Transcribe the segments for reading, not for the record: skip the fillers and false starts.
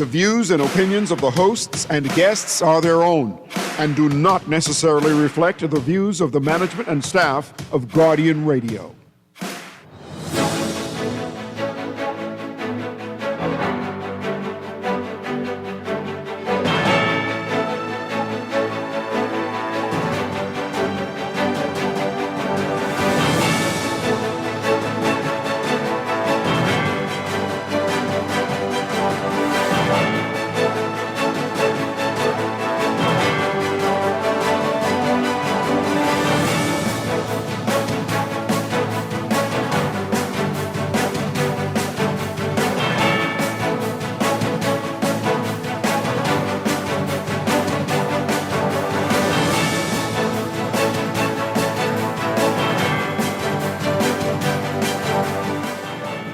The views and opinions of the hosts and guests are their own and do not necessarily reflect the views of the management and staff of Guardian Radio.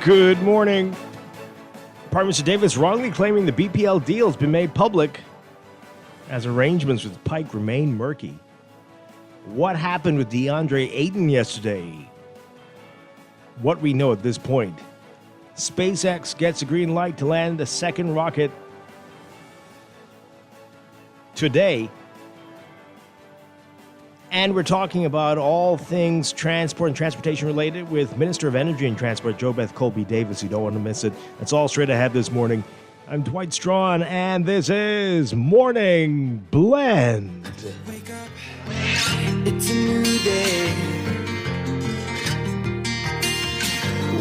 Good morning. Prime Minister Davis wrongly claiming the BPL deal has been made public as arrangements with Pike remain murky. What happened with DeAndre Ayton yesterday? What we know at this point. SpaceX gets a green light to land a second rocket today. And we're talking about all things transport and transportation related with Minister of Energy and Transport, JoBeth Colby-Davis. You don't want to miss it. That's all straight ahead this morning. I'm Dwight Strachan, and this is Morning Blend. Wake up, it's a new day.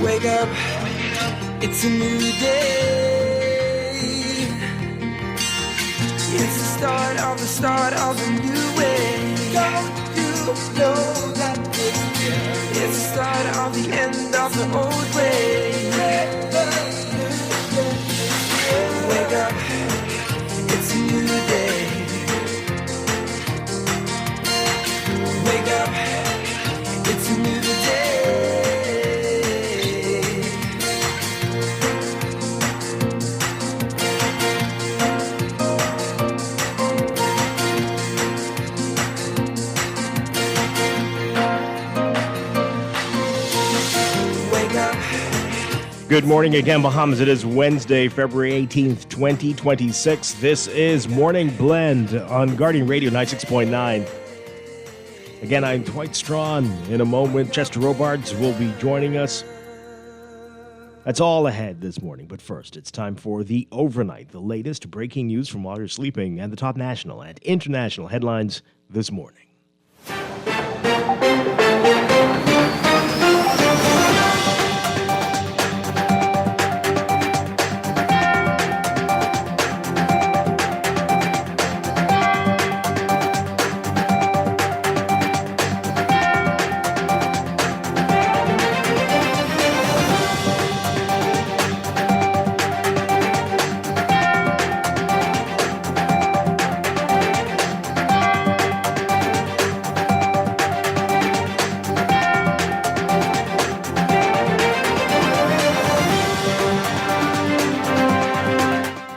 Wake up, it's a new day. It's the start of a new way. Don't you know that it's the start of the end of the old way. Wake up, it's a new day. Wake up, it's a new day. Good morning again, Bahamas. It is Wednesday, February 18th, 2026. This is Morning Blend on Guardian Radio 96.9. Again, I'm Dwight Strachan. In a moment, Chester Robards will be joining us. That's all ahead this morning. But first, it's time for the Overnight, the latest breaking news from while you're sleeping and the top national and international headlines this morning.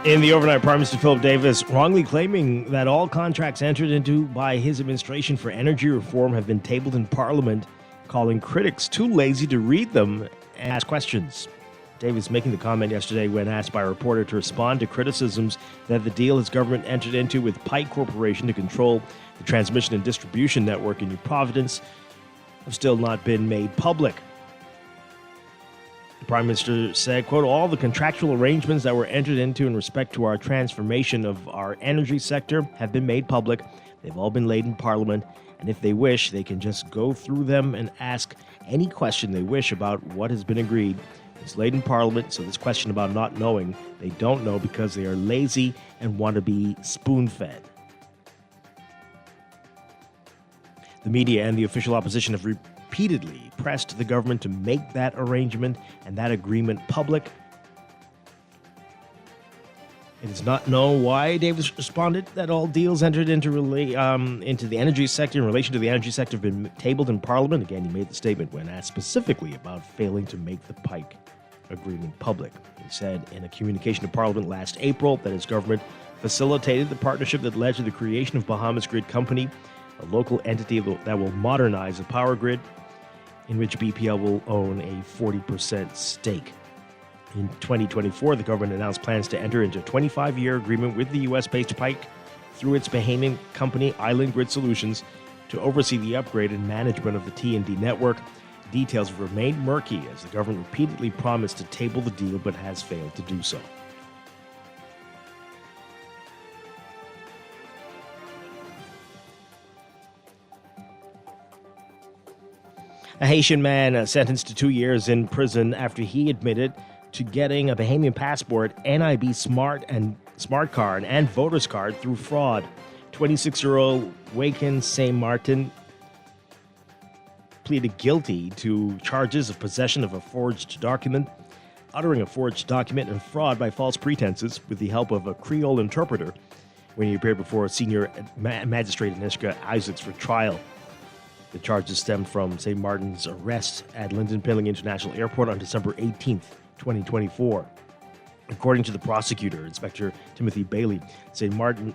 In the overnight, Prime Minister Philip Davis wrongly claiming that all contracts entered into by his administration for energy reform have been tabled in Parliament, calling critics too lazy to read them and ask questions. Davis making the comment yesterday when asked by a reporter to respond to criticisms that the deal his government entered into with Pike Corporation to control the transmission and distribution network in New Providence have still not been made public. The Prime Minister said, quote, all the contractual arrangements that were entered into in respect to our transformation of our energy sector have been made public. They've all been laid in Parliament, and if they wish, they can just go through them and ask any question they wish about what has been agreed. It's laid in Parliament, so this question about not knowing, they don't know because they are lazy and want to be spoon-fed. The media and the official opposition have repeatedly pressed the government to make that arrangement and that agreement public. It is not known why Davis responded that all deals entered into the energy sector in relation to the energy sector have been tabled in Parliament. Again, he made the statement when asked specifically about failing to make the Pike agreement public. He said in a communication to Parliament last April that his government facilitated the partnership that led to the creation of Bahamas Grid Company, a local entity that will modernize the power grid, in which BPL will own a 40% stake. In 2024, the government announced plans to enter into a 25-year agreement with the U.S.-based Pike through its Bahamian company Island Grid Solutions to oversee the upgrade and management of the T&D network. Details have remained murky as the government repeatedly promised to table the deal but has failed to do so. A Haitian man sentenced to 2 years in prison after he admitted to getting a Bahamian passport, NIB smart card, and voter's card through fraud. 26-year-old Waken St. Martin pleaded guilty to charges of possession of a forged document, uttering a forged document, and fraud by false pretenses with the help of a Creole interpreter when he appeared before a senior magistrate Anishka Isaacs for trial. The charges stem from St. Martin's arrest at Lyndon Pilling International Airport on December 18th, 2024. According to the prosecutor, Inspector Timothy Bailey, St. Martin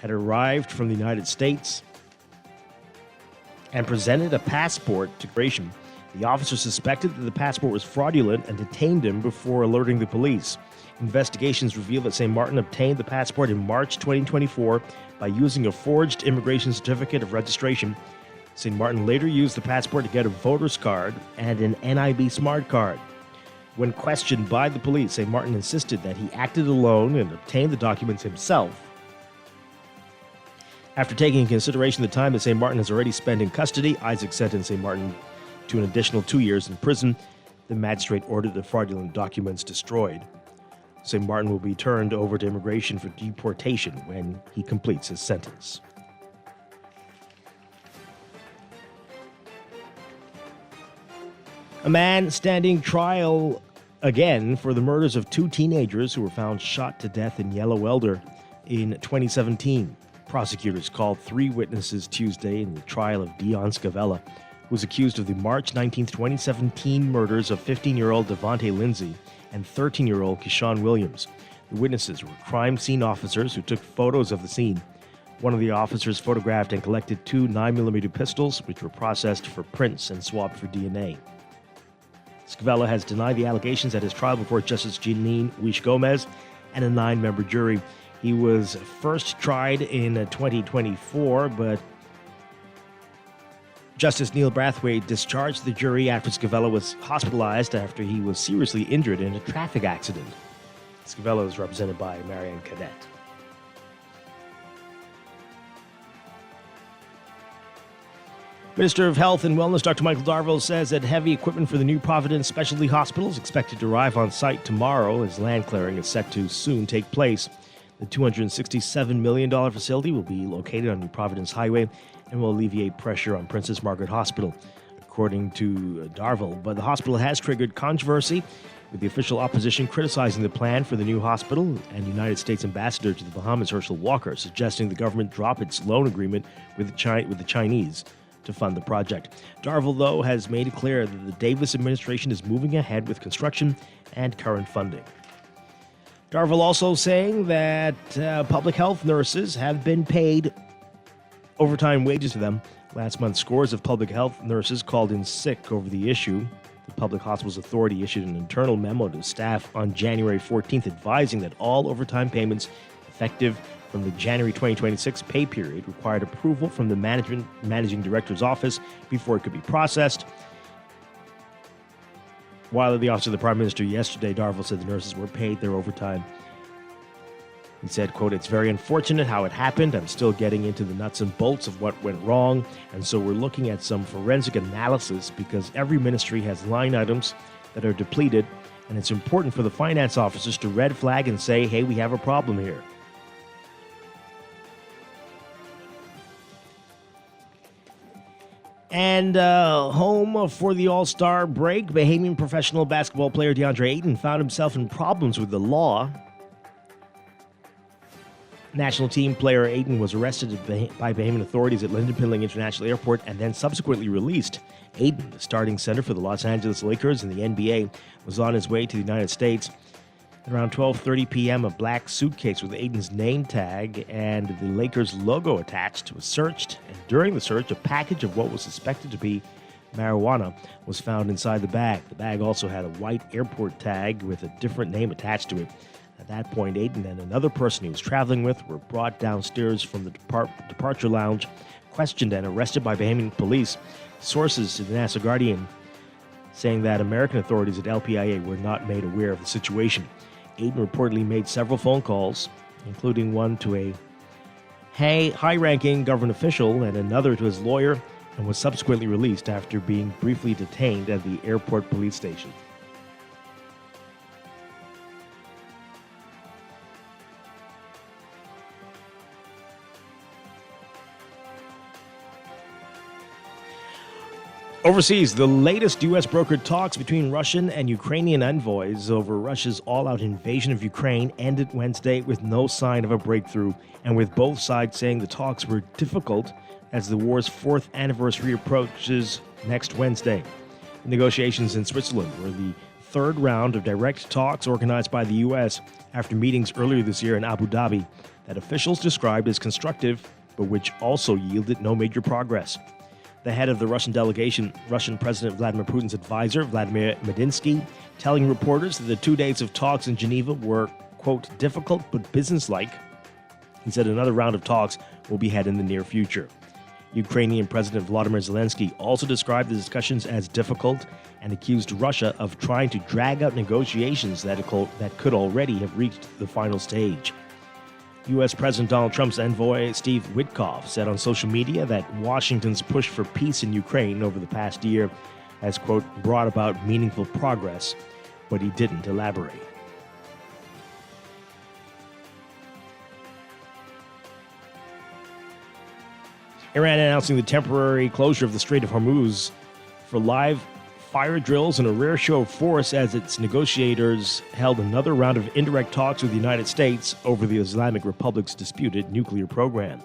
had arrived from the United States and presented a passport to immigration. The officer suspected that the passport was fraudulent and detained him before alerting the police. Investigations reveal that St. Martin obtained the passport in March 2024 by using a forged immigration certificate of registration. St. Martin later used the passport to get a voter's card and an NIB smart card. When questioned by the police, St. Martin insisted that he acted alone and obtained the documents himself. After taking into consideration the time that St. Martin has already spent in custody, Isaac sentenced St. Martin to an additional 2 years in prison. The magistrate ordered the fraudulent documents destroyed. St. Martin will be turned over to immigration for deportation when he completes his sentence. A man standing trial again for the murders of 2 teenagers who were found shot to death in Yellow Elder in 2017. Prosecutors called 3 witnesses Tuesday in the trial of Dion Scavella, who was accused of the March 19, 2017 murders of 15-year-old Devontae Lindsay and 13-year-old Keyshawn Williams. The witnesses were crime scene officers who took photos of the scene. One of the officers photographed and collected 2 9mm pistols, which were processed for prints and swabbed for DNA. Scavella has denied the allegations at his trial before Justice Janine Weish-Gomez and a 9-member jury. He was first tried in 2024, but Justice Neil Brathwaite discharged the jury after Scavella was hospitalized after he was seriously injured in a traffic accident. Scavella is represented by Marianne Cadet. Minister of Health and Wellness Dr. Michael Darville says that heavy equipment for the new Providence Specialty Hospital is expected to arrive on site tomorrow as land clearing is set to soon take place. The $267 million facility will be located on New Providence Highway and will alleviate pressure on Princess Margaret Hospital, according to Darville. But the hospital has triggered controversy, with the official opposition criticizing the plan for the new hospital and United States Ambassador to the Bahamas, Herschel Walker, suggesting the government drop its loan agreement with the Chinese to fund the project. Darville, though, has made it clear that the Davis administration is moving ahead with construction and current funding. Darville also saying that public health nurses have been paid overtime wages to them. Last month, scores of public health nurses called in sick over the issue. The Public Hospitals Authority issued an internal memo to staff on January 14th advising that all overtime payments effective from the January 2026 pay period required approval from the managing director's office before it could be processed. While at the office of the Prime Minister yesterday, Darville said the nurses were paid their overtime. He said, quote, "It's very unfortunate how it happened. I'm still getting into the nuts and bolts of what went wrong. And so we're looking at some forensic analysis because every ministry has line items that are depleted. And it's important for the finance officers to red flag and say, hey, we have a problem here." And home for the All-Star break, Bahamian professional basketball player DeAndre Ayton found himself in problems with the law. National team player Ayton was arrested by Bahamian authorities at Lyndon Pilling International Airport and then subsequently released. Ayton, the starting center for the Los Angeles Lakers in the NBA, was on his way to the United States. Around 12:30 p.m., a black suitcase with Ayton's name tag and the Lakers logo attached was searched, and during the search, a package of what was suspected to be marijuana was found inside the bag. The bag also had a white airport tag with a different name attached to it. At that point, Aiden and another person he was traveling with were brought downstairs from the departure lounge, questioned and arrested by Bahamian police. Sources to the Nassau Guardian saying that American authorities at LPIA were not made aware of the situation. Aiden reportedly made several phone calls, including one to a high-ranking government official and another to his lawyer, and was subsequently released after being briefly detained at the airport police station. Overseas, the latest U.S. brokered talks between Russian and Ukrainian envoys over Russia's all-out invasion of Ukraine ended Wednesday with no sign of a breakthrough, and with both sides saying the talks were difficult as the war's fourth anniversary approaches next Wednesday. Negotiations in Switzerland were the third round of direct talks organized by the U.S. after meetings earlier this year in Abu Dhabi that officials described as constructive, but which also yielded no major progress. The head of the Russian delegation, Russian President Vladimir Putin's advisor, Vladimir Medinsky, telling reporters that the 2 days of talks in Geneva were, quote, difficult but businesslike. He said another round of talks will be had in the near future. Ukrainian President Volodymyr Zelensky also described the discussions as difficult and accused Russia of trying to drag out negotiations that could already have reached the final stage. U.S. President Donald Trump's envoy, Steve Witkoff, said on social media that Washington's push for peace in Ukraine over the past year has, quote, brought about meaningful progress, but he didn't elaborate. Iran announcing the temporary closure of the Strait of Hormuz for live fire drills and a rare show of force as its negotiators held another round of indirect talks with the United States over the Islamic Republic's disputed nuclear program.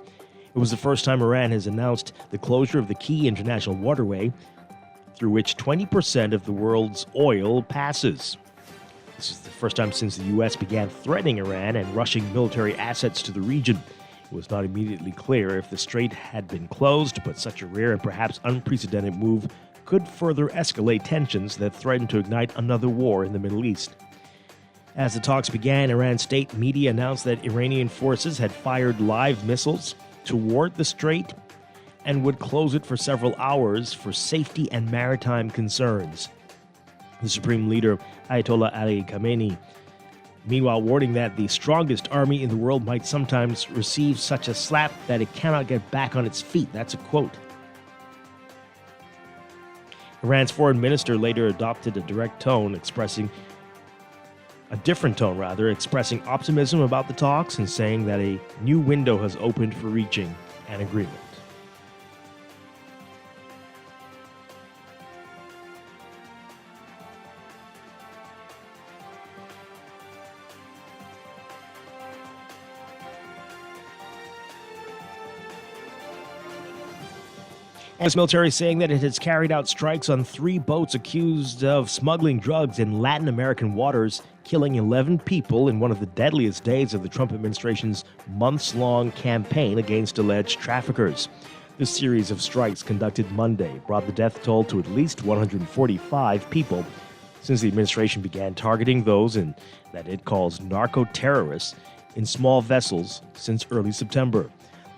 It was the first time Iran has announced the closure of the key international waterway through which 20% of the world's oil passes. This is the first time since the U.S. began threatening Iran and rushing military assets to the region. It was not immediately clear if the strait had been closed, but such a rare and perhaps unprecedented move could further escalate tensions that threaten to ignite another war in the Middle East. As the talks began, Iran's state media announced that Iranian forces had fired live missiles toward the strait and would close it for several hours for safety and maritime concerns. The supreme leader, Ayatollah Ali Khamenei, meanwhile warning that the strongest army in the world might sometimes receive such a slap that it cannot get back on its feet. That's a quote. Iran's foreign minister later adopted a different tone, expressing optimism about the talks and saying that a new window has opened for reaching an agreement. And the military saying that it has carried out strikes on 3 boats accused of smuggling drugs in Latin American waters, killing 11 people in one of the deadliest days of the Trump administration's months-long campaign against alleged traffickers. The series of strikes conducted Monday brought the death toll to at least 145 people since the administration began targeting those that it calls narco-terrorists in small vessels since early September.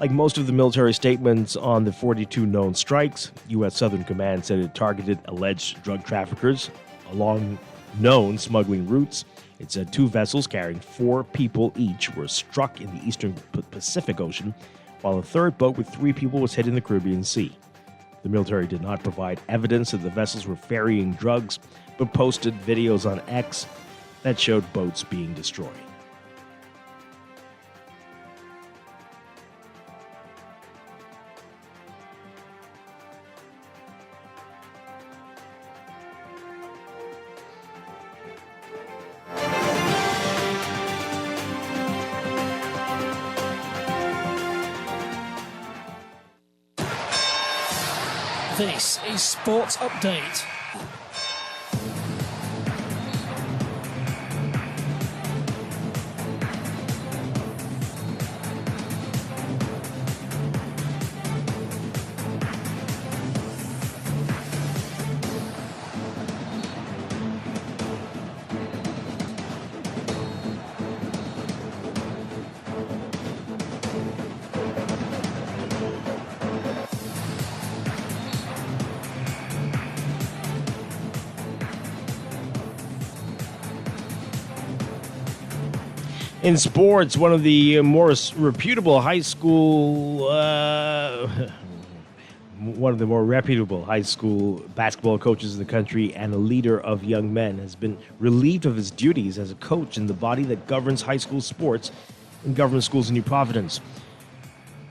Like most of the military statements on the 42 known strikes, U.S. Southern Command said it targeted alleged drug traffickers along known smuggling routes. It said 2 vessels carrying 4 people each were struck in the eastern Pacific Ocean, while a third boat with 3 people was hit in the Caribbean Sea. The military did not provide evidence that the vessels were ferrying drugs, but posted videos on X that showed boats being destroyed. This is Sports Update. In sports, one of the more reputable high school basketball coaches in the country and a leader of young men has been relieved of his duties as a coach in the body that governs high school sports in government schools in New Providence.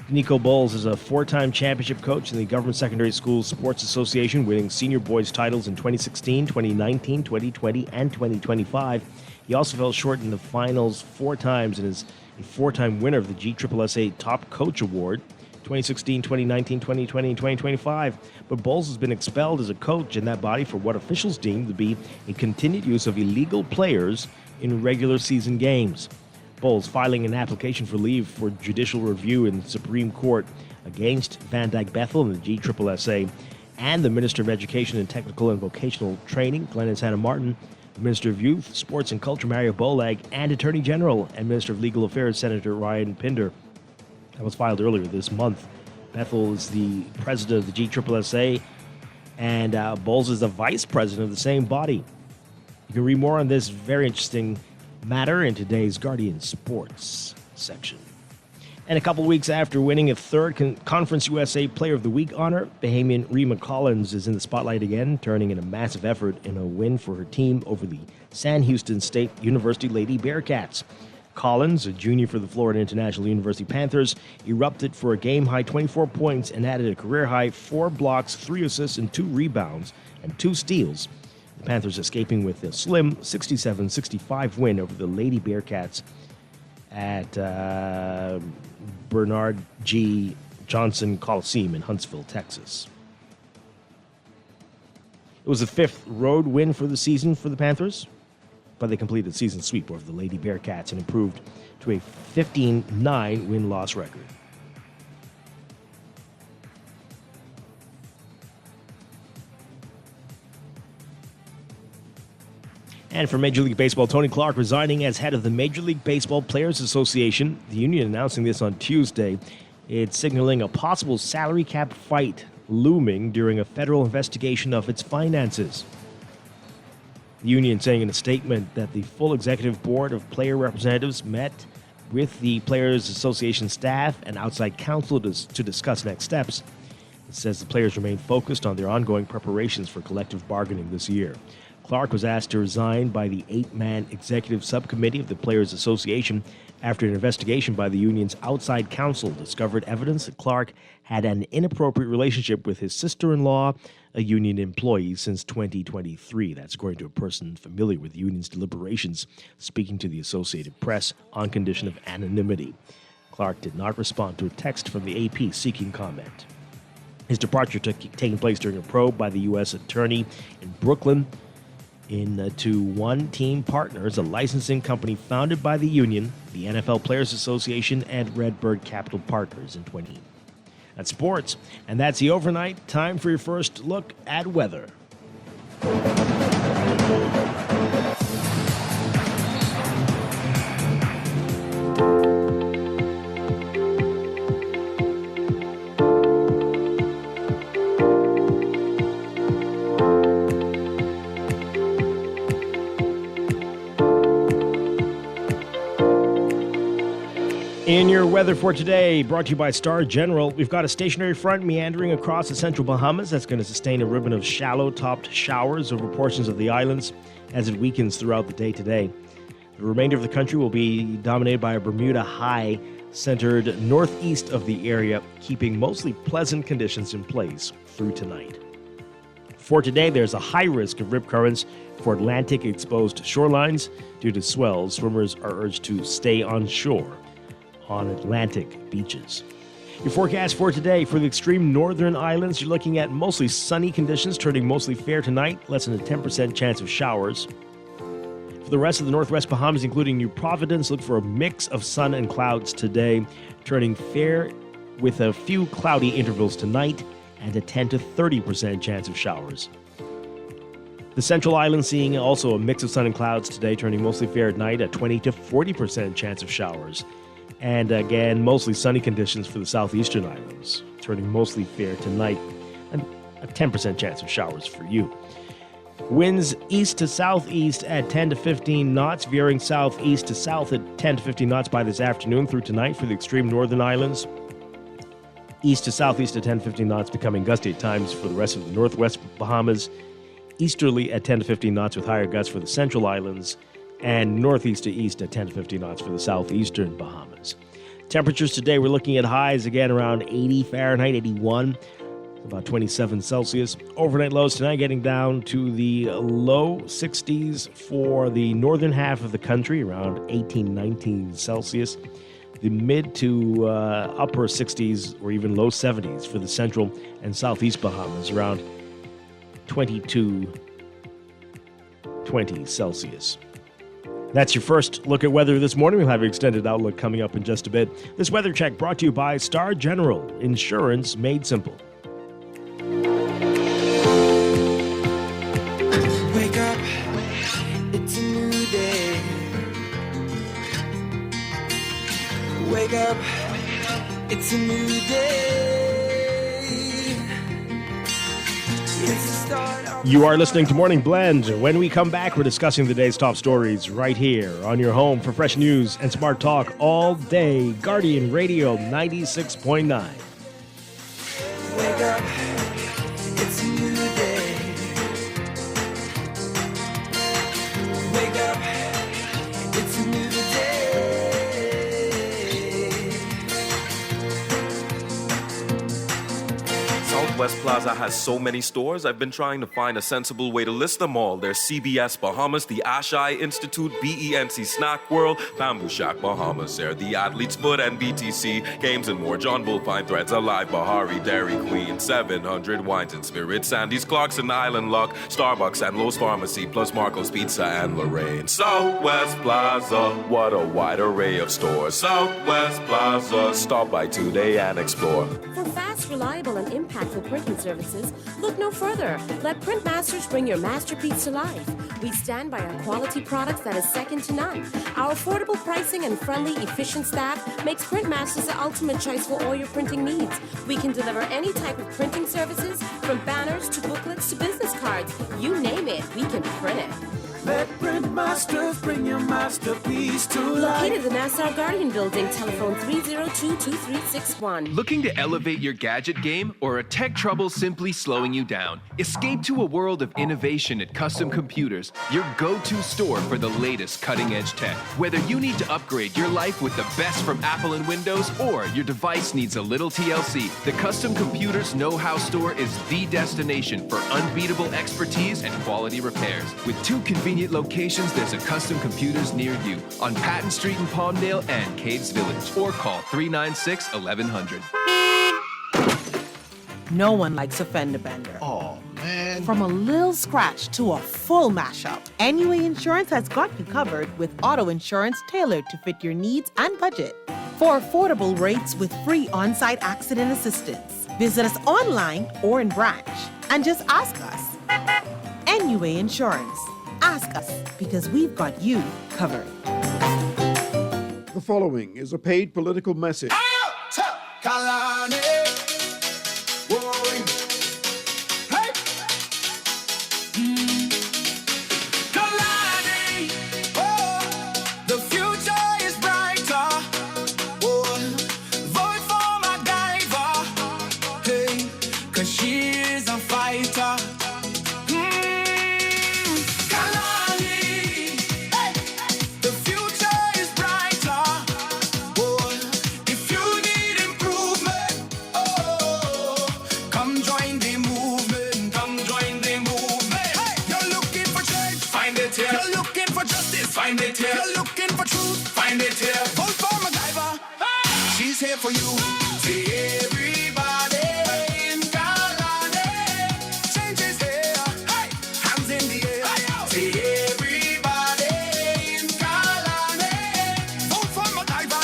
Nico Bowles is a four-time championship coach in the Government Secondary Schools Sports Association, winning senior boys titles in 2016, 2019, 2020, and 2025. He also fell short in the finals four times and is a four-time winner of the GSSA Top Coach Award, 2016, 2019, 2020, and 2025. But Bowles has been expelled as a coach in that body for what officials deem to be a continued use of illegal players in regular season games. Bowles filing an application for leave for judicial review in the Supreme Court against Van Dyke Bethel and the GSSA and the Minister of Education and Technical and Vocational Training, Glenn Santa Martin, the Minister of Youth, Sports and Culture, Mario Bolag, and Attorney General and Minister of Legal Affairs, Senator Ryan Pinder. That was filed earlier this month. Bethel is the president of the GSSA, and Bowles is the vice president of the same body. You can read more on this very interesting matter in today's Guardian Sports section. And a couple weeks after winning a third Conference USA Player of the Week honor, Bahamian Rima Collins is in the spotlight again, turning in a massive effort in a win for her team over the San Houston State University Lady Bearcats. Collins, a junior for the Florida International University Panthers, erupted for a game-high 24 points and added a career-high 4 blocks, 3 assists, and 2 rebounds, and 2 steals. The Panthers escaping with a slim 67-65 win over the Lady Bearcats at Bernard G. Johnson Coliseum in Huntsville, Texas. It was the 5th road win for the season for the Panthers, but they completed the season sweep over the Lady Bearcats and improved to a 15-9 win-loss record. And for Major League Baseball, Tony Clark resigning as head of the Major League Baseball Players Association. The union announcing this on Tuesday. It's signaling a possible salary cap fight looming during a federal investigation of its finances. The union saying in a statement that the full executive board of player representatives met with the Players Association staff and outside counsel to discuss next steps. It says the players remain focused on their ongoing preparations for collective bargaining this year. Clark was asked to resign by the 8-man executive subcommittee of the Players Association after an investigation by the union's outside counsel discovered evidence that Clark had an inappropriate relationship with his sister-in-law, a union employee, since 2023. That's according to a person familiar with the union's deliberations, speaking to the Associated Press on condition of anonymity. Clark did not respond to a text from the AP seeking comment. His departure taking place during a probe by the U.S. Attorney in Brooklyn into One Team Partners, a licensing company founded by the union, the NFL Players Association, and Redbird Capital Partners in 2020. That's sports, and that's the overnight. Time for your first look at weather. In your weather for today, brought to you by Star General, we've got a stationary front meandering across the central Bahamas that's going to sustain a ribbon of shallow-topped showers over portions of the islands as it weakens throughout the day today. The remainder of the country will be dominated by a Bermuda high centered northeast of the area, keeping mostly pleasant conditions in place through tonight. For today, there's a high risk of rip currents for Atlantic-exposed shorelines due to swells. Swimmers are urged to stay on shore on Atlantic beaches. Your forecast for today: for the extreme northern islands, you're looking at mostly sunny conditions, turning mostly fair tonight, less than a 10% chance of showers. For the rest of the northwest Bahamas, including New Providence, look for a mix of sun and clouds today, turning fair with a few cloudy intervals tonight and a 10 to 30% chance of showers. The Central Islands seeing also a mix of sun and clouds today, turning mostly fair at night, a 20 to 40% chance of showers. And again, mostly sunny conditions for the southeastern islands, turning mostly fair tonight, and a 10% chance of showers for you. Winds east to southeast at 10 to 15 knots, veering southeast to south at 10 to 15 knots by this afternoon through tonight for the extreme northern islands. East to southeast at 10 to 15 knots, becoming gusty at times for the rest of the northwest Bahamas. Easterly at 10 to 15 knots with higher gusts for the central islands. And northeast to east at 10 to 15 knots for the southeastern Bahamas. Temperatures today, we're looking at highs again around 80 Fahrenheit, 81. About 27 Celsius. Overnight lows tonight getting down to the low 60s for the northern half of the country, around 18, 19 Celsius. The mid to upper 60s or even low 70s for the central and southeast Bahamas, around 22, 20 Celsius. That's your first look at weather this morning. We'll have your extended outlook coming up in just a bit. This weather check brought to you by Star General Insurance Made Simple. Wake up, it's a new day. Wake up, it's a new day. It's the start of You are listening to Morning Blend. When we come back, we're discussing the day's top stories right here on your home for fresh news and smart talk all day. Guardian Radio 96.9. wake up, it's a new day. Wake up, it's a new day. Southwest Plaza has so many stores, I've been trying to find a sensible way to list them all. There's CBS Bahamas, the Ashai Institute, BENC Snack World, Bamboo Shack Bahamas. They're the Athlete's Foot and BTC, Games and more, John Bull Fine Threads, Alive, Bahari, Dairy Queen, 700 Wines and Spirits, Sandy's, Clarkson, Island Luck, Starbucks, and Lowe's Pharmacy, plus Marco's Pizza and Lorraine. Southwest Plaza, what a wide array of stores. Southwest Plaza, stop by today and explore. For fast, reliable, and impactful printing services, look no further. Let Printmasters bring your masterpiece to life. We stand by our quality products that is second to none. Our affordable pricing and friendly, efficient staff makes Printmasters the ultimate choice for all your printing needs. We can deliver any type of printing services, from banners to booklets to business cards. You name it, we can print it. Let Printmasters bring your masterpiece to life. Located in the Nassau Guardian Building, telephone 302-2361. Looking to elevate your gadget game, or a tech trouble simply slowing you down? Escape to a world of innovation at Custom Computers, your go-to store for the latest cutting-edge tech. Whether you need to upgrade your life with the best from Apple and Windows, or your device needs a little TLC, the Custom Computers Know-How Store is the destination for unbeatable expertise and quality repairs. With 2 convenient locations, there's a Custom Computers near you on Patton Street in Palmdale and Caves Village, or call 396-1100. No one likes a fender bender. Oh, man. From a little scratch to a full mashup, NUA Insurance has got you covered with auto insurance tailored to fit your needs and budget. For affordable rates with free on-site accident assistance, visit us online or in branch and just ask us. NUA Insurance. Ask us, because we've got you covered. The following is a paid political message. The future is brighter. Vote for my diver. Hey, 'cause she is a fighter. The future is brighter. If you need improvement, come join the movement. Come join the movement. You're looking for change, find it here. You're looking for justice, find it here. You're looking for truth, find it here. Vote for MacGyver. She's here for you. See everybody in Kalani. Change is here. Hands in the air. See everybody in Kalani. Vote for MacGyver.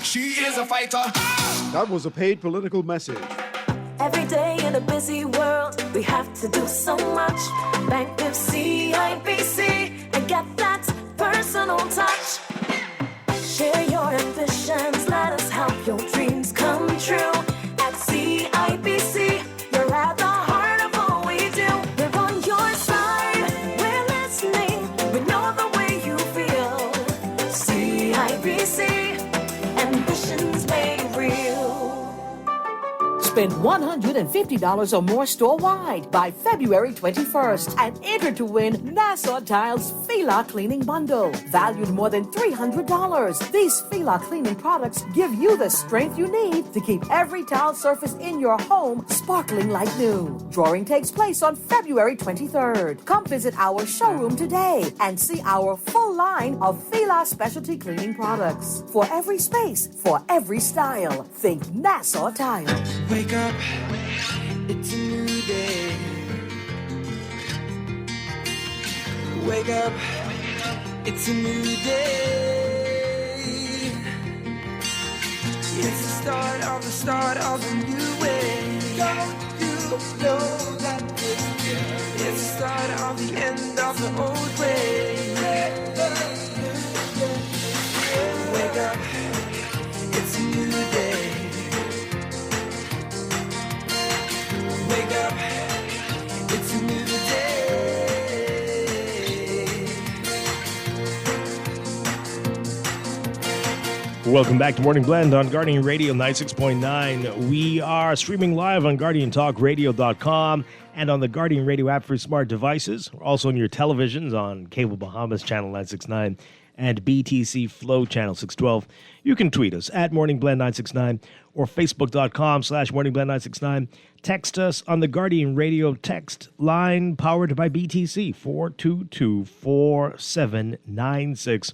She is a fighter. That was a paid political message. Every day in a busy world, we have to do so much. Bank with CIBC and get that personal touch. Share your ambitions, let us help your dreams come true. At CIBC, you're at the heart of all we do. We're on your side. Spend $150 or more store-wide by February 21st and enter to win Nassau Tiles Fila Cleaning Bundle, valued more than $300. These Fila cleaning products give you the strength you need to keep every tile surface in your home sparkling like new. Drawing takes place on February 23rd. Come visit our showroom today and see our full line of Fila specialty cleaning products. For every space, for every style, think Nassau Tile. Wake up, it's a new day. Wake up, it's a new day. It's the start of a new way. Don't you know that it's the start of the end of the old way. Wake up, it's a new day. Wake up, it's a new day. Welcome back to Morning Blend on Guardian Radio 96.9. We are streaming live on GuardianTalkRadio.com and on the Guardian Radio app for smart devices. We're also on your televisions on Cable Bahamas Channel 969 and BTC Flow Channel 612. You can tweet us at MorningBlend969 or Facebook.com/MorningBlend969. Text us on the Guardian Radio text line powered by BTC 422-4796.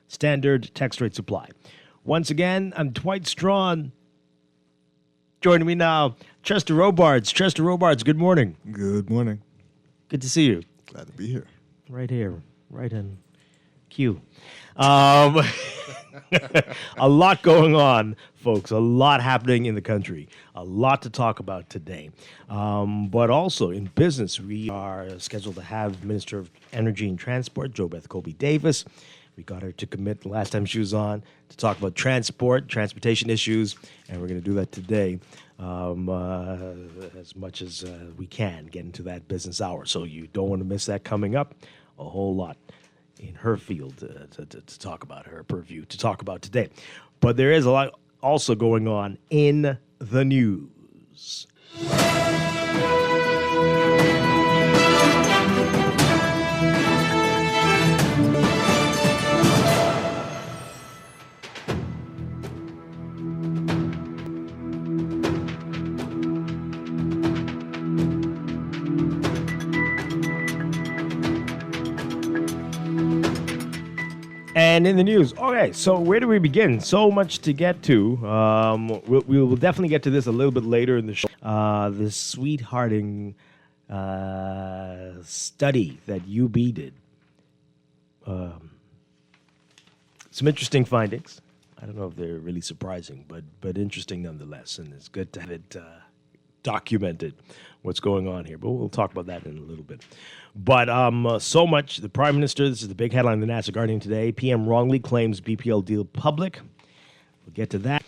Standard text rate supply. Once again, I'm Dwight Strachan. Joining me now, Chester Robards. Chester Robards, good morning. Good morning. Good to see you. Glad to be here. Right here, right in queue. A lot going on, folks. A lot happening in the country. A lot to talk about today. But also in business, we are scheduled to have Minister of Energy and Transport, JoBeth Colby-Davis. We got her to commit the last time she was on to talk about transportation issues, and we're going to do that today as much as we can get into that business hour. So you don't want to miss that coming up. A whole lot in her field to talk about, her purview to talk about today. But there is a lot also going on in the news. And in the news, okay, so where do we begin? So much to get to. We will definitely get to this a little bit later in the show. The sweethearting study that UB did. Some interesting findings. I don't know if they're really surprising, but interesting nonetheless. And it's good to have it documented, what's going on here. But we'll talk about that in a little bit. But so much. The Prime Minister, this is the big headline in the Nassau Guardian today. PM wrongly claims BPL deal public. We'll get to that.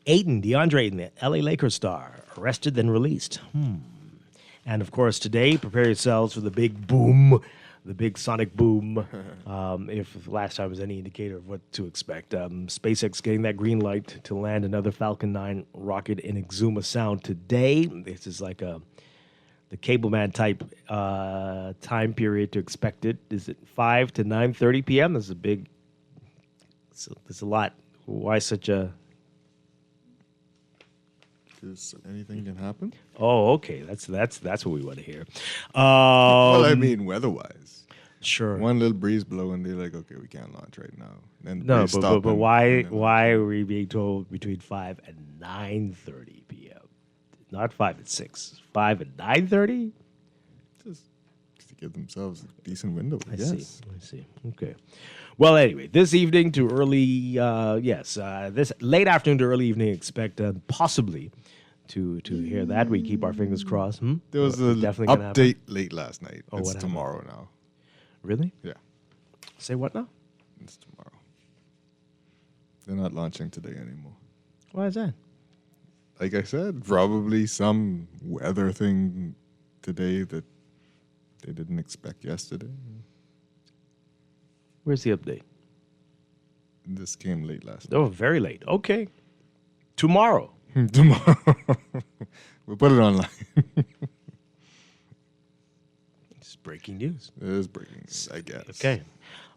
DeAndre Ayton, the LA Lakers star, arrested then released. And, of course, today, prepare yourselves for the big boom, the big sonic boom, if last time was any indicator of what to expect. SpaceX getting that green light to land another Falcon 9 rocket in Exuma Sound today. This is like the Cableman type time period to expect it. Is it 5 to 9:30 p.m.? This is a big. There's a lot. Why such a? Because anything can happen. Oh, okay. That's what we want to hear. Well, I mean, weather-wise. Sure. One little breeze blow, and they're like, "Okay, we can't launch right now." Then no, but why are we being told between 5 and 9:30 p.m.? Not 5 and 6. 5 and 9:30. Just to give themselves a decent window. I see. Okay. Well, anyway, this evening to early, this late afternoon to early evening, expect possibly to hear that. We keep our fingers crossed. There was an update late last night. Oh, it's tomorrow now. Really? Yeah. Say what now? It's tomorrow. They're not launching today anymore. Why is that? Like I said, probably some weather thing today that they didn't expect yesterday. Where's the update? This came late last night. Oh, very late. Okay. Tomorrow. Tomorrow. We'll put it online. It's breaking news. It is breaking news, I guess. Okay.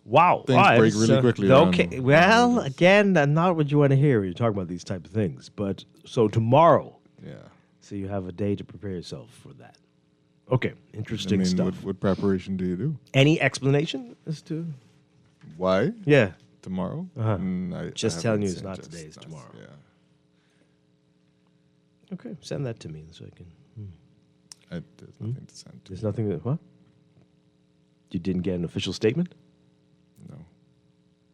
Wow. Things All right, break really quickly. Okay. Well, again, not what you want to hear when you're talking about these type of things. But so tomorrow. Yeah. So you have a day to prepare yourself for that. Okay. Interesting stuff. What preparation do you do? Any explanation as to why? Yeah. Tomorrow? Uh-huh. Just telling you it's not just- today, it's tomorrow. Yeah. Okay. Send that to me so I can. There's nothing to send. There's nothing that. What? You didn't get an official statement? No.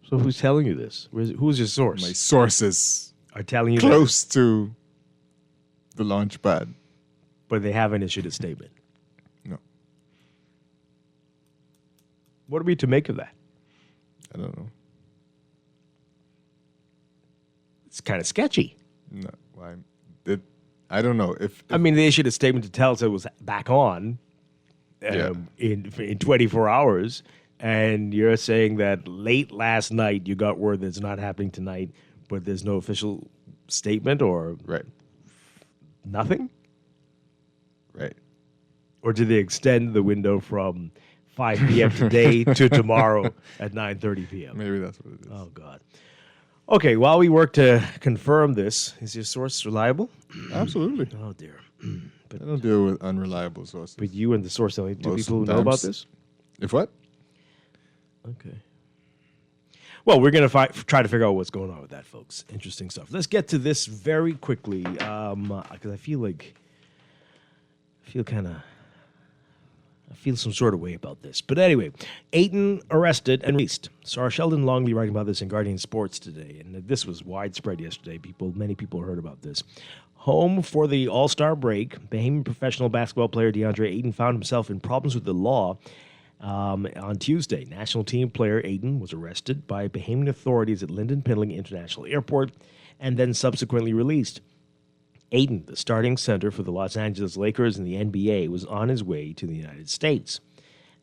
So who's telling you this? Who's your source? My sources Are telling you close to the launch pad. but they haven't issued a statement. No. What are we to make of that? I don't know. It's kind of sketchy. No. Why? I don't know. If I mean, they issued a statement to tell us it was back on in 24 hours, and you're saying that late last night you got word that it's not happening tonight, but there's no official statement or right. Nothing? Right. Or did they extend the window from 5 p.m. today to tomorrow at 9:30 p.m.? Maybe that's what it is. Oh, God. Okay, while we work to confirm this, is your source reliable? Absolutely. Oh, dear. I don't deal with unreliable sources. But you and the source only two Most people who of the know about times. this? If what? Okay. Well, we're going to try to figure out what's going on with that, folks. Interesting stuff. Let's get to this very quickly, because I feel some sort of way about this. But anyway, Ayton arrested and released. Sarah Sheldon Longley writing about this in Guardian Sports today, and this was widespread yesterday. Many people heard about this. Home for the All-Star break, Bahamian professional basketball player DeAndre Ayton found himself in problems with the law on Tuesday. National team player Ayton was arrested by Bahamian authorities at Lynden Pindling International Airport and then subsequently released. Ayton, the starting center for the Los Angeles Lakers in the NBA, was on his way to the United States.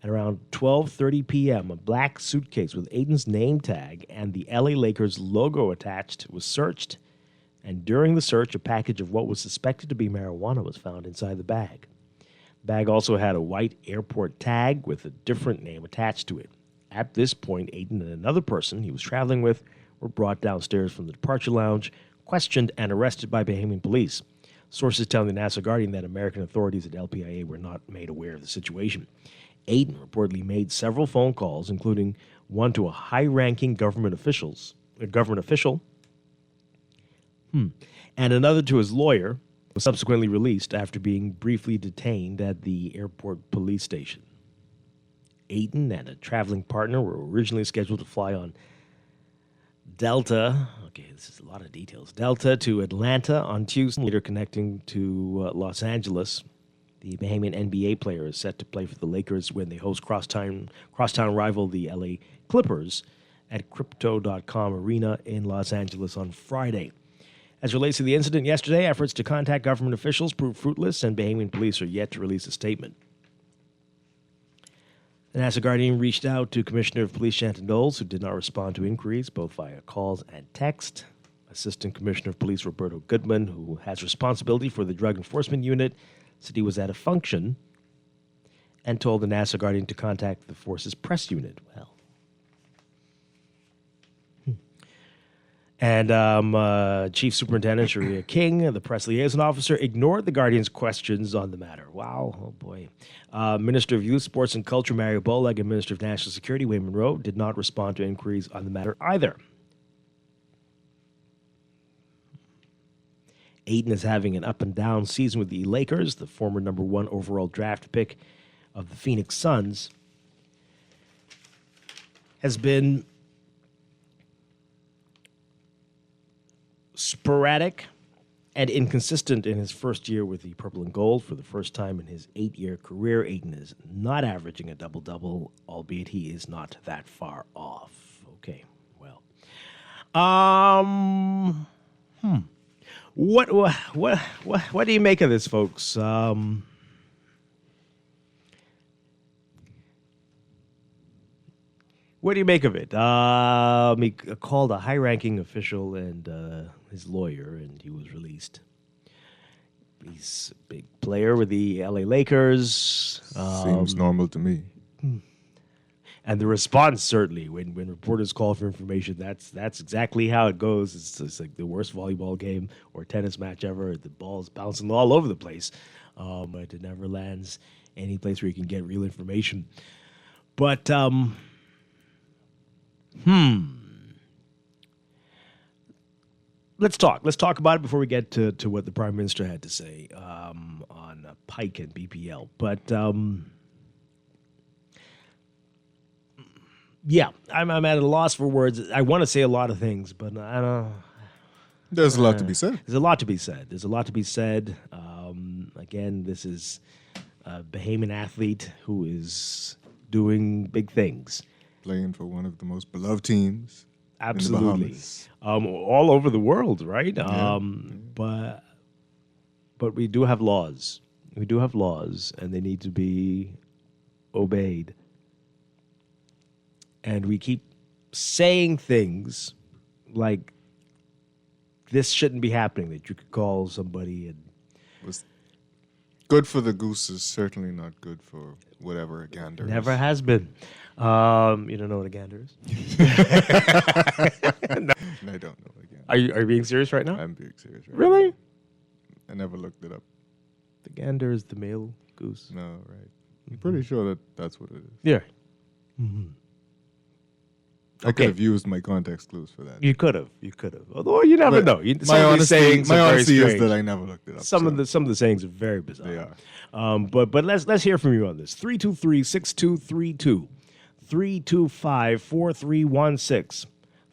At around 12:30 p.m., a black suitcase with Ayton's name tag and the LA Lakers logo attached was searched, and during the search, a package of what was suspected to be marijuana was found inside the bag. The bag also had a white airport tag with a different name attached to it. At this point, Ayton and another person he was traveling with were brought downstairs from the departure lounge, questioned, and arrested by Bahamian police. Sources telling the Nassau Guardian that American authorities at LPIA were not made aware of the situation. Ayton reportedly made several phone calls, including one to a high-ranking government official, and another to his lawyer, was subsequently released after being briefly detained at the airport police station. Ayton and a traveling partner were originally scheduled to fly on Delta. Okay, this is a lot of details. Delta to Atlanta on Tuesday, later connecting to Los Angeles. The Bahamian NBA player is set to play for the Lakers when they host crosstown rival the LA Clippers at Crypto.com Arena in Los Angeles on Friday. As relates to the incident yesterday, efforts to contact government officials proved fruitless, and Bahamian police are yet to release a statement. The Nassau Guardian reached out to Commissioner of Police Shanton Knowles, who did not respond to inquiries, both via calls and text. Assistant Commissioner of Police Roberto Goodman, who has responsibility for the Drug Enforcement Unit, said he was at a function and told the Nassau Guardian to contact the force's press unit. Well. And Chief Superintendent Sharia King, the press liaison officer, ignored the Guardian's questions on the matter. Wow, oh boy. Minister of Youth, Sports and Culture Mario Boleg and Minister of National Security Wayne Monroe did not respond to inquiries on the matter either. Ayton is having an up-and-down season with the Lakers. The former number 1 overall draft pick of the Phoenix Suns has been sporadic and inconsistent in his first year with the Purple and Gold. For the first time in his 8-year career, Ayton is not averaging a double-double, albeit he is not that far off. Okay, well. What do you make of this, folks? What do you make of it? He called a high-ranking official and his lawyer, and he was released. He's a big player with the LA Lakers. Seems normal to me. And the response, certainly, when reporters call for information, that's exactly how it goes. It's like the worst volleyball game or tennis match ever. The ball's bouncing all over the place, but it never lands any place where you can get real information. But, Let's talk. Let's talk about it before we get to what the Prime Minister had to say on Pike and BPL. But, yeah, I'm at a loss for words. I want to say a lot of things, but I don't. There's a lot to be said. There's a lot to be said. There's a lot to be said. Again, this is a Bahamian athlete who is doing big things. Playing for one of the most beloved teams. Absolutely. In the Bahamas. All over the world, right? Yeah. But we do have laws. We do have laws, and they need to be obeyed. And we keep saying things like this shouldn't be happening, that you could call somebody and... Was good for the goose is certainly not good for whatever a gander is. Never has been. You don't know what a gander is? No, I don't know what a gander is. Are you being serious right now? I'm being serious right Really? now. I never looked it up. The gander is the male goose. No, right. I'm pretty sure that's what it is. Yeah. I could have used my context clues for that. You could have. Although you never know. My honesty is that I never looked it up. Some of the sayings are very bizarre. They are. But let's hear from you on this. 323-6232. 325-4316.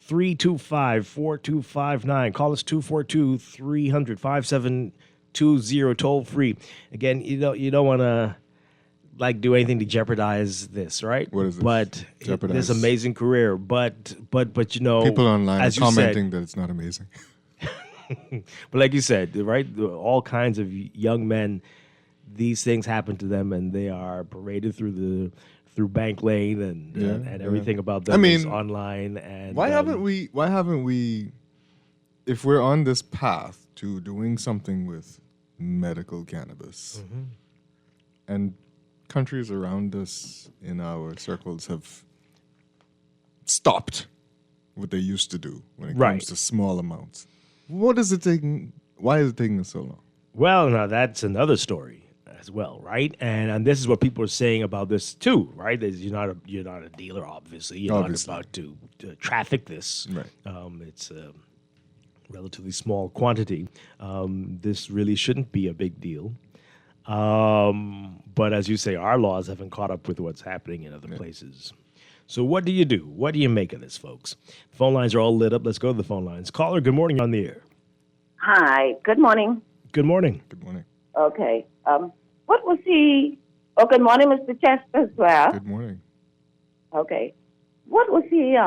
325-4259. Call us 242-300-5720 toll free. Again, you don't want to do anything to jeopardize this, right? What is this? But Jeopardize. this amazing career. But people online as are you commenting said, that it's not amazing. but like you said, right? All kinds of young men, these things happen to them, and they are paraded through Bank Lane and everything about them is online. And why haven't we? If we're on this path to doing something with medical cannabis, and countries around us in our circles have stopped what they used to do when it comes to small amounts. What is it taking? Why is it taking so long? Well, now that's another story as well, right? And this is what people are saying about this too, right? You're not a dealer, obviously. You're not about to traffic this. Right. It's a relatively small quantity. This really shouldn't be a big deal. But as you say, our laws haven't caught up with what's happening in other places. So what do you do? What do you make of this, folks? Phone lines are all lit up. Let's go to the phone lines. Caller, good morning. You're on the air. Hi. Good morning. Good morning. Good morning. Okay. What was he? Oh, good morning, Mr. Chester as well. Good morning. Okay. What was he?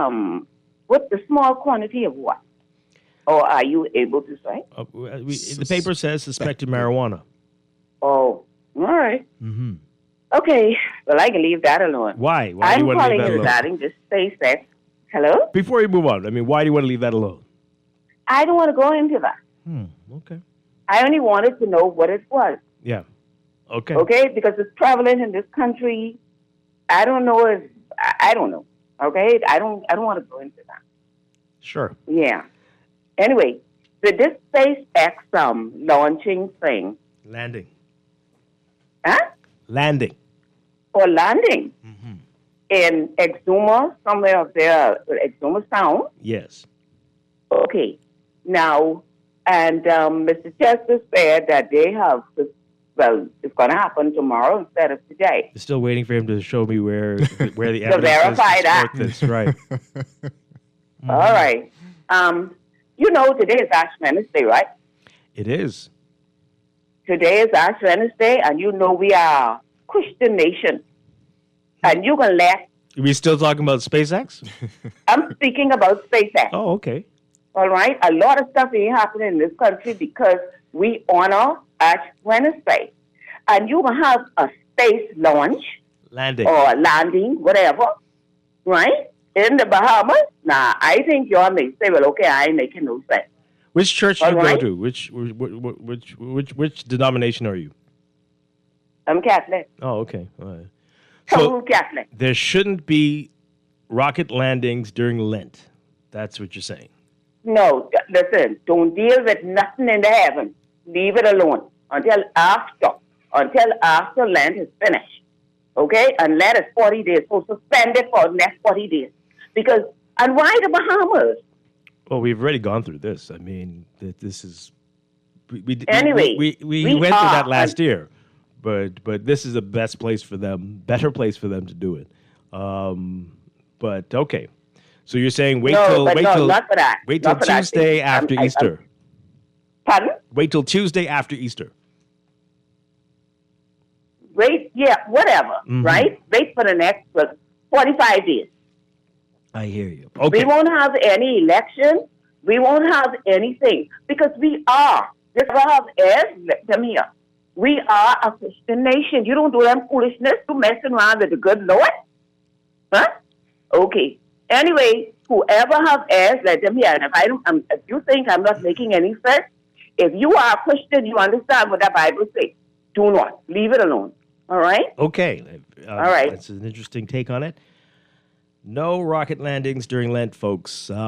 With the small quantity of what? Or are you able to say? The paper says suspected marijuana. Oh, all right. Mm-hmm. Okay. Well, I can leave that alone. Why? Why I'm do you want to leave calling that alone? regarding the SpaceX. Hello? Before you move on, why do you want to leave that alone? I don't want to go into that. Okay. I only wanted to know what it was. Yeah. Okay. Okay? Because it's prevalent in this country. I don't know if I don't know. Okay? I don't want to go into that. Sure. Yeah. Anyway, so this SpaceX launching thing. Landing. Huh? Landing. Or landing. In Exuma, somewhere up there, Exuma Sound. Yes. Okay. Now, and Mr. Chester said that they have, it's going to happen tomorrow instead of today. You're still waiting for him to show me where the To evidence verify is to that. support this. Right. All right. Today is Ash Wednesday, right? It is. Today is Ash Wednesday, and we are Christian nation. And you can let... Are we still talking about SpaceX? I'm speaking about SpaceX. Oh, okay. All right? A lot of stuff ain't happening in this country because we honor Ash Wednesday. And you can have a space launch. Landing. Or landing, whatever. Right? In the Bahamas. Now, I think y'all may say, well, okay, I ain't making no sense. Which church do All you right? go to? Which denomination are you? I'm Catholic. Oh, okay. All right. Total Catholic. There shouldn't be rocket landings during Lent. That's what you're saying. No, listen, don't deal with nothing in the heavens. Leave it alone until after Lent is finished. Okay? And Lent is 40 days. So suspend it for the next 40 days. And why the Bahamas? Well, we've already gone through this. I mean, this is... We went through that last year. But this is the best place for them, better place for them to do it. But okay, so you're saying wait till Tuesday after Easter. Pardon? Wait till Tuesday after Easter. Whatever, right? Wait for the next 45 days. I hear you. Okay. We won't have any election. We won't have anything because we are. This have let them here. We are a Christian nation. You don't do them foolishness to messing around with the good Lord. Huh? Okay. Anyway, whoever have heirs, let them hear. And if you think I'm not making any sense, if you are a Christian, you understand what the Bible says. Do not. Leave it alone. All right? Okay. All right. That's an interesting take on it. No rocket landings during Lent, folks. That's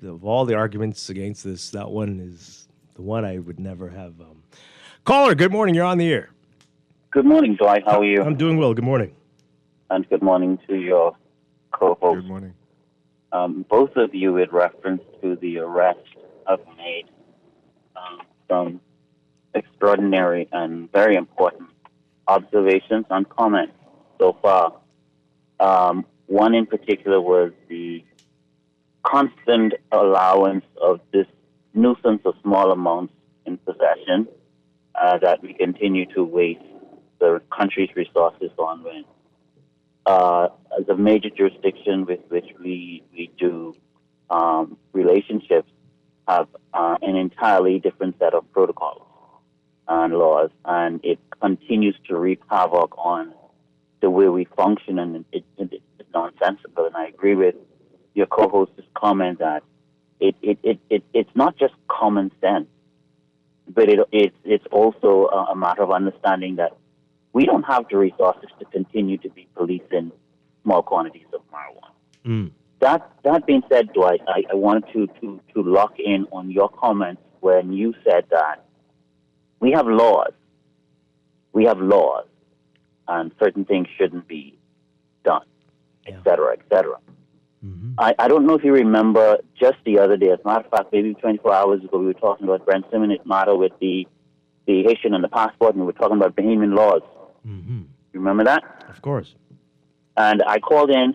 of all the arguments against this, that one is the one I would never have. Caller, good morning. You're on the air. Good morning, Dwight. How are you? I'm doing well. Good morning. And good morning to your co-host. Good morning. Both of you, with reference to the arrest, have made some extraordinary and very important observations and comments so far. One in particular was the constant allowance of this nuisance of small amounts in possession that we continue to waste the country's resources on when as a major jurisdiction with which we do relationships have an entirely different set of protocols and laws, and it continues to wreak havoc on the way we function, and it's nonsensical. And I agree with your co-host's comment that it's not just common sense, but it's also a matter of understanding that we don't have the resources to continue to be policing small quantities of marijuana. That being said, Dwight, I wanted to lock in on your comments when you said that we have laws, and certain things shouldn't be done, et cetera, et cetera. I don't know if you remember just the other day, as a matter of fact, maybe 24 hours ago, we were talking about Brent Simmons' matter with the Haitian and the passport, and we were talking about Bahamian laws. You remember that? Of course. And I called in,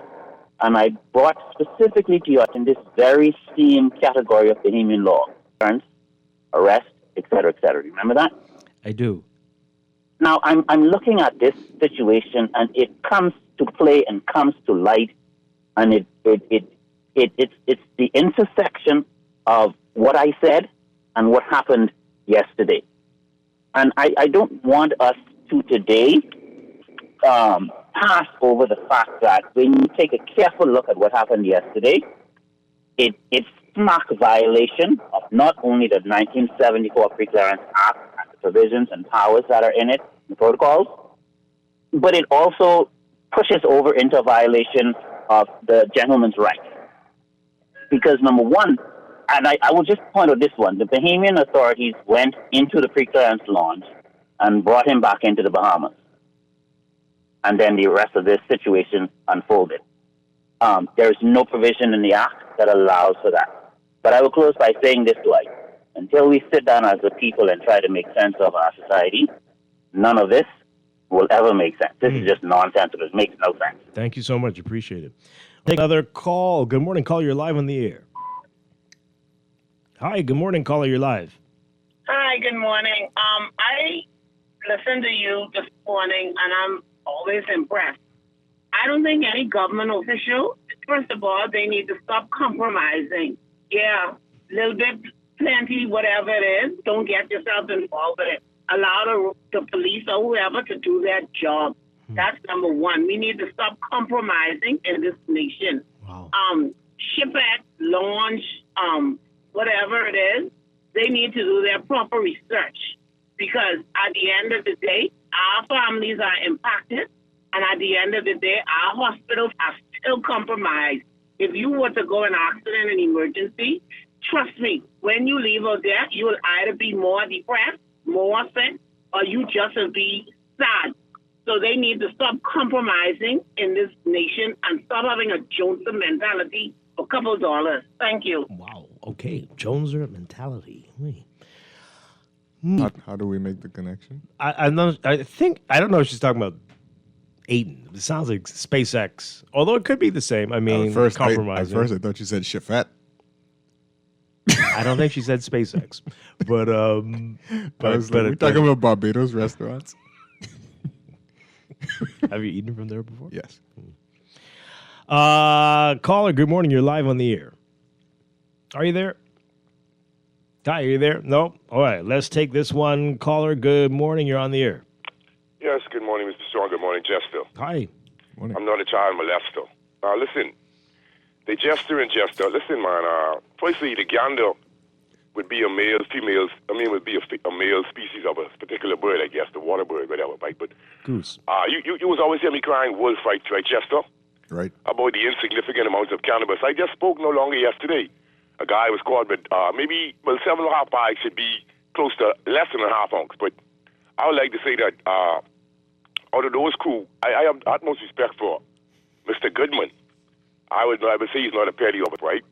and I brought specifically to you in this very same category of Bahamian law, arrest, et cetera, et cetera. Remember that? I do. Now, I'm looking at this situation, and it comes to play and comes to light, and it's the intersection of what I said and what happened yesterday. And I don't want us to today pass over the fact that when you take a careful look at what happened yesterday, it's smack violation of not only the 1974 Pre-Clearance Act and the provisions and powers that are in it, the protocols, but it also pushes over into violation of the gentleman's rights. Because number one, and I will just point out this one, the Bahamian authorities went into the pre-clearance launch and brought him back into the Bahamas. And then the rest of this situation unfolded. There is no provision in the Act that allows for that. But I will close by saying this, Dwight. Until we sit down as a people and try to make sense of our society, none of this will ever make sense. This is just nonsensical. It makes no sense. Thank you so much. Appreciate it. Take another call. Good morning, caller. You're live on the air. Hi, good morning, caller. You're live. Hi, good morning. I listened to you this morning, and I'm always impressed. I don't think any government official, first of all, they need to stop compromising. Yeah, little bit, plenty, whatever it is, don't get yourself involved with it. Allow the police or whoever to do their job. That's number one. We need to stop compromising in this nation. Wow. SHIP Act launched whatever it is, they need to do their proper research. Because at the end of the day, our families are impacted. And at the end of the day, our hospitals are still compromised. If you were to go in an accident and emergency, trust me, when you leave out there, you will either be more depressed, more sick, or you just will be sad. So they need to stop compromising in this nation and stop having a Joneser mentality for a couple of dollars. Thank you. Wow. Okay. Joneser mentality. How do we make the connection? I don't know if she's talking about Aiden. It sounds like SpaceX, although it could be the same. I mean, At first I thought you said Chefette. I don't think she said SpaceX, but we're talking about Barbados restaurants. Have you eaten from there before? Yes. Caller, good morning. You're live on the air. Are you there? Hi, are you there? No? All right, let's take this one. Caller, good morning. You're on the air. Yes, good morning, Mr. Strong. Good morning, Jester. Hi. Morning. I'm not a child molester. Listen, the Jester and Jester, listen, man, firstly, the gander would be a male, females, would be a male species of a particular bird, I guess, the water bird, whatever, right? But goose. You was always hear me crying wolf, right, Jester? Right. About the insignificant amounts of cannabis. I just spoke no longer yesterday. A guy was caught with 7.5 bags should be close to less than a half ounce. But I would like to say that out of those crew, I have utmost respect for Mr. Goodman. I would say he's not a petty of it, right?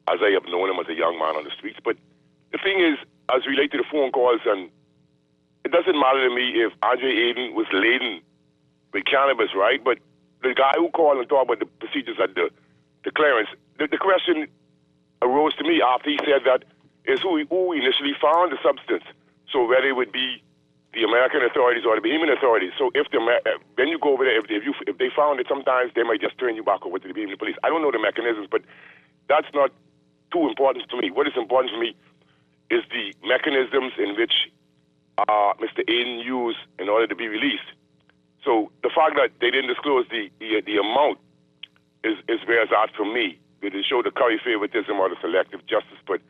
As I have known him as a young man on the streets. But the thing is, as related to the phone calls, and it doesn't matter to me if Andre Aiden was laden with cannabis, right? But the guy who called and talked about the procedures at the clearance, the question arose to me after he said that is who initially found the substance. So whether it would be the American authorities or the Bahamian authorities. So when you go over there, if they found it, sometimes they might just turn you back over to the Bahamian police. I don't know the mechanisms, but that's not too important to me. What is important to me is the mechanisms in which Mr. Aiden used in order to be released. So the fact that they didn't disclose the amount is where it's at for me. It show the curry favoritism or the selective justice, but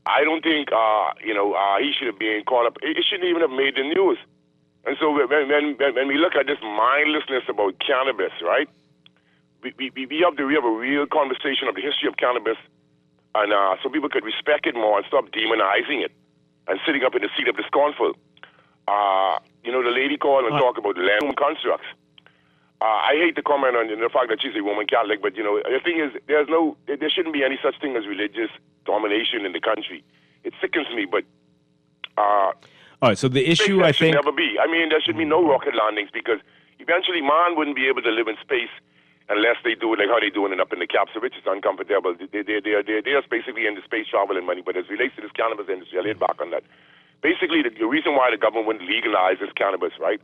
I don't think he should have been caught up. It shouldn't even have made the news. And so when we look at this mindlessness about cannabis, right? We have a real conversation of the history of cannabis, and so people could respect it more and stop demonizing it and sitting up in the seat of the scornful. The lady called and talked about the land constructs. I hate to comment on the fact that she's a Roman Catholic, but the thing is, there shouldn't be any such thing as religious domination in the country. It sickens me, but all right. So the issue, I think, should never be. I mean, there should be no rocket landings because eventually man wouldn't be able to live in space unless they do it like how they doing it up in the capsule, which is uncomfortable. They're basically into space travel and money, but as it relates to this cannabis industry, I'll hit back on that. Basically, the reason why the government wouldn't legalize this cannabis, right?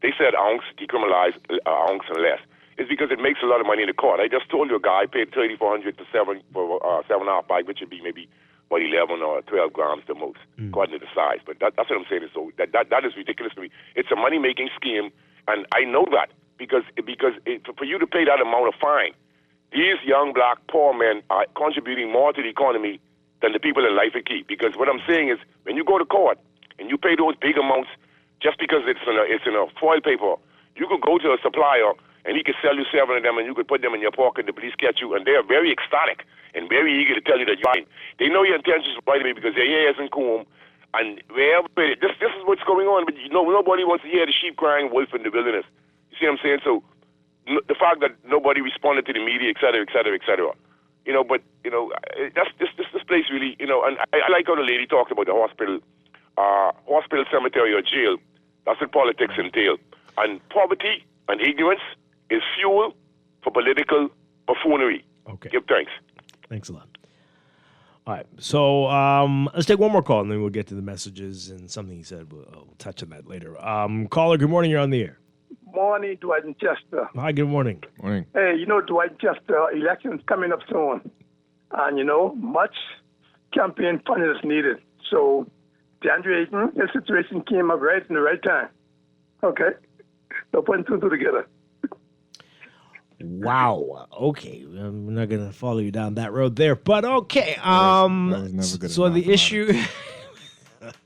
They said ounce, decriminalize ounce and less. It's because it makes a lot of money in the court. I just told you a guy paid $3,400 to 7.5 bag, which would be maybe 11 or 12 grams the most, according to the size. But that's what I'm saying. So that is ridiculous to me. It's a money-making scheme, and I know that because for you to pay that amount of fine, these young black poor men are contributing more to the economy than the people in life and key. Because what I'm saying is, when you go to court and you pay those big amounts, just because it's in a foil paper, you could go to a supplier and he could sell you 7 of them and you could put them in your pocket. The police catch you, and they are very ecstatic and very eager to tell you that you're fine. They know your intentions right away because their hair isn't comb. And wherever this is what's going on. But nobody wants to hear the sheep crying wolf in the wilderness. You see what I'm saying? So the fact that nobody responded to the media, et cetera, et cetera, et cetera. That's this place really. And I like how the lady talked about the hospital, cemetery, or jail. That's what politics entail. And poverty and ignorance is fuel for political buffoonery. Okay. Give thanks. Thanks a lot. All right. So let's take one more call, and then we'll get to the messages and something he said. We'll touch on that later. Caller, good morning. You're on the air. Morning, Dwight and Chester. Hi, good morning. Morning. Hey, Dwight and Chester, elections coming up soon. And, much campaign funding is needed. So, DeAndre Ayton, his situation came up right in the right time. Okay? No putting two and two together. Wow. Okay, I'm not gonna follow you down that road there, but okay. That was never good So in the issue,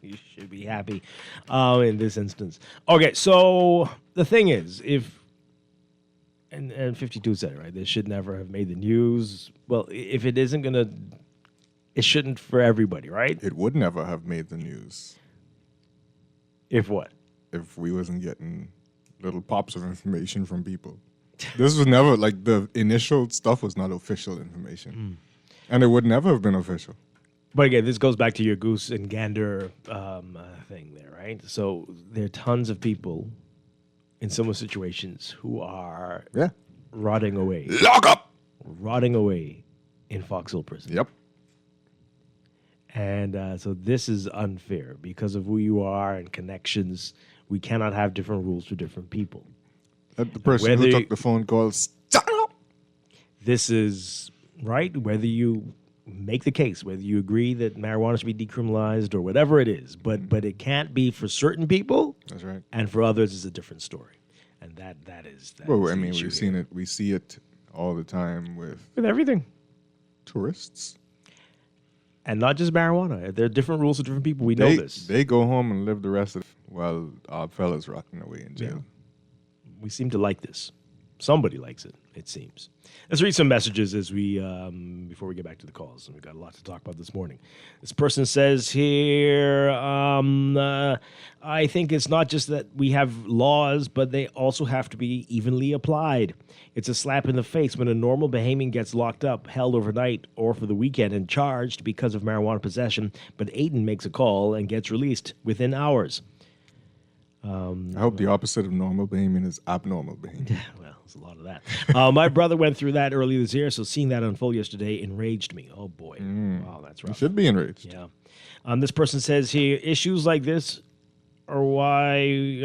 you should be happy, in this instance. Okay, so the thing is, if and 52 said it right, this should never have made the news. Well, if it isn't gonna, it shouldn't for everybody, right? It would never have made the news. If what? If we wasn't getting little pops of information from people. This was never, like, the initial stuff was not official information. And it would never have been official. But again, this goes back to your goose and gander thing there, right? So there are tons of people in similar situations who are rotting away. Lock up! Rotting away in Fox Hill Prison. Yep. And so this is unfair because of who you are and connections. We cannot have different rules for different people. The person who took the phone call, stop! This is, right, whether you make the case, whether you agree that marijuana should be decriminalized or whatever it is, but it can't be for certain people. That's right. And for others, it's a different story. And that is Well, the I mean, issue we've here. seen it. We see it all the time with everything. Tourists. And not just marijuana. There are different rules for different people. We know this. They go home and live the rest of while our fellas rotting away in jail. We seem to like this. Somebody likes it, it seems. Let's read some messages as we before we get back to the calls. We've got a lot to talk about this morning. This person says here, I think it's not just that we have laws, but they also have to be evenly applied. It's a slap in the face when a normal Bahamian gets locked up, held overnight or for the weekend and charged because of marijuana possession, but Aiden makes a call and gets released within hours. I hope the opposite of normal Bahamian is abnormal Bahamian. Well, there's a lot of that. My brother went through that earlier this year, so seeing that unfold yesterday enraged me. Oh, boy. Wow, that's rough. You should be enraged. Yeah. This person says here, issues like this are why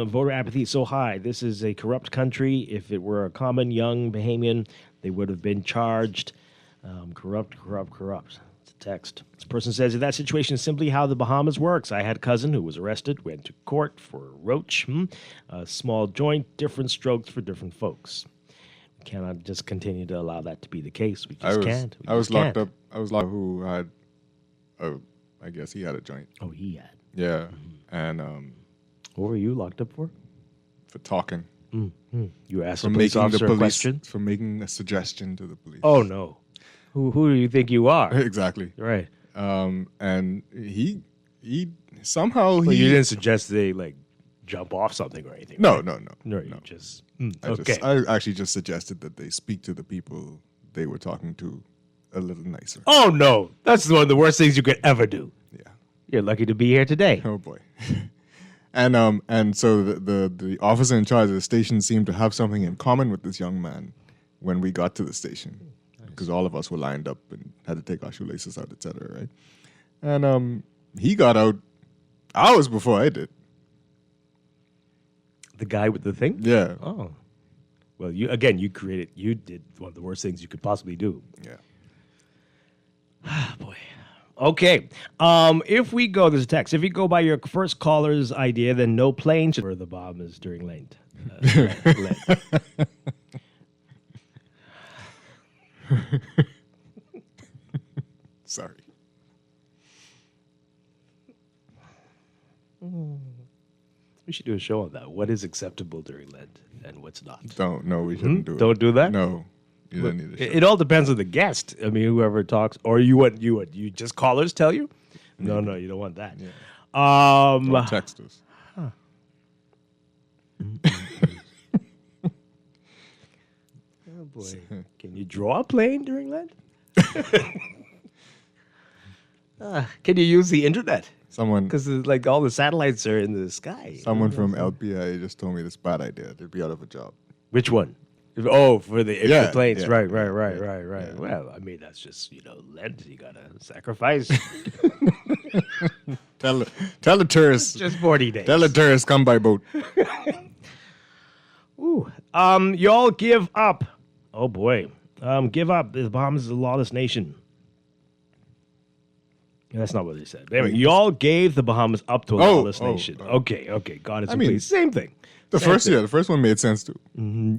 voter apathy is so high. This is a corrupt country. If it were a common young Bahamian, they would have been charged. Corrupt. It's a text. This person says, if that situation is simply how the Bahamas works. I had a cousin who was arrested, went to court for roach. A small joint, different strokes for different folks. We cannot just continue to allow that to be the case. We just can't. I was locked up. I was locked up who had, I guess he had a joint. Oh, he had. Yeah. And what were you locked up for? For talking. You asked a police officer a question? For making a suggestion to the police. Oh, no. Who do you think you are? Exactly. Right. And he somehow Well, you didn't suggest they like jump off something or anything. No, right? no. You just okay. I actually just suggested that they speak to the people they were talking to a little nicer. Oh no, that's one of the worst things you could ever do. Yeah. You're lucky to be here today. Oh boy. And so the officer in charge of the station seemed to have something in common with this young man when we got to the station. Because all of us were lined up and had to take our shoelaces out, etc. Right? And he got out hours before I did. The guy with the thing? Yeah. Oh. Well, you did one of the worst things you could possibly do. Yeah. Ah, boy. Okay. If we go, there's a text. If you go by your first caller's idea, then no planes for the Bahamas during Lent. Lent. Sorry. We should do a show on that. What is acceptable during Lent and what's not? We shouldn't do it. Don't do that? No. You don't need It all depends on the guest. I mean, whoever talks. Or you just callers tell you? No, you don't want that. Yeah. Don't text us. Huh. Oh, boy. Can you draw a plane during Lent? Can you use the internet? Because like all the satellites are in the sky. Someone from LPI just told me this bad idea. They'd be out of a job. Which one? For the planes. Yeah. Right. Yeah. Well, I mean, that's just, Lent. You got to sacrifice. Tell the tourists. Just 40 days. Tell the tourists come by boat. Ooh. Y'all give up. Oh, boy. Give up. The Bahamas is a lawless nation. That's not what they said. Anyway, y'all gave the Bahamas up to a lawless nation. Okay. God is pleased. Same thing. The first one made sense too.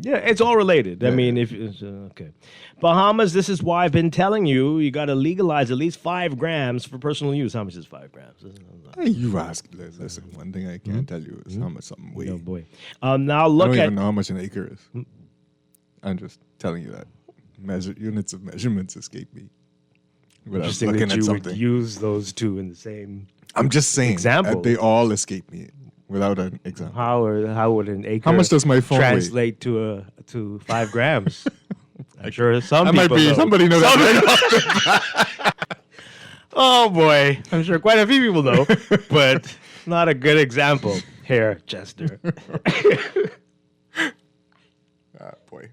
Yeah, it's all related. I mean, if it's, okay, Bahamas. This is why I've been telling you. You got to legalize at least 5 grams for personal use. How much is 5 grams? Hey, you ask. Listen, one thing I can't tell you is how much something weighs. Oh boy. Now look I don't at. even know how much an acre is. I'm just telling you that. Units of measurements escape me. Interesting that you would use those two in the same. I'm just saying. Example. They all escape me without an example. How would an acre? How much does my phone translate to 5 grams? I'm sure some people know. Somebody knows that. Oh boy, I'm sure quite a few people know, but not a good example here, Chester. Boy.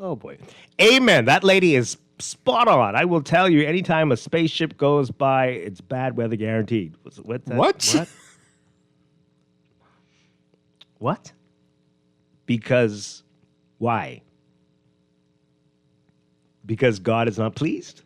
Oh boy. Amen. That lady is spot on. I will tell you, anytime a spaceship goes by, it's bad weather guaranteed. What's that? What? What? Because why? Because God is not pleased?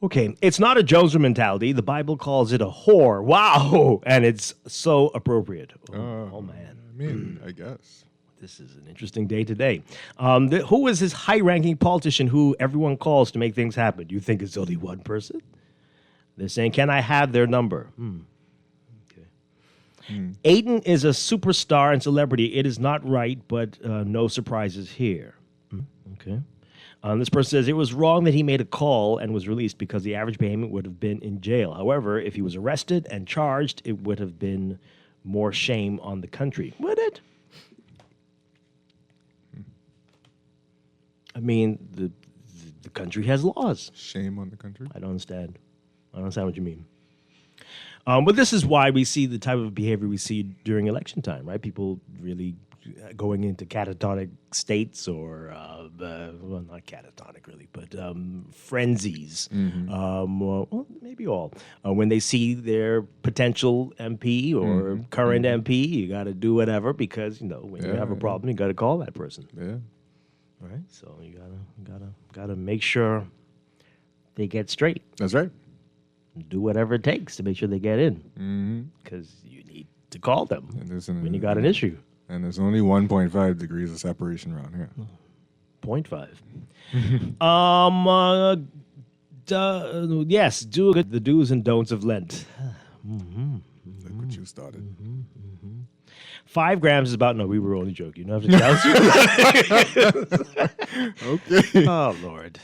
Okay, it's not a Joseph mentality. The Bible calls it a whore. Wow, and it's so appropriate. Oh man. I mean, I guess. This is an interesting day today. Who is this high-ranking politician who everyone calls to make things happen? Do you think it's only one person? They're saying, can I have their number? Aiden is a superstar and celebrity. It is not right, but no surprises here. Okay. This person says it was wrong that he made a call and was released because the average payment would have been in jail. However, if he was arrested and charged, it would have been more shame on the country. Would it? I mean, the country has laws. Shame on the country? I don't understand. I don't understand what you mean. But this is why we see the type of behavior we see during election time, right? People really going into catatonic states or, well, not catatonic really, but frenzies. Well, maybe all. When they see their potential MP or current MP, you got to do whatever because, you know, when you have a problem, you got to call that person. Yeah. All right, so you gotta make sure they get straight. That's right. Do whatever it takes to make sure they get in, because you need to call them when you got an issue. And there's only 1.5 degrees of separation around here. 0.5. Yes, do the do's and don'ts of Lent. Look what you started. 5 grams is about, no, we were only joking. You don't have to tell us. Okay. Oh, Lord.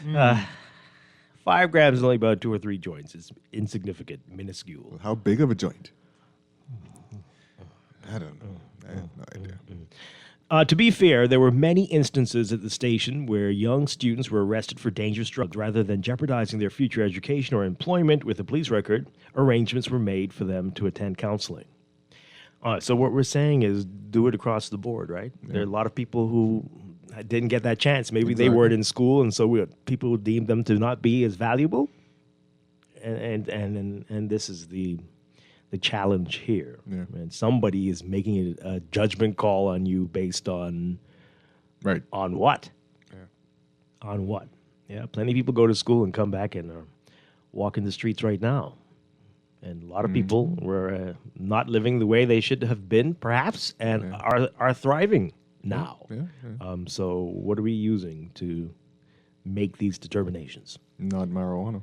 5 grams is only about 2 or 3 joints. It's insignificant, minuscule. How big of a joint? I don't know. I have no idea. To be fair, there were many instances at the station where young students were arrested for dangerous drugs. Rather than jeopardizing their future education or employment with a police record, arrangements were made for them to attend counseling. So what we're saying is do it across the board, right? Yeah. There are a lot of people who didn't get that chance. Maybe they weren't in school, and so people deemed them to not be as valuable. And this is the challenge here. Yeah. And somebody is making a judgment call on you based on on what? Yeah. On what? Yeah, plenty of people go to school and come back and are walking the streets right now. And a lot of people were not living the way they should have been, perhaps, and are thriving now. So what are we using to make these determinations? Not marijuana.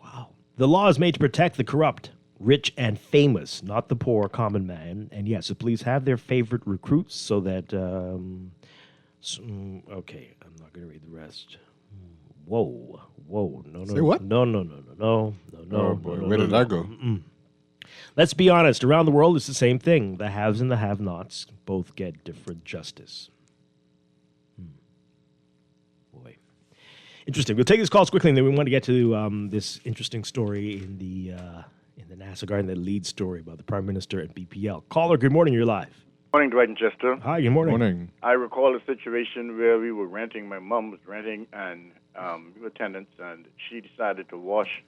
Wow. The law is made to protect the corrupt, rich, and famous, not the poor, common man. And yes, the police have their favorite recruits so that... okay, I'm not going to read the rest. Whoa, no. Say what? No. Where did that go? Let's be honest. Around the world, it's the same thing. The haves and the have-nots both get different justice. Boy. Interesting. We'll take these calls quickly, and then we want to get to this interesting story in the NASA Garden, the lead story about the Prime Minister and BPL. Caller, good morning. You're live. Morning, Dwight and Chester. Hi, good morning. Morning. I recall a situation where we were renting, my mom was renting, and we were tenants, and she decided to wash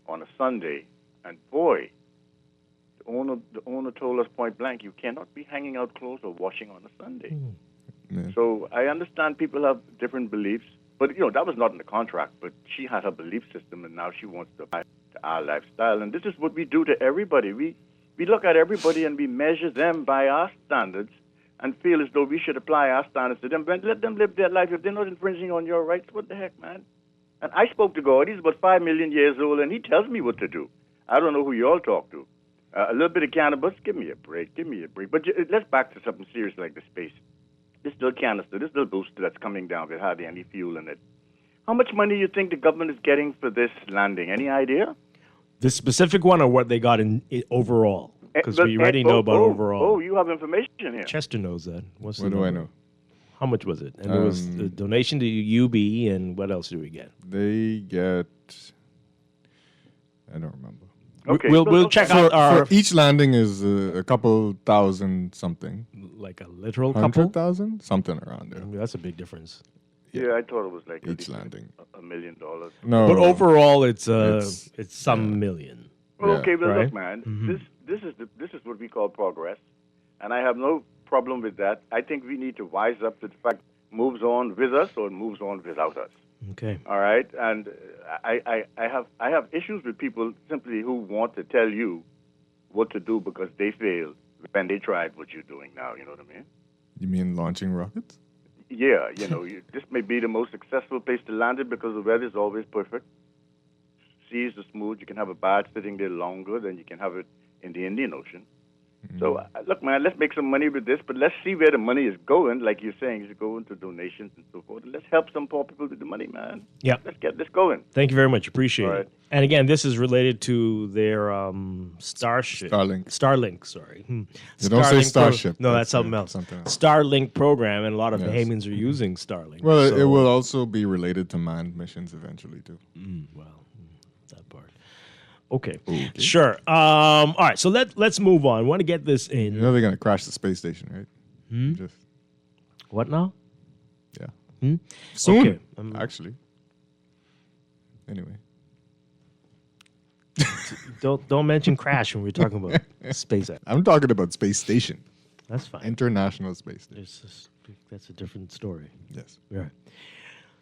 on a Sunday. And boy, the owner told us point blank, you cannot be hanging out clothes or washing on a Sunday. So I understand people have different beliefs, but that was not in the contract. But she had her belief system, and now she wants to apply it to our lifestyle. And this is what we do to everybody. We look at everybody and we measure them by our standards, and feel as though we should apply our standards to them. But let them live their life. If they're not infringing on your rights, what the heck, man? And I spoke to God. He's about 5 million years old, and he tells me what to do. I don't know who you all talk to. A little bit of cannabis, give me a break. But let's back to something serious like the space. This little canister, this little booster that's coming down with hardly any fuel in it. How much money do you think the government is getting for this landing? Any idea? The specific one or what they got in overall? Because we already know about overall. Oh, you have information here. Chester knows that. What do I know? How much was it? And it was a donation to UB, and what else do we get? They get... I don't remember. Okay, we'll check out our... For each landing is a couple thousand something. Like a literal couple? 100,000? Something around there. I mean, that's a big difference. Yeah, I thought it was like each landing. $1 million. No. But overall, it's some million. Well, okay, but right? look, man, this is what we call progress, and I have no problem with that. I think we need to wise up to the fact moves on with us or moves on without us. Okay. All right, and I have issues with people simply who want to tell you what to do because they failed when they tried what you're doing now. You know what I mean? You mean launching rockets? Yeah, this may be the most successful place to land it because the weather is always perfect. Seas are smooth. You can have a barge sitting there longer than you can have it in the Indian Ocean. So, look, man, let's make some money with this, but let's see where the money is going. Like you're saying, it's going to donations and so forth. And let's help some poor people with the money, man. Yeah. Let's get this going. Thank you very much. Appreciate All it. right. And again, this is related to their Starlink, sorry. You don't say Starship. No, that's something else. Starlink program, and a lot of Bahamians are using Starlink. Well, it will also be related to manned missions eventually, too. That part. Okay. Sure. All right, so let's move on. I want to get this in. You know they're going to crash the space station, right? Just What now? Yeah. Soon, Okay. actually. Anyway. Don't mention crash when we're talking about SpaceX. I'm talking about space station. That's fine. International Space Station. That's a different story. Yes. Yeah.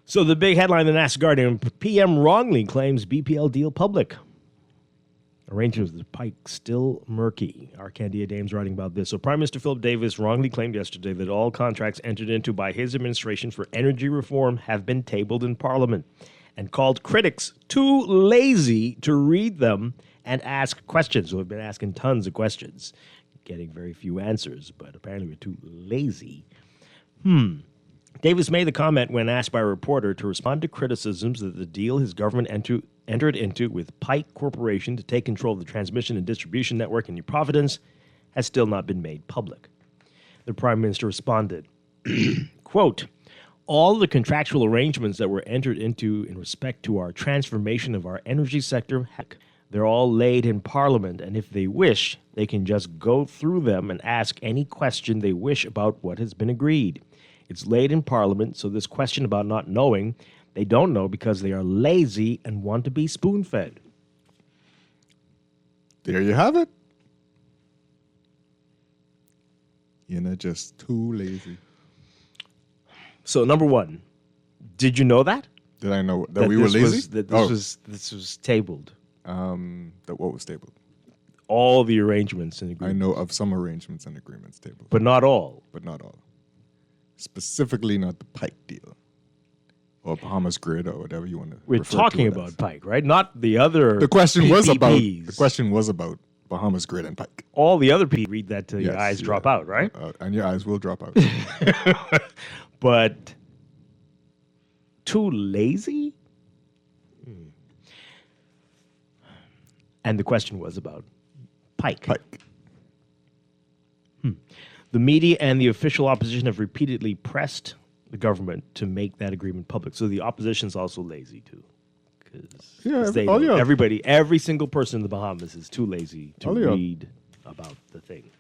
So the big headline in the National Guardian, PM wrongly claims BPL deal public. Arrangements with Pike still murky. Our Candia Dame's writing about this. So Prime Minister Philip Davis wrongly claimed yesterday that all contracts entered into by his administration for energy reform have been tabled in Parliament and called critics too lazy to read them and ask questions. So we've been asking tons of questions, getting very few answers, but apparently we're too lazy. Davis made the comment when asked by a reporter to respond to criticisms that the deal his government entered into with Pike Corporation to take control of the transmission and distribution network in New Providence has still not been made public. The Prime Minister responded, quote, all the contractual arrangements that were entered into in respect to our transformation of our energy sector, they're all laid in Parliament, and if they wish, they can just go through them and ask any question they wish about what has been agreed. It's laid in Parliament, so this question about not knowing, they don't know because they are lazy and want to be spoon-fed. There you have it. You're not just too lazy. So, number one, did you know that? Did I know that we were lazy? This was tabled. That what was tabled? All the arrangements and agreements. I know of some arrangements and agreements tabled. But not all. But not all. Specifically not the Pike deal. Or Bahamas Grid or whatever you want to We're talking about Pike, right? Not the other The question PPPs. was about Bahamas Grid and Pike. All the other people read that till your eyes drop out, right? And your eyes will drop out. But too lazy? And the question was about Pike. The media and the official opposition have repeatedly pressed the government to make that agreement public. So the opposition is also lazy too. Everybody, every single person in the Bahamas is too lazy to read about the thing.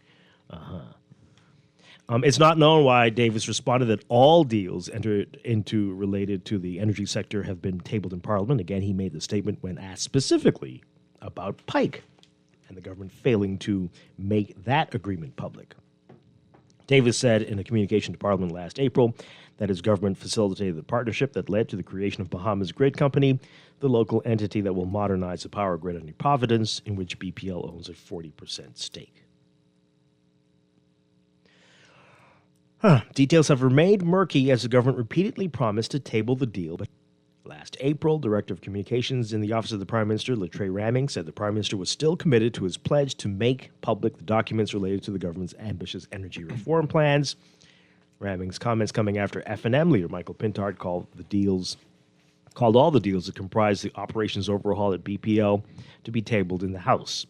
It's not known why Davis responded that all deals entered into related to the energy sector have been tabled in Parliament. Again, he made the statement when asked specifically about Pike and the government failing to make that agreement public. Davis said in a communication to Parliament last April that his government facilitated the partnership that led to the creation of Bahamas Grid Company, the local entity that will modernize the power grid under Providence, in which BPL owns a 40% stake. Details have remained murky as the government repeatedly promised to table the deal. But last April, Director of Communications in the Office of the Prime Minister, Latrey Ramming, said the Prime Minister was still committed to his pledge to make public the documents related to the government's ambitious energy reform plans. Ramming's comments coming after F&M leader Michael Pintard called all the deals that comprise the operations overhaul at BPL to be tabled in the House.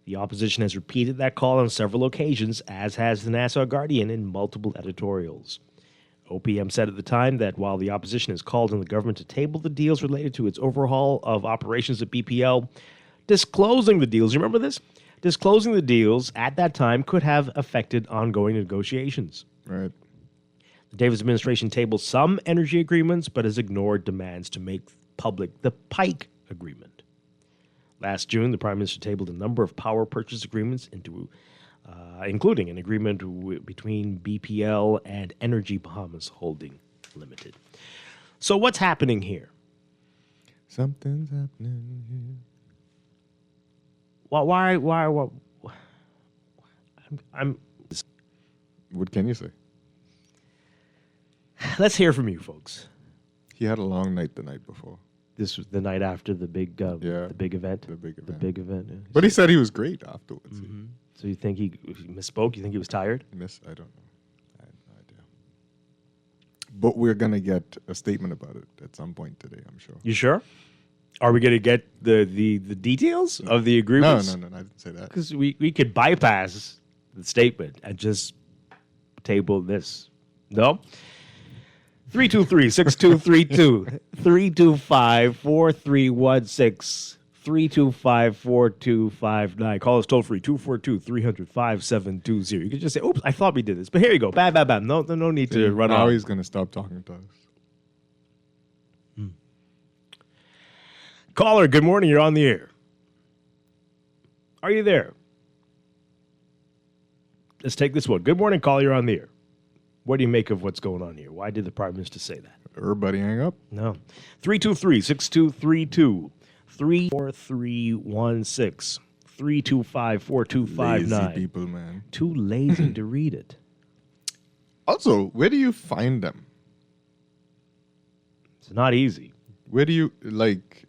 The opposition has repeated that call on several occasions, as has the Nassau Guardian in multiple editorials. OPM said at the time that while the opposition has called on the government to table the deals related to its overhaul of operations at BPL, disclosing the deals, you remember this? Disclosing the deals at that time could have affected ongoing negotiations. Right. The Davis administration tabled some energy agreements, but has ignored demands to make public the Pike Agreement. Last June, the Prime Minister tabled a number of power purchase agreements, including an agreement between BPL and Energy Bahamas Holding Limited. So what's happening here? Something's happening here. Well, why? What can you say? Let's hear from you, folks. He had a long night the night before. This was the night after the big event. The big event. Yeah. But he said he was great afterwards. Mm-hmm. So you think he misspoke? You think he was tired? I don't know. I have no idea. But we're gonna get a statement about it at some point today, I'm sure. You sure? Are we gonna get the details of the agreements? No, I didn't say that. Because we could bypass the statement and just table this. No? 323-6232, 325-4316, 325-4259. Call us toll free, 242-300-5720. You could just say, oops, I thought we did this. But here you go. Bam, bam, bam. No need to run now off. He's going to stop talking to us. Caller, good morning. You're on the air. Are you there? Let's take this one. Good morning, caller. You're on the air. What do you make of what's going on here? Why did the Prime Minister say that? Everybody hang up? No. 323-6232, 34316, 325-4259. Lazy people, man. Too lazy to read it. Also, where do you find them? It's not easy. Where do you, like,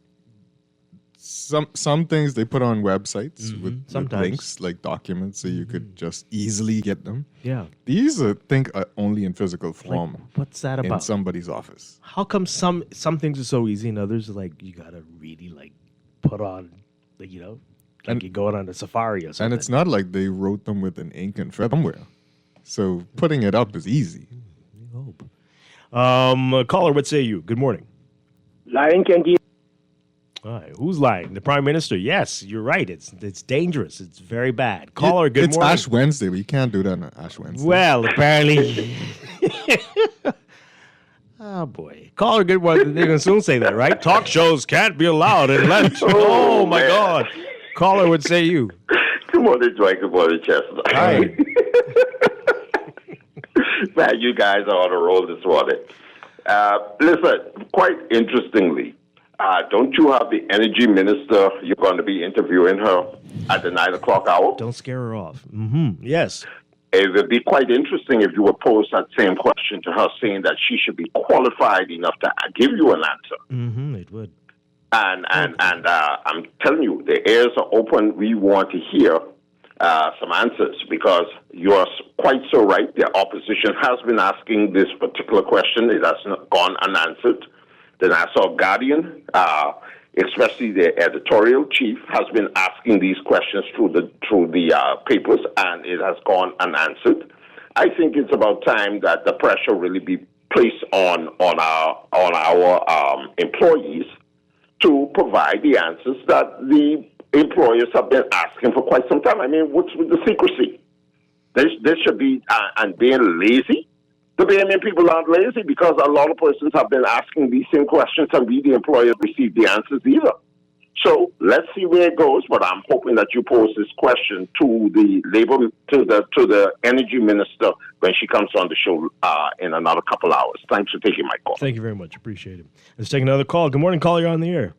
some things they put on websites with links, like documents, so you could just easily get them. Yeah. These, I think, are only in physical form. Like, what's that about? In somebody's office. How come some things are so easy and others are like, you got to really, like, put on, like, you know, like you're going on a safari or something. And it's not like they wrote them with an ink and feather somewhere. So putting it up is easy. I hope. Caller, what say you? Good morning. Lying can be. All right, who's lying? The Prime Minister. Yes, you're right. It's dangerous. It's very bad. Caller, good morning. It's Ash Wednesday, but you can't do that on Ash Wednesday. Well, apparently. Oh, boy. Caller, good morning. They're going to soon say that, right? Talk shows can't be allowed in Lent. Oh, my God. Caller, what say you? Good morning, Dwight. Good morning, Chester. Hi. Man, you guys are on a roll this morning. Listen, quite interestingly, don't you have the energy minister? You're going to be interviewing her at the 9 o'clock hour? Don't scare her off. Mm-hmm. Yes. It would be quite interesting if you would pose that same question to her, saying that she should be qualified enough to give you an answer. Mm-hmm, it would. And I'm telling you, the ears are open. We want to hear some answers, because you are quite so right. The opposition has been asking this particular question. It has not gone unanswered. The Nassau Guardian, especially the editorial chief, has been asking these questions through the papers, and it has gone unanswered. I think it's about time that the pressure really be placed on our employees to provide the answers that the employers have been asking for quite some time. I mean, what's with the secrecy? There should be, and being lazy. The BMN people aren't lazy, because a lot of persons have been asking these same questions, and we, the employers, receive the answers either. So let's see where it goes. But I'm hoping that you pose this question to the energy minister when she comes on the show in another couple hours. Thanks for taking my call. Thank you very much. Appreciate it. Let's take another call. Good morning, caller. You're on the air.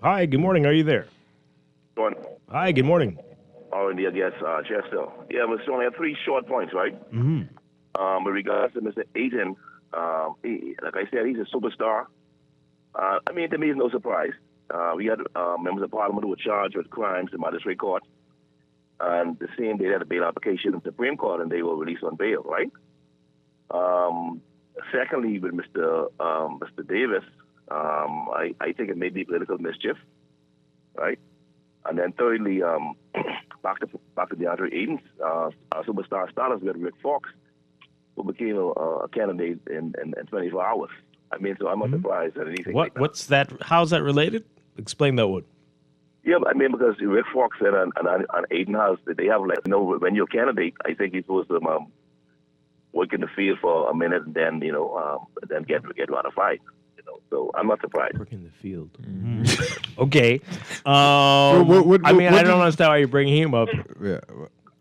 Hi, good morning. Are you there? Hi, good morning. Oh, indeed, yes, Chester. Yeah, Mr. Stone, I have 3 short points, right? Mm-hmm. With regards to Mr. Aiton, like I said, he's a superstar. I mean, to me, it's no surprise. We had members of parliament who were charged with crimes in magistrate court, and the same day they had a bail application in the Supreme Court, and they were released on bail, right? Secondly, with Mr. Davis, I think it may be political mischief, right? And then thirdly, back to DeAndre Ayton's superstar status with Rick Fox, who became a candidate in 24 hours. I mean, so I'm not surprised at anything. What's that? How's that related? Explain that one. Yeah, I mean, because Rick Fox and Ayton House, they have, like, when you're a candidate, I think you're supposed to work in the field for a minute and then, then get ratified. So I'm not surprised. Work in the field. Okay. I don't understand why you're bringing him up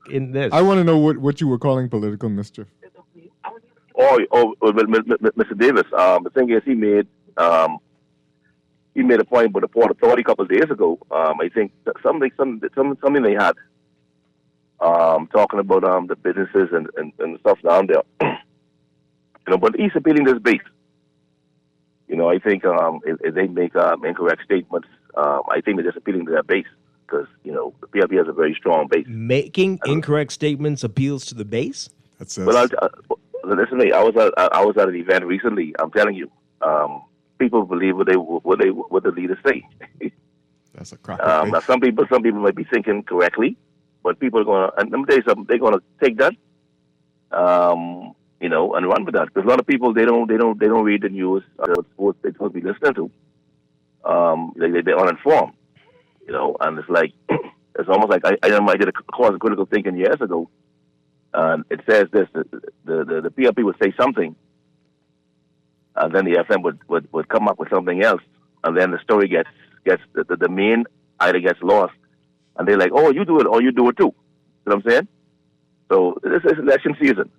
in this. I want to know what you were calling political mischief. Mr. Davis. The thing is, he made a point with the Port Authority a couple of days ago. I think something they had talking about the businesses and stuff down there. But he's appealing to his base. I think if they make incorrect statements, I think they're just appealing to their base because, the PRP has a very strong base. Making incorrect statements appeals to the base? Well, listen to me. I was at an event recently. I'm telling you, people believe what the leaders say. That's a crap. Now some people might be thinking correctly, but people are going to, and let me tell you something, they're going to take that, and run with that. Because a lot of people they don't read the news. They're supposed to be listening to. They're uninformed, and it's like it's almost like I did a course of critical thinking years ago, and it says this: the PRP would say something, and then the FM would come up with something else, and then the story gets the main either gets lost, and they're like, oh, you do it, or you do it too. You know what I'm saying? So this is election season.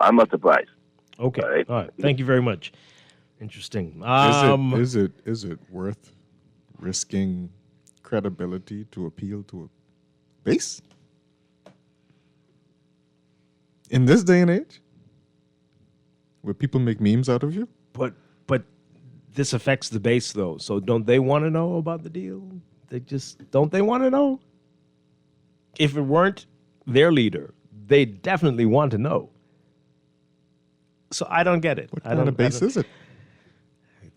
I'm not surprised. Okay. All right. Thank you very much. Interesting. Is it worth risking credibility to appeal to a base? In this day and age? Where people make memes out of you? But this affects the base, though. So don't they want to know about the deal? Don't they want to know? If it weren't their leader, they definitely want to know. So I don't get it. What kind of base is it?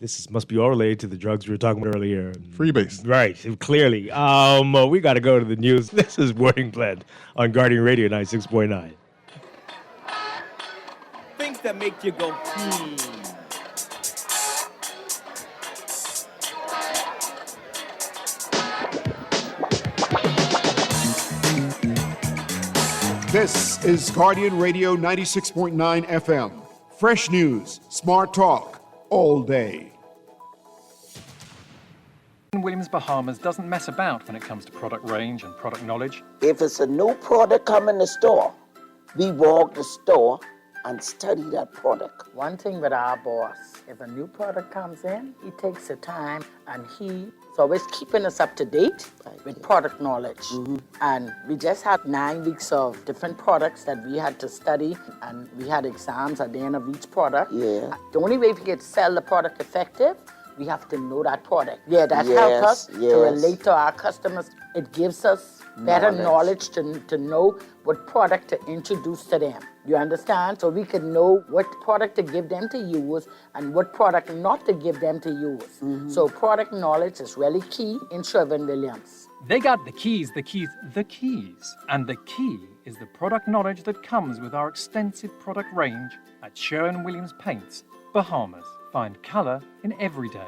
This must be all related to the drugs we were talking about earlier. Free base. Right, clearly. We got to go to the news. This is Wording Blend on Guardian Radio 96.9. Things that make you go, This is Guardian Radio 96.9 FM. Fresh news, smart talk, all day. Williams Bahamas doesn't mess about when it comes to product range and product knowledge. If it's a new product come in the store, we walk the store and study that product. One thing with our boss, if a new product comes in, he takes the time and he's always keeping us up to date with product knowledge. And we just had 9 weeks of different products that we had to study, and we had exams at the end of each product. Yeah. The only way we could sell the product effective, we have to know that product. Yeah, that helps us to relate to our customers. It gives us better knowledge to know what product to introduce to them. You understand? So we can know what product to give them to use and what product not to give them to use. So product knowledge is really key in Sherwin-Williams. They got the keys. And the key is the product knowledge that comes with our extensive product range at Sherwin-Williams Paints, Bahamas. Find color in every day.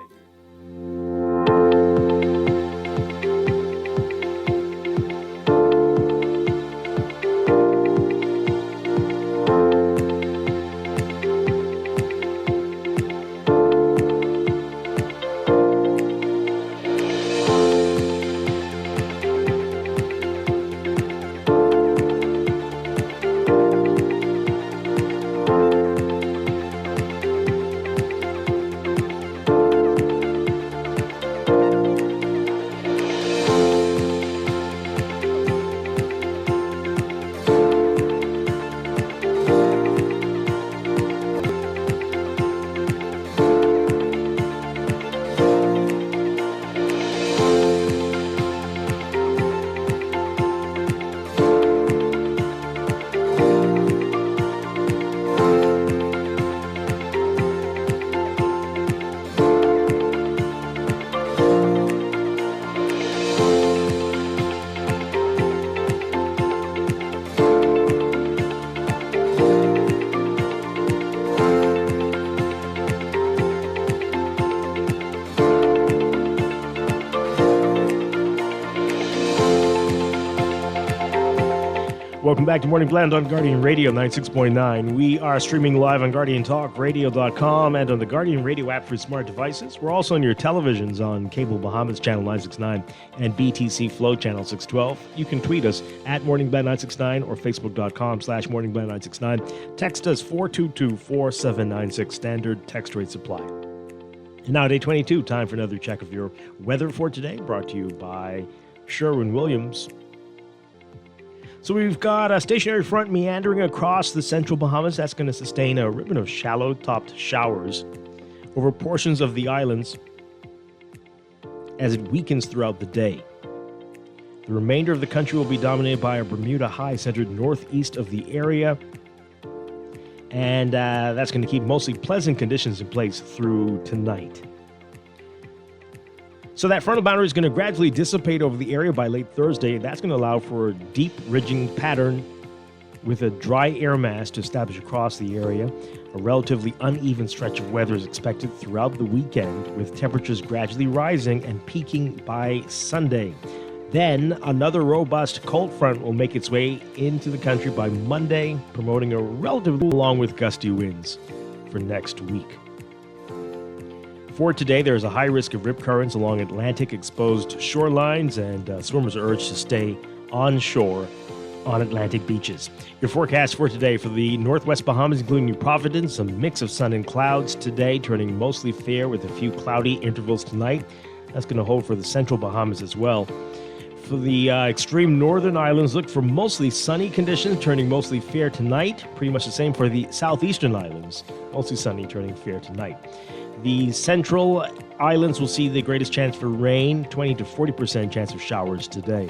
Welcome back to Morning Blend on Guardian Radio 96.9. We are streaming live on GuardianTalkRadio.com and on the Guardian Radio app for smart devices. We're also on your televisions on Cable Bahamas Channel 969 and BTC Flow Channel 612. You can tweet us at MorningBlend969 or Facebook.com/MorningBlend969. Text us 422-4796, standard text rate supply. And now day 22, time for another check of your weather for today, brought to you by Sherwin-Williams. So we've got a stationary front meandering across the central Bahamas. That's going to sustain a ribbon of shallow-topped showers over portions of the islands as it weakens throughout the day. The remainder of the country will be dominated by a Bermuda high centered northeast of the area, and that's going to keep mostly pleasant conditions in place through tonight. So that frontal boundary is going to gradually dissipate over the area by late Thursday. That's going to allow for a deep ridging pattern with a dry air mass to establish across the area. A relatively uneven stretch of weather is expected throughout the weekend, with temperatures gradually rising and peaking by Sunday. Then another robust cold front will make its way into the country by Monday, promoting a relatively along with gusty winds for next week. For today, there is a high risk of rip currents along Atlantic exposed shorelines, and swimmers are urged to stay onshore on Atlantic beaches. Your forecast for today for the northwest Bahamas, including New Providence, a mix of sun and clouds today, turning mostly fair with a few cloudy intervals tonight. That's going to hold for the central Bahamas as well. For the extreme northern islands, look for mostly sunny conditions, turning mostly fair tonight. Pretty much the same for the southeastern islands, mostly sunny, turning fair tonight. The central islands will see the greatest chance for rain, 20 to 40% chance of showers today.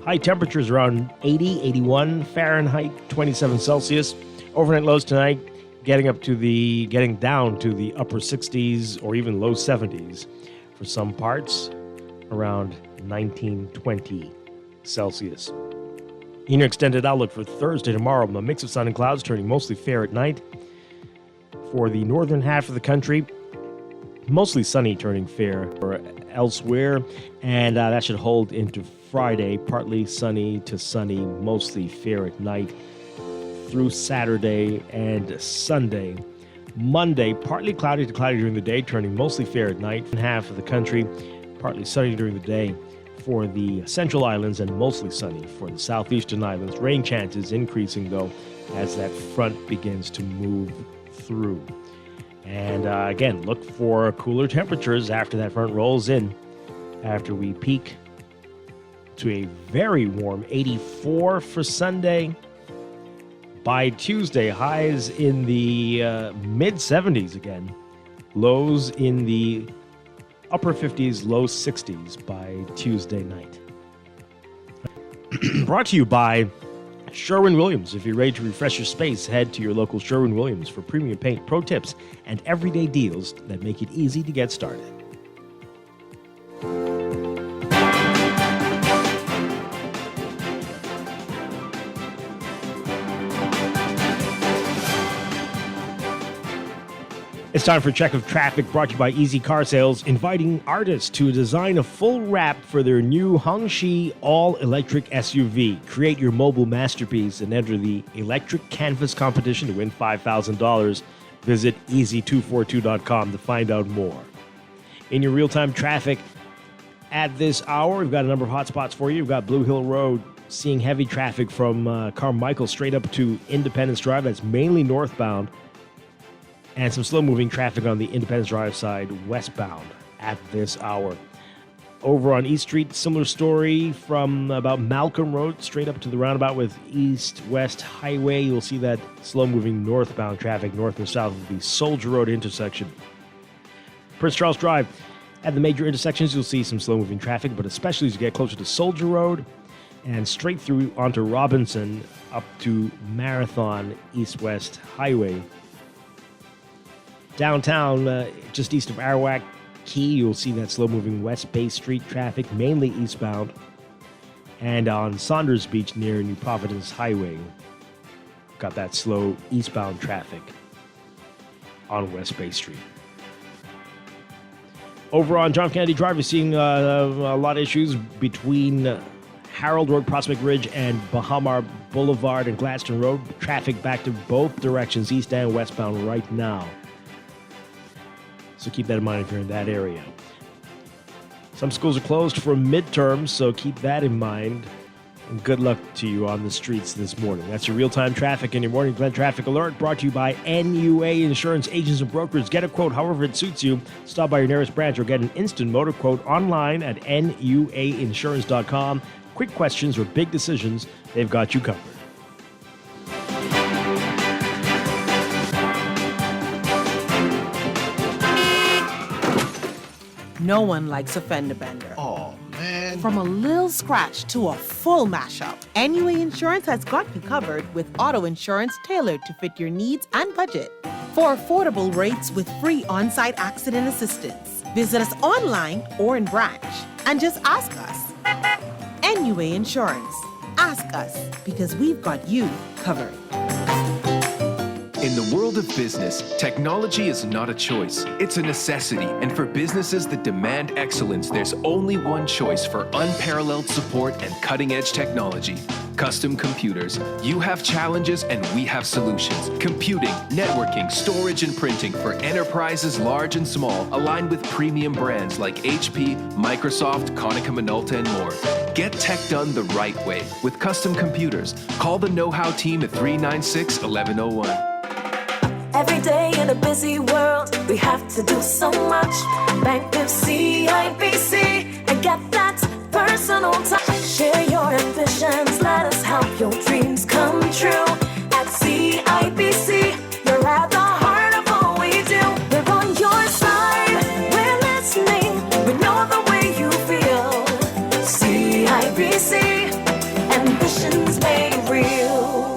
High temperatures around 80, 81 Fahrenheit, 27 Celsius. Overnight lows tonight getting down to the upper 60s or even low 70s. For some parts, around 19, 20 Celsius. In your extended outlook for Thursday tomorrow, a mix of sun and clouds turning mostly fair at night. For the northern half of the country, mostly sunny, turning fair or elsewhere, and that should hold into Friday, partly sunny to sunny, mostly fair at night through Saturday and Sunday. Monday, partly cloudy to cloudy during the day, turning mostly fair at night. Half of the country, partly sunny during the day for the central islands and mostly sunny for the southeastern islands. Rain chances increasing, though, as that front begins to move through. And again, look for cooler temperatures after that front rolls in, after we peak to a very warm 84 for Sunday. By Tuesday, highs in the mid-70s again, lows in the upper 50s, low 60s by Tuesday night. Brought to you by Sherwin-Williams. If you're ready to refresh your space, head to your local Sherwin-Williams for premium paint, pro tips, and everyday deals that make it easy to get started. It's time for a check of traffic, brought to you by Easy Car Sales, inviting artists to design a full wrap for their new Hongxi all-electric SUV. Create your mobile masterpiece and enter the electric canvas competition to win $5,000. Visit easy242.com to find out more. In your real-time traffic at this hour, we've got a number of hot spots for you. We've got Blue Hill Road seeing heavy traffic from Carmichael straight up to Independence Drive. That's mainly northbound. And some slow-moving traffic on the Independence Drive side westbound at this hour. Over on East Street, similar story from about Malcolm Road straight up to the roundabout with East-West Highway. You'll see that slow-moving northbound traffic north and south of the Soldier Road intersection. Prince Charles Drive, at the major intersections, you'll see some slow-moving traffic, but especially as you get closer to Soldier Road and straight through onto Robinson up to Marathon East-West Highway. Downtown, just east of Arawak Key, you'll see that slow-moving West Bay Street traffic, mainly eastbound. And on Saunders Beach near New Providence Highway, got that slow eastbound traffic on West Bay Street. Over on John F. Kennedy Drive, we're seeing a lot of issues between Harold Road, Prospect Ridge, and Bahamar Boulevard and Gladstone Road. Traffic back to both directions, east and westbound right now. So keep that in mind if you're in that area. Some schools are closed for midterms, so keep that in mind. And good luck to you on the streets this morning. That's your real-time traffic and your Morning Glen Traffic Alert, brought to you by NUA Insurance Agents and Brokers. Get a quote however it suits you. Stop by your nearest branch or get an instant motor quote online at nuainsurance.com. Quick questions or big decisions, they've got you covered. No one likes a fender bender. Oh, man. From a little scratch to a full mashup, NUA Insurance has got you covered with auto insurance tailored to fit your needs and budget. For affordable rates with free on-site accident assistance, visit us online or in branch and just ask us. NUA Insurance. Ask us because we've got you covered. In the world of business, technology is not a choice. It's a necessity. And for businesses that demand excellence, there's only one choice for unparalleled support and cutting-edge technology. Custom Computers. You have challenges and we have solutions. Computing, networking, storage, and printing for enterprises large and small, aligned with premium brands like HP, Microsoft, Konica Minolta, and more. Get tech done the right way with Custom Computers. Call the know-how team at 396-1101. Every day in a busy world, we have to do so much. Bank with CIBC and get that personal touch. Share your ambitions, let us help your dreams come true. At CIBC, you're at the heart of all we do. We're on your side, we're listening, we know the way you feel. CIBC, ambitions made real.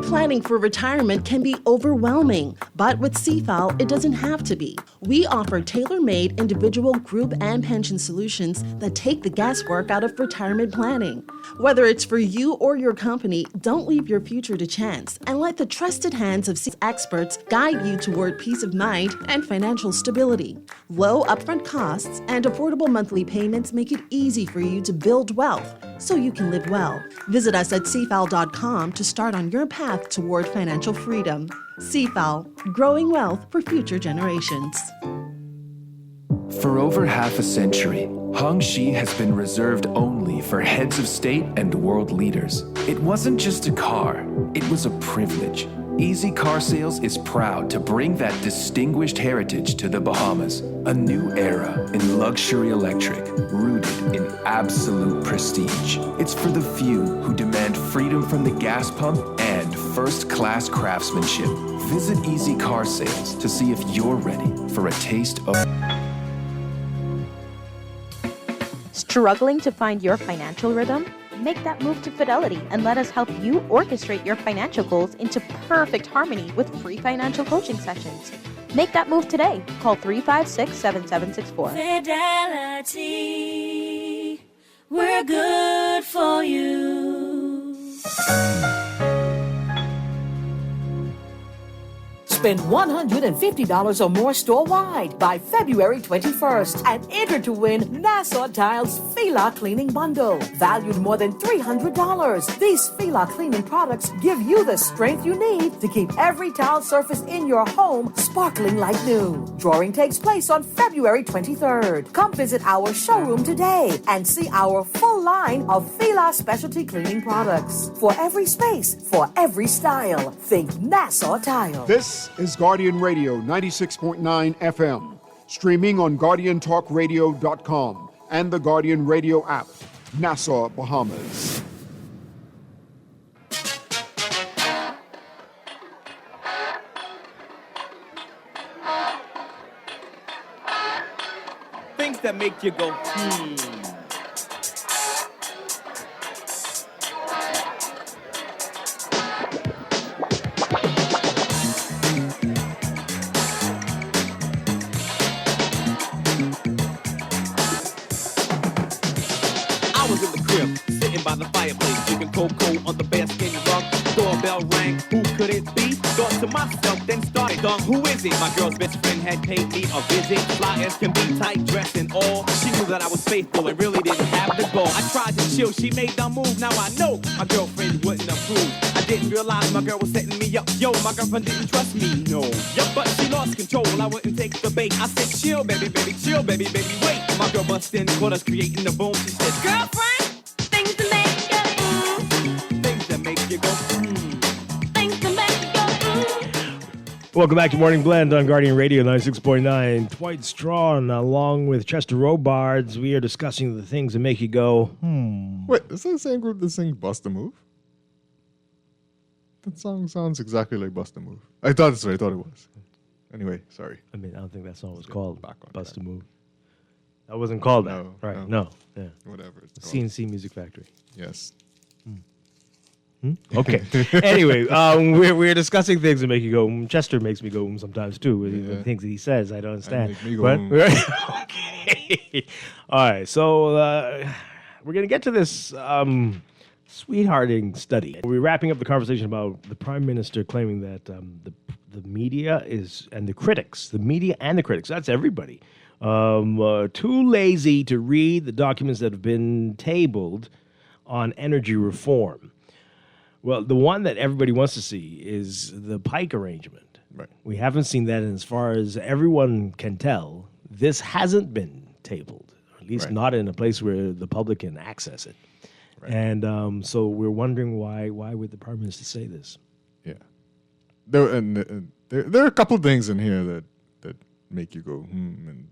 Planning for retirement can be overwhelming, but with CFAL, it doesn't have to be. We offer tailor-made individual, group, and pension solutions that take the guesswork out of retirement planning. Whether it's for you or your company, don't leave your future to chance and let the trusted hands of CFAL experts guide you toward peace of mind and financial stability. Low upfront costs and affordable monthly payments make it easy for you to build wealth so you can live well. Visit us at cfal.com to start on your path toward financial freedom. CFAL, growing wealth for future generations. For over half a century, Hongxi has been reserved only for heads of state and world leaders. It wasn't just a car, it was a privilege. Easy Car Sales is proud to bring that distinguished heritage to the Bahamas. A new era in luxury electric, rooted in absolute prestige. It's for the few who demand freedom from the gas pump and first-class craftsmanship. Visit Easy Car Sales to see if you're ready for a taste of... Struggling to find your financial rhythm? Make that move to Fidelity and let us help you orchestrate your financial goals into perfect harmony with free financial coaching sessions. Make that move today. Call 356-7764. Fidelity, we're good for you. Spend $150 or more store-wide by February 21st and enter to win Nassau Tiles Fila Cleaning Bundle, valued more than $300. These Fila cleaning products give you the strength you need to keep every tile surface in your home sparkling like new. Drawing takes place on February 23rd. Come visit our showroom today and see our full line of Fila specialty cleaning products. For every space, for every style, think Nassau Tile. This is Guardian Radio 96.9 FM, streaming on GuardianTalkRadio.com and the Guardian Radio app, Nassau, Bahamas. Things that make you go, by the fireplace, drinking cocoa on the bearskin rug. Doorbell rang, who could it be? Thought to myself, then started dung. Who is it? My girl's best girlfriend had paid me a visit. Fly as can be, tight dress and all. She knew that I was faithful and really didn't have to go. I tried to chill, she made the move. Now I know my girlfriend wouldn't approve. I didn't realize my girl was setting me up. Yo, my girlfriend didn't trust me, no. Yup, but she lost control. I wouldn't take the bait. I said, chill, baby, baby, chill, baby, baby, wait. My girl bust in, caught us creating the boom. She said, girlfriend, things that make you go, things that make you go, things that make you go, Welcome back to Morning Blend on Guardian Radio 96.9. Dwight Strachan, along with Chester Robards, we are discussing the things that make you go, Wait, is that the same group that sings Bust a Move? That song sounds exactly like Bust a Move. I thought that's what I thought it was. Anyway, sorry. I mean, I don't think that song was called Bust a Move. That wasn't called that. Right, no. Yeah. Whatever it's called. CNC Music Factory. Yes. Okay. Anyway, we're discussing things that make you go. Chester makes me go sometimes too. With the things that he says, I don't understand. make me go, But, okay. All right. So we're gonna get to this sweethearting study. We're wrapping up the conversation about the Prime Minister claiming that the media and the critics, that's everybody, too lazy to read the documents that have been tabled on energy reform. Well, the one that everybody wants to see is the Pike arrangement. Right. We haven't seen that, and as far as everyone can tell, this hasn't been tabled, at least not in a place where the public can access it. Right. And so we're wondering why would the Prime Minister say this? Yeah. There are a couple of things in here that make you go, and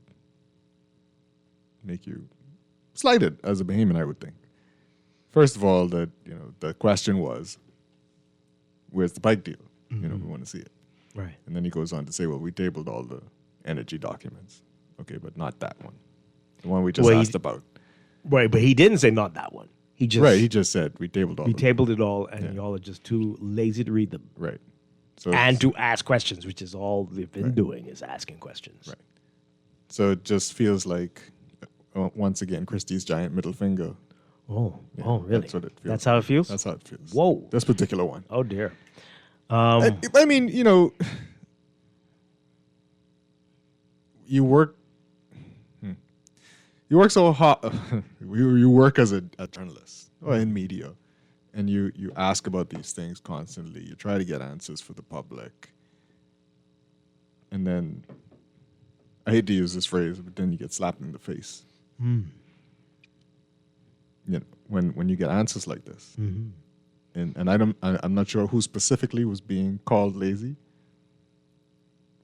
make you slighted as a Bahamian, I would think. First of all, the question was, where's the Pike deal? We want to see it. Right. And then he goes on to say, well, we tabled all the energy documents. Okay, but not that one. The one we just asked about. Right, but he didn't say not that one. He just said we tabled all. We tabled it all, and y'all are just too lazy to read them. Right. And to ask questions, which is all they've been doing, is asking questions. Right. So it just feels like, once again, Christie's giant middle finger. Oh, really? That's what it feels. That's how it feels? That's how it feels. Whoa. This particular one. Oh, dear. I mean, you work so hard. You work as a journalist or in media, and you ask about these things constantly. You try to get answers for the public. And then, I hate to use this phrase, but then you get slapped in the face. When you get answers like this, and I'm not sure who specifically was being called lazy,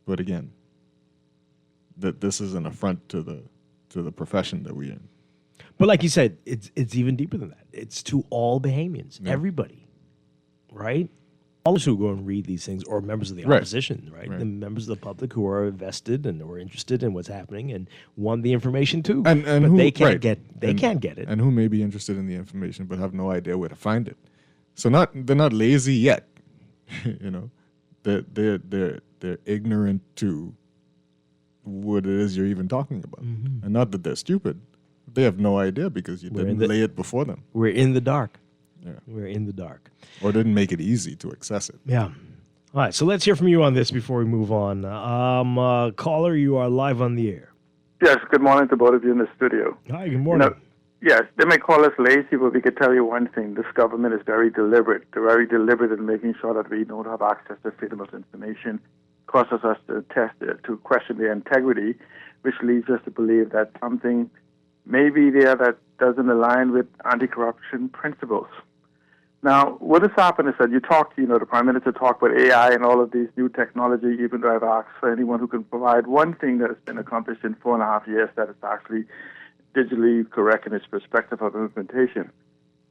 but again, that this is an affront to the profession that we're in. But like you said, it's even deeper than that. It's to all Bahamians, everybody, right? All those who go and read these things, or members of the opposition, right? The members of the public who are invested and who are interested in what's happening and want the information too, and but who, they can't get it, and who may be interested in the information but have no idea where to find it. So they're not lazy yet, they're ignorant to what it is you're even talking about, and not that they're stupid. They have no idea because you didn't lay it before them. We're in the dark. Yeah. We're in the dark. Or didn't make it easy to access it. Yeah. All right, so let's hear from you on this before we move on. Caller, you are live on the air. Yes, good morning to both of you in the studio. Hi, good morning. Yes, they may call us lazy, but we can tell you one thing. This government is very deliberate. They're very deliberate in making sure that we don't have access to freedom of information, causes us to to question their integrity, which leads us to believe that something may be there that doesn't align with anti-corruption principles. Now, what has happened is that the Prime Minister talked about AI and all of these new technology, even though I've asked for anyone who can provide one thing that has been accomplished in 4.5 years that is actually digitally correct in its perspective of implementation.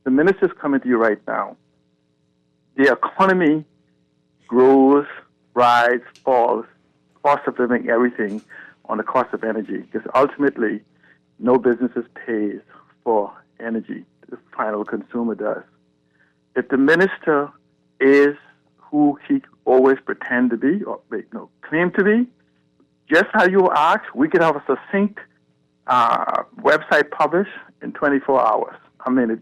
The minister's coming to you right now. The economy grows, rises, falls, cost of living, everything on the cost of energy, because ultimately no businesses pays for energy. The final consumer does. If the minister is who he always pretend to be or claim to be, just how you asked, we could have a succinct website published in 24 hours. I mean,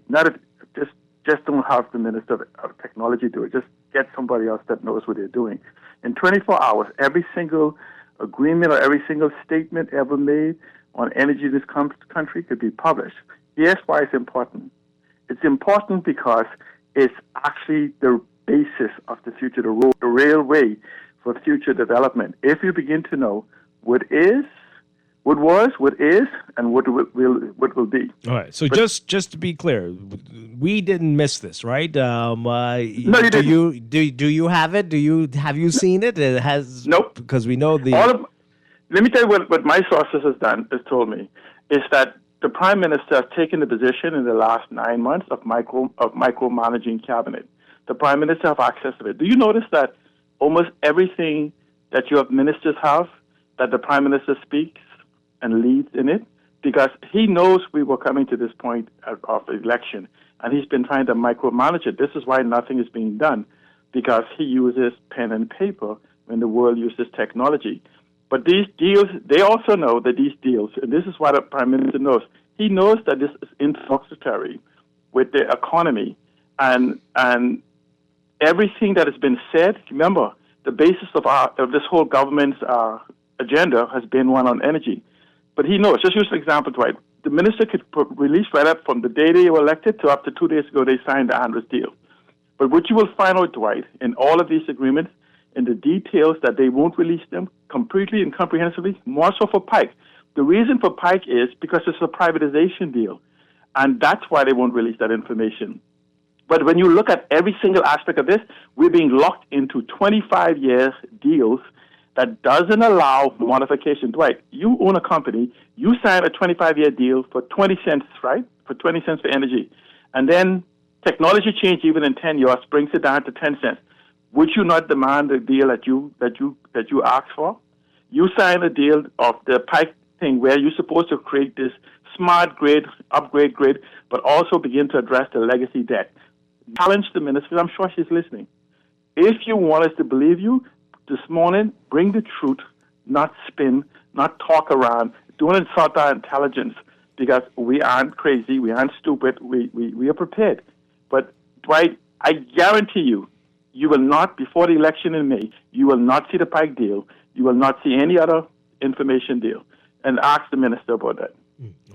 just don't have the Minister of Technology do it. Just get somebody else that knows what they're doing. In 24 hours, every single agreement or every single statement ever made on energy in this country could be published. Here's why it's important. It's important because it's actually the basis of the future, the railway for future development. If you begin to know what is, what was, what is, and what will be. All right. So just to be clear, we didn't miss this, right? No, you didn't. Do you have it? Have you seen it? It has. Nope. Because we know the. Let me tell you what my sources has told me is that the Prime Minister has taken the position in the last 9 months of micromanaging cabinet. The Prime Minister have access to it. Do you notice that almost everything that your ministers have, that the Prime Minister speaks and leads in it? Because he knows we were coming to this point of election, and he's been trying to micromanage it. This is why nothing is being done, because he uses pen and paper when the world uses technology. But these deals, they also know that these deals, and this is why the Prime Minister knows, he knows that this is influxatory with the economy and everything that has been said. Remember, the basis of this whole government's agenda has been one on energy. But he knows. Just use an example, Dwight. The minister could release right up from the day they were elected to up to 2 days ago they signed the Andrews deal. But what you will find out, Dwight, in all of these agreements, in the details that they won't release them completely and comprehensively, more so for Pike. The reason for Pike is because it's a privatization deal, and that's why they won't release that information. But when you look at every single aspect of this, we're being locked into 25-year deals that doesn't allow modification. Dwight, you own a company, you sign a 25-year deal for 20 cents, right? For 20 cents for energy. And then technology change even in 10 years brings it down to 10 cents. Would you not demand a deal that you asked for? You sign a deal of the Pike thing where you're supposed to create this smart grid, upgrade grid, but also begin to address the legacy debt. Challenge the minister, I'm sure she's listening. If you want us to believe you, this morning, bring the truth, not spin, not talk around. Don't insult our intelligence, because we aren't crazy, we aren't stupid, we are prepared. But Dwight, I guarantee you, you will not, before the election in May, you will not see the Pike deal, you will not see any other information deal. And ask the minister about that.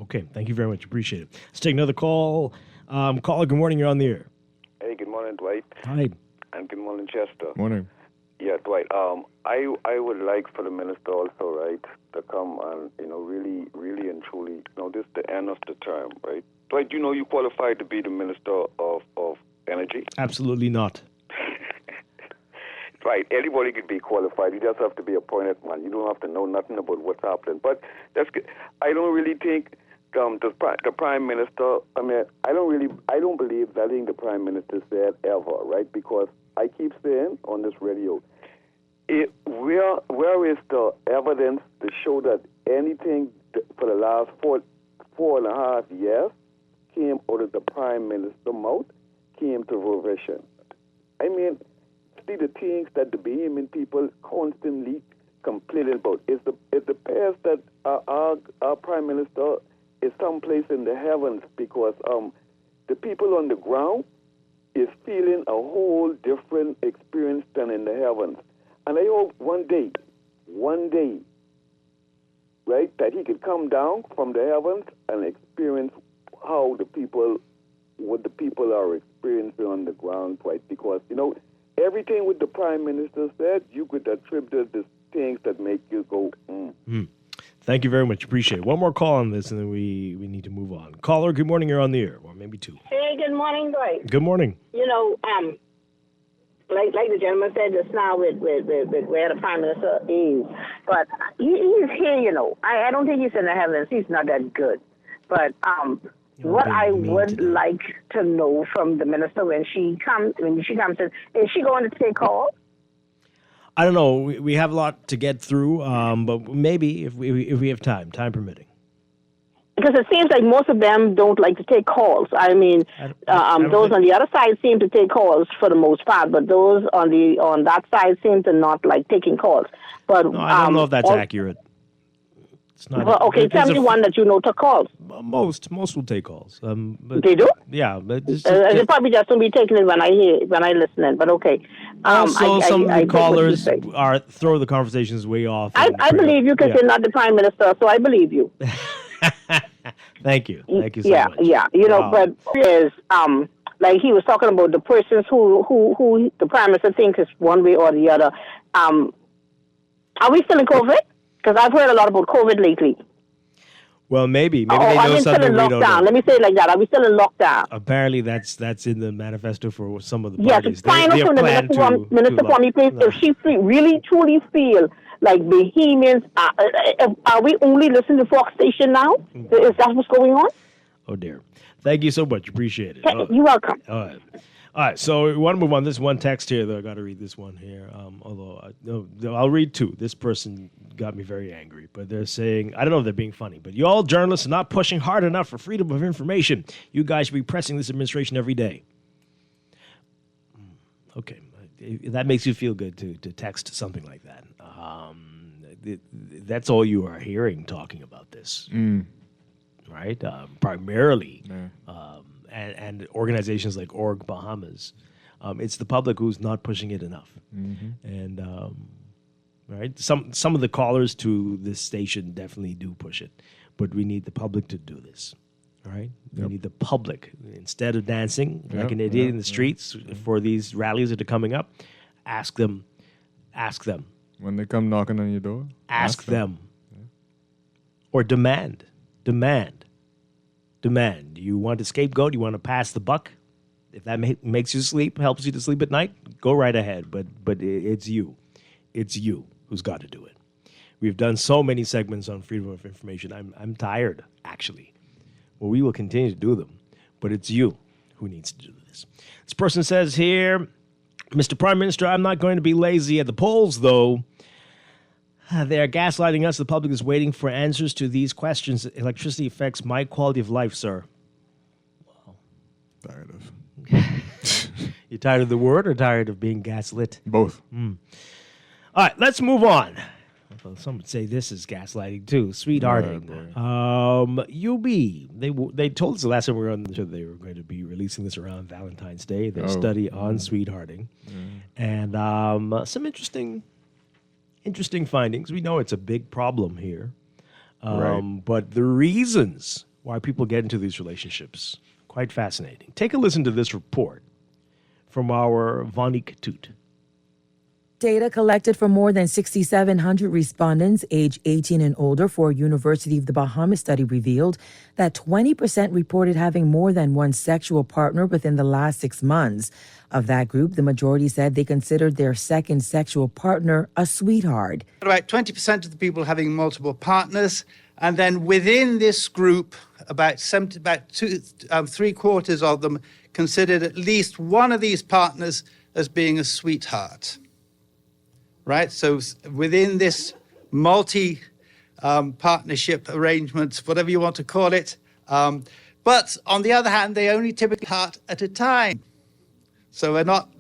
Okay, thank you very much. Appreciate it. Let's take another call. Caller, good morning. You're on the air. Hey, good morning, Dwight. Hi. And good morning, Chester. Morning. Yeah, Dwight. I would like for the minister also, right, to come and really and truly, this is the end of the term, right? Dwight, you qualified to be the minister of energy. Absolutely not. Right, anybody could be qualified. You just have to be appointed, man. You don't have to know nothing about what's happening. But that's good. I don't really think the Prime Minister. I mean, I don't believe that thing the Prime Minister said ever, right? Because I keep saying on this radio, where is the evidence to show that anything for the last 4.5 years came out of the Prime Minister's mouth came to fruition? I mean, see the things that the Bahamian people constantly complaining about. It appears that our Prime Minister is someplace in the heavens, because the people on the ground is feeling a whole different experience than in the heavens. And I hope one day, right, that he could come down from the heavens and experience what the people are experiencing on the ground, right? Because, everything what the Prime Minister said, you could attribute the things that make you go, Thank you very much. Appreciate it. One more call on this, and then we need to move on. Caller, good morning. You're on the air. Well, maybe two. Hey, good morning, Dwight. Good morning. Like the gentleman said just now with where the Prime Minister is, but he's here, I don't think he's in the heavens. He's not that good. But what I would like to know from the minister when she comes in, is she going to take calls? I don't know. We have a lot to get through, but maybe if we have time permitting. Because it seems like most of them don't like to take calls. I mean, those on the other side seem to take calls for the most part, but those on that side seem to not like taking calls. But no, I don't know if that's accurate. It's not. Well, okay, tell me one that took calls. Most will take calls. But They do? Yeah, but they probably just don't be taking it when I listen. But okay. Also, some of the get what you callers say. throw the conversations way off. I believe you because you're not the prime minister, so I believe you. Thank you so much. Yeah. You know, but is like he was talking about the persons who the prime minister thinks is one way or the other. Are we still in COVID? Because I've heard a lot about COVID lately. Well, maybe they are know we still something in we don't lockdown? know. Let me say it like that. Are we still in lockdown? Apparently, that's in the manifesto for some of the Yes, parties. it's final from the Minister for me, please. If she really, truly feel like Bohemians, are we only listening to Fox Station now? Is that what's going on? Oh, dear. Thank you so much. Appreciate it. You're welcome. All right. So we want to move on. This one text here, though. I got to read this one here. Although I'll read two. This person got me very angry. But they're saying, I don't know if they're being funny, but you all journalists are not pushing hard enough for freedom of information. You guys should be pressing this administration every day. Okay. That makes you feel good to text something like that. That's all you are hearing talking about this. Right? Primarily. And organizations like Org Bahamas, it's the public who's not pushing it enough. And right, some of the callers to this station definitely do push it, but we need the public to do this. All right, we need the public instead of dancing like an idiot in the streets for these rallies that are coming up. Ask them when they come knocking on your door. Ask them, or demand. Do you want to scapegoat? You want to pass the buck? If that makes you sleep, helps you to sleep at night, go right ahead. But it's you. It's you who's got to do it. We've done so many segments on freedom of information. I'm tired, actually. Well, we will continue to do them. But it's you who needs to do this. This person says here, Mr. Prime Minister, I'm not going to be lazy at the polls, though. They are gaslighting us. The public is waiting for answers to these questions. Electricity affects my quality of life, sir. Wow. Tired of. You tired of the word or tired of being gaslit? Both. All right, let's move on. Well, some would say this is gaslighting too. Sweethearting. UB. They told us the last time we were on the show they were going to be releasing this around Valentine's Day. Their study on sweethearting, and some interesting findings. We know it's a big problem here, but the reasons why people get into these relationships, quite fascinating. Take a listen to this report from our Vanik Toot. Data collected from more than 6,700 respondents aged 18 and older for a University of the Bahamas study revealed that 20% reported having more than one sexual partner within the last 6 months. Of that group, the majority said they considered their second sexual partner a sweetheart. About 20% of the people having multiple partners, and then within this group, about three-quarters of them considered at least one of these partners as being a sweetheart. Right, so within this multi-partnership arrangement, whatever you want to call it, but on the other hand, they only typically part at a time. So we're not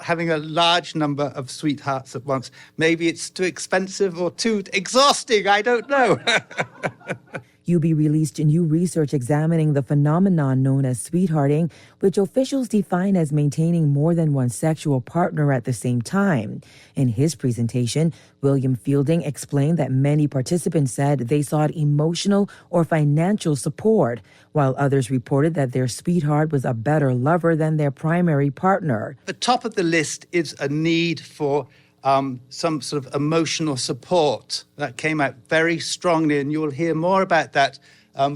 having a large number of sweethearts at once. Maybe it's too expensive or too exhausting. I don't know. UB released new research examining the phenomenon known as sweethearting, which officials define as maintaining more than one sexual partner at the same time. In his presentation, William Fielding explained that many participants said they sought emotional or financial support, while others reported that their sweetheart was a better lover than their primary partner. The top of the list is a need for some sort of emotional support. That came out very strongly, and you will hear more about that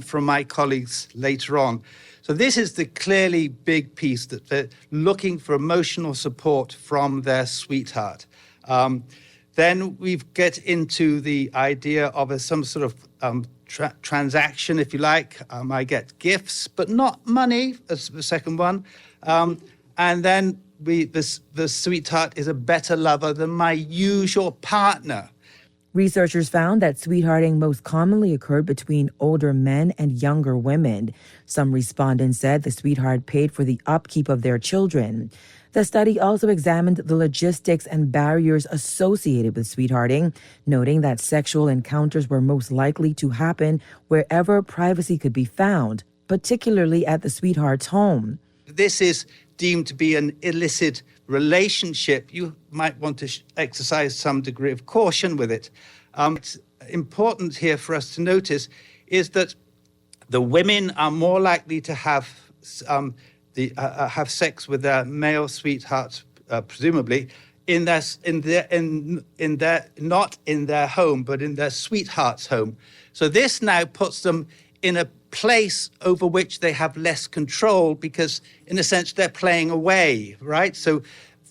from my colleagues later on. So this is the clearly big piece, that they're looking for emotional support from their sweetheart. Then we get into the idea of some sort of transaction, if you like. I get gifts, but not money, as the second one. And then the sweetheart is a better lover than my usual partner. Researchers found that sweethearting most commonly occurred between older men and younger women. Some respondents said the sweetheart paid for the upkeep of their children. The study also examined the logistics and barriers associated with sweethearting, noting that sexual encounters were most likely to happen wherever privacy could be found, particularly at the sweetheart's home. This is deemed to be an illicit relationship. You might want to exercise some degree of caution with it. It's important here for us to notice is that the women are more likely to have sex with their male sweetheart, presumably, not in their home, but in their sweetheart's home. So this now puts them in a place over which they have less control because, in a sense, they're playing away, right? So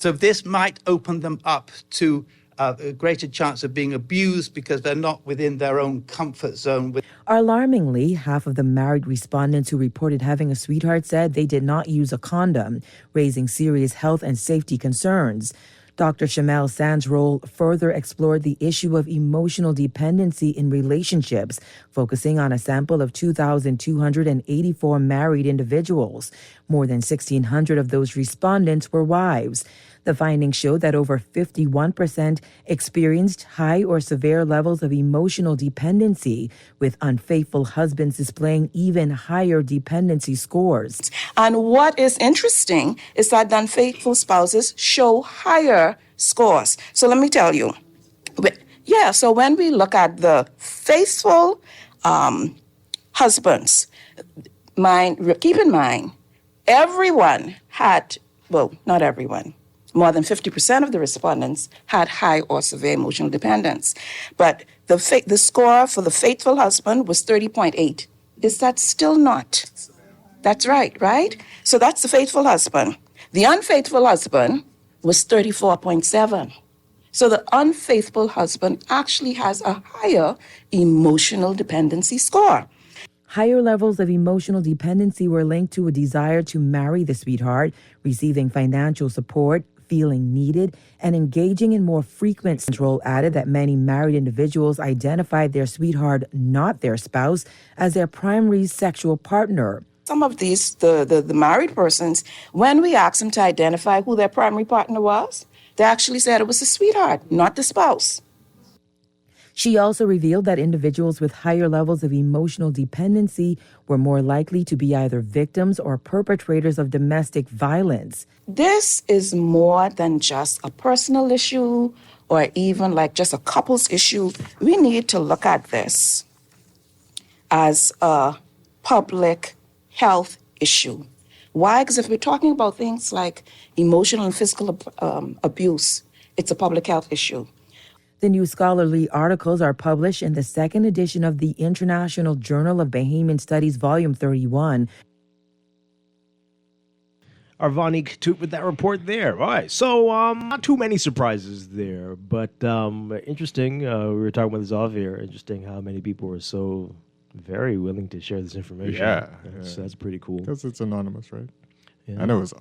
this might open them up to a greater chance of being abused because they're not within their own comfort zone. Alarmingly, half of the married respondents who reported having a sweetheart said they did not use a condom, raising serious health and safety concerns. Dr. Shamel Sandsroll further explored the issue of emotional dependency in relationships, focusing on a sample of 2,284 married individuals. More than 1,600 of those respondents were wives. The findings showed that over 51% experienced high or severe levels of emotional dependency, with unfaithful husbands displaying even higher dependency scores. And what is interesting is that the unfaithful spouses show higher scores. So let me tell you. So when we look at the faithful husbands, keep in mind, everyone had, well, not everyone, more than 50% of the respondents had high or severe emotional dependence. But the score for the faithful husband was 30.8. Is that still not? That's right? So that's the faithful husband. The unfaithful husband was 34.7. So the unfaithful husband actually has a higher emotional dependency score. Higher levels of emotional dependency were linked to a desire to marry the sweetheart, receiving financial support, feeling needed, and engaging in more frequent. Sandsroll added that many married individuals identified their sweetheart, not their spouse, as their primary sexual partner. Some of these, the married persons, when we asked them to identify who their primary partner was, they actually said it was the sweetheart, not the spouse. She also revealed that individuals with higher levels of emotional dependency were more likely to be either victims or perpetrators of domestic violence. This is more than just a personal issue or even like just a couple's issue. We need to look at this as a public health issue. Why? Because if we're talking about things like emotional and physical abuse, it's a public health issue. The new scholarly articles are published in the second edition of the International Journal of Bahamian Studies, Volume 31. Arvani Toot with that report there. All right, so not too many surprises there, but interesting. We were talking about this off here. Interesting how many people were so very willing to share this information. That's pretty cool. Because it's anonymous, right? Yeah. I know it's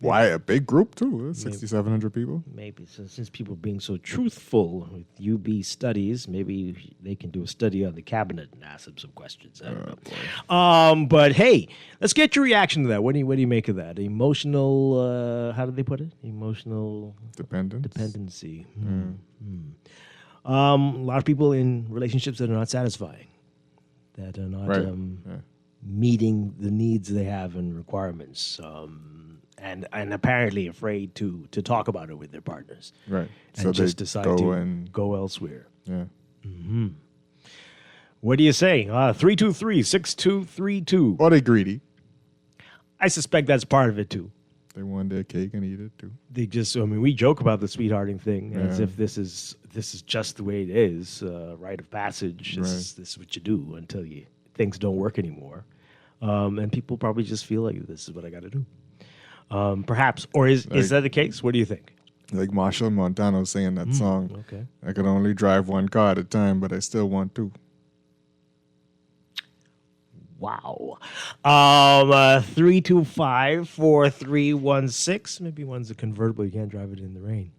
a big group too. 6,700 people. Maybe so, since people are being so truthful with UB studies, maybe they can do a study on the cabinet and ask them some questions. I don't know. But hey, let's get your reaction to that. What do you make of that? Emotional. How did they put it? Emotional dependency. A lot of people in relationships that are not satisfying, that are not meeting the needs they have and requirements. And apparently afraid to talk about it with their partners. Right. And So just they decide go to and- go elsewhere. Yeah. Mm-hmm. What do you say? 323-6232. Or they greedy. I suspect that's part of it too. They want their cake and eat it too. They just, we joke about the sweethearting thing as Yeah. if this is just the way it is, rite of passage. This is what you do until things don't work anymore. And people probably just feel like this is what I got to do. Perhaps, or is that the case? What do you think? Like Marshall Montano saying that song. Okay. I could only drive one car at a time, but I still want two. Wow. 325-4316. Maybe one's a convertible. You can't drive it in the rain.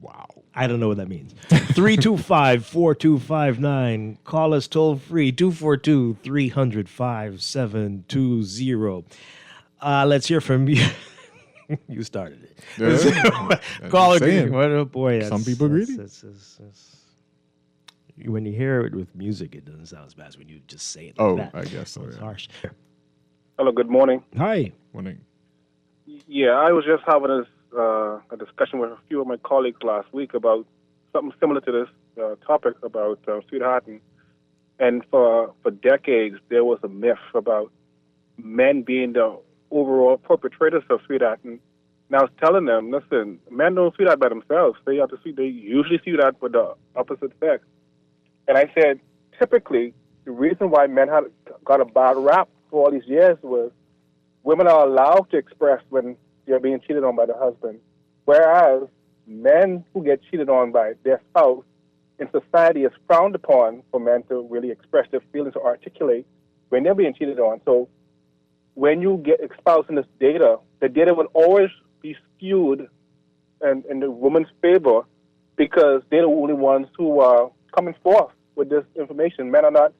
Wow. I don't know what that means. 325-4259. Call us toll free. 242-300-5720. Let's hear from you. You started it. Yeah. Caller, Saying, what a boy. some people greedy. When you hear it with music, it doesn't sound as bad as when you just say it like that. I guess so. It's harsh. Hello, good morning. Hi. Morning. Yeah, I was just having a discussion with a few of my colleagues last week about something similar to this topic about sweethearting. And for decades, there was a myth about men being the overall perpetrators of sweethearting. And I was telling them, listen, men don't sweetheart by themselves. They usually sweetheart with the opposite sex. And I said, typically, the reason why men had got a bad rap for all these years was women are allowed to express when they're being cheated on by the husband, whereas men who get cheated on by their spouse in society is frowned upon for men to really express their feelings or articulate when they're being cheated on. So when you get espoused in this data, the data will always be skewed in the woman's favor because they're the only ones who are coming forth with this information. Men are not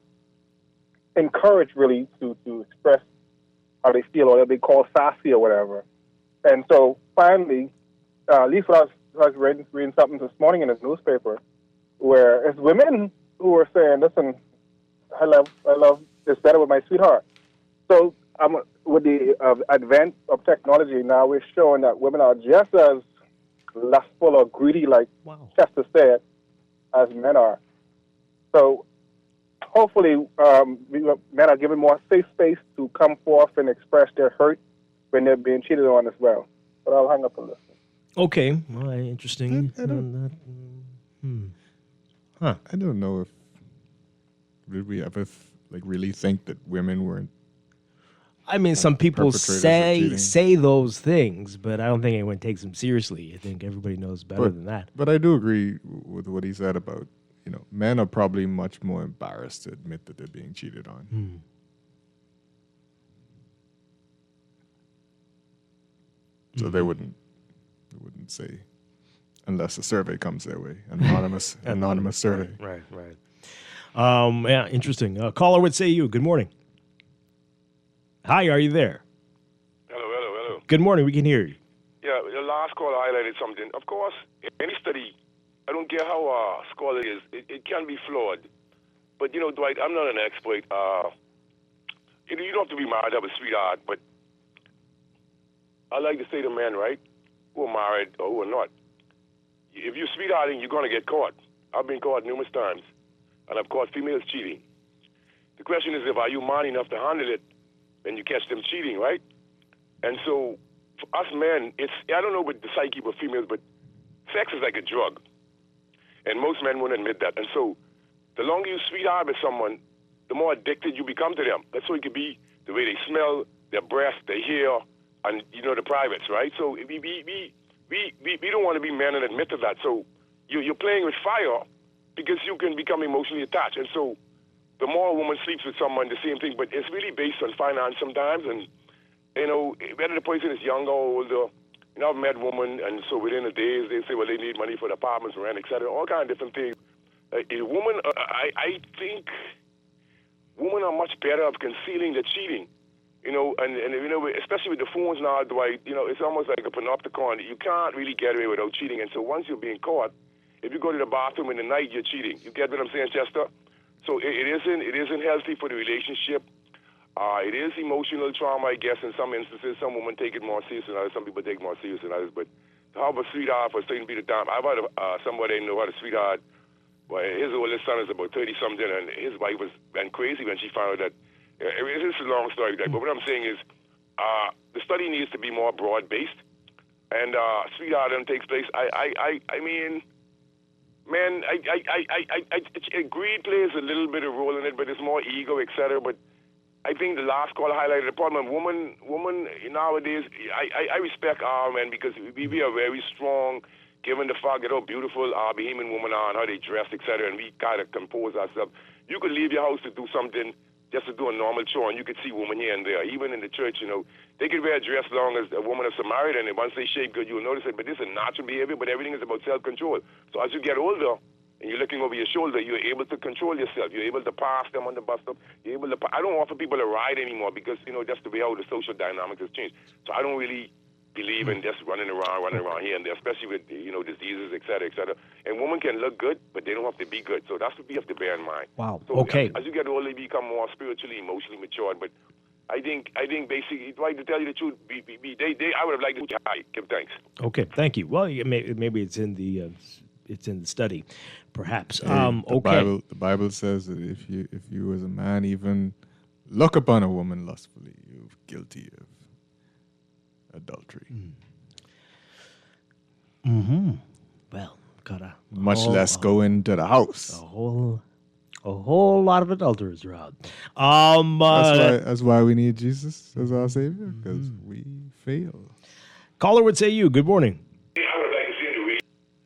encouraged really to express how they feel, or they call sassy or whatever. And so finally, at least when I was reading something this morning in the newspaper, where it's women who were saying, listen, I love this better with my sweetheart. So with the advent of technology now, we're showing that women are just as lustful or greedy, like Chester said, as men are. So hopefully men are given more safe space to come forth and express their hurt when they're being cheated on as well. But I'll hang up and listen. Okay. Well, interesting. I don't know if did we ever really think that women weren't. I mean, some people say those things, but I don't think anyone takes them seriously. I think everybody knows better than that. But I do agree with what he said about, men are probably much more embarrassed to admit that they're being cheated on. So they wouldn't say, unless a survey comes their way, anonymous survey. Right. Yeah, interesting. Caller, what say you? Good morning. Hi, are you there? Hello. Good morning. We can hear you. Yeah, the last caller highlighted something. Of course, any study, I don't care how scholarly it is, it can be flawed. But, Dwight, I'm not an expert. You don't have to be married to have a sweetheart, but I like to say to men, right, who are married or who are not, if you're sweethearting, you're going to get caught. I've been caught numerous times, and I've caught females cheating. The question is, are you man enough to handle it when you catch them cheating, right? And so, for us men, I don't know what the psyche of females, but sex is like a drug. And most men won't admit that. And so, the longer you sweetheart with someone, the more addicted you become to them. That's what it could be, the way they smell, their breath, their hair, and, the privates, right? So, we don't want to be men and admit to that. So, you're playing with fire because you can become emotionally attached. And so, the more a woman sleeps with someone, the same thing, but it's really based on finance sometimes. And, whether the person is younger or older, I've met women, and so within a day, they say, well, they need money for the apartments, rent, et cetera, all kinds of different things. A woman, I think women are much better at concealing the cheating, especially with the phones now, Dwight, it's almost like a panopticon. You can't really get away without cheating. And so once you're being caught, if you go to the bathroom in the night, you're cheating. You get what I'm saying, Chester? So it isn't healthy for the relationship. It is emotional trauma, I guess, in some instances. Some women take it more serious than others. Some people take it more serious than others. But to have a sweetheart for a certain period of time, I've had somebody I know had a sweetheart. Well, his oldest son is about 30-something, and his wife went crazy when she found out that. This is a long story, but what I'm saying is the study needs to be more broad-based, and sweethearting takes place. I mean, man, greed plays a little bit of role in it, but it's more ego, etc. But I think the last caller highlighted the problem. Woman nowadays, I respect our men because we are very strong, given the fact that how beautiful our Bahamian women are and how they dress, etc. And we kind of compose ourselves. You could leave your house to do something, just to do a normal chore, and you could see women here and there. Even in the church, they could wear a dress long as a woman is married, and once they shape good, you'll notice it. But this is natural behavior, but everything is about self-control. So as you get older, and you're looking over your shoulder, you're able to control yourself. You're able to pass them on the bus stop. You're able to. I don't offer people a ride anymore because, that's the way how the social dynamics has changed. So I don't really believe in just running around here and there, especially with, diseases, et cetera. And women can look good, but they don't have to be good. So that's what we have to bear in mind. Wow. So Okay. as you get older, you become more spiritually, emotionally matured. But I think basically, like, to tell you the truth, I would have liked to give thanks. Okay. Thank you. Well, maybe it's in the study, perhaps. The Okay. Bible says that if you as a man even look upon a woman lustfully, you're guilty of adultery. Mm-hmm. Well, gotta much less go into the house. A whole lot of adulterers around. That's why we need Jesus as our Savior, because we fail. Caller, what say you? Good morning.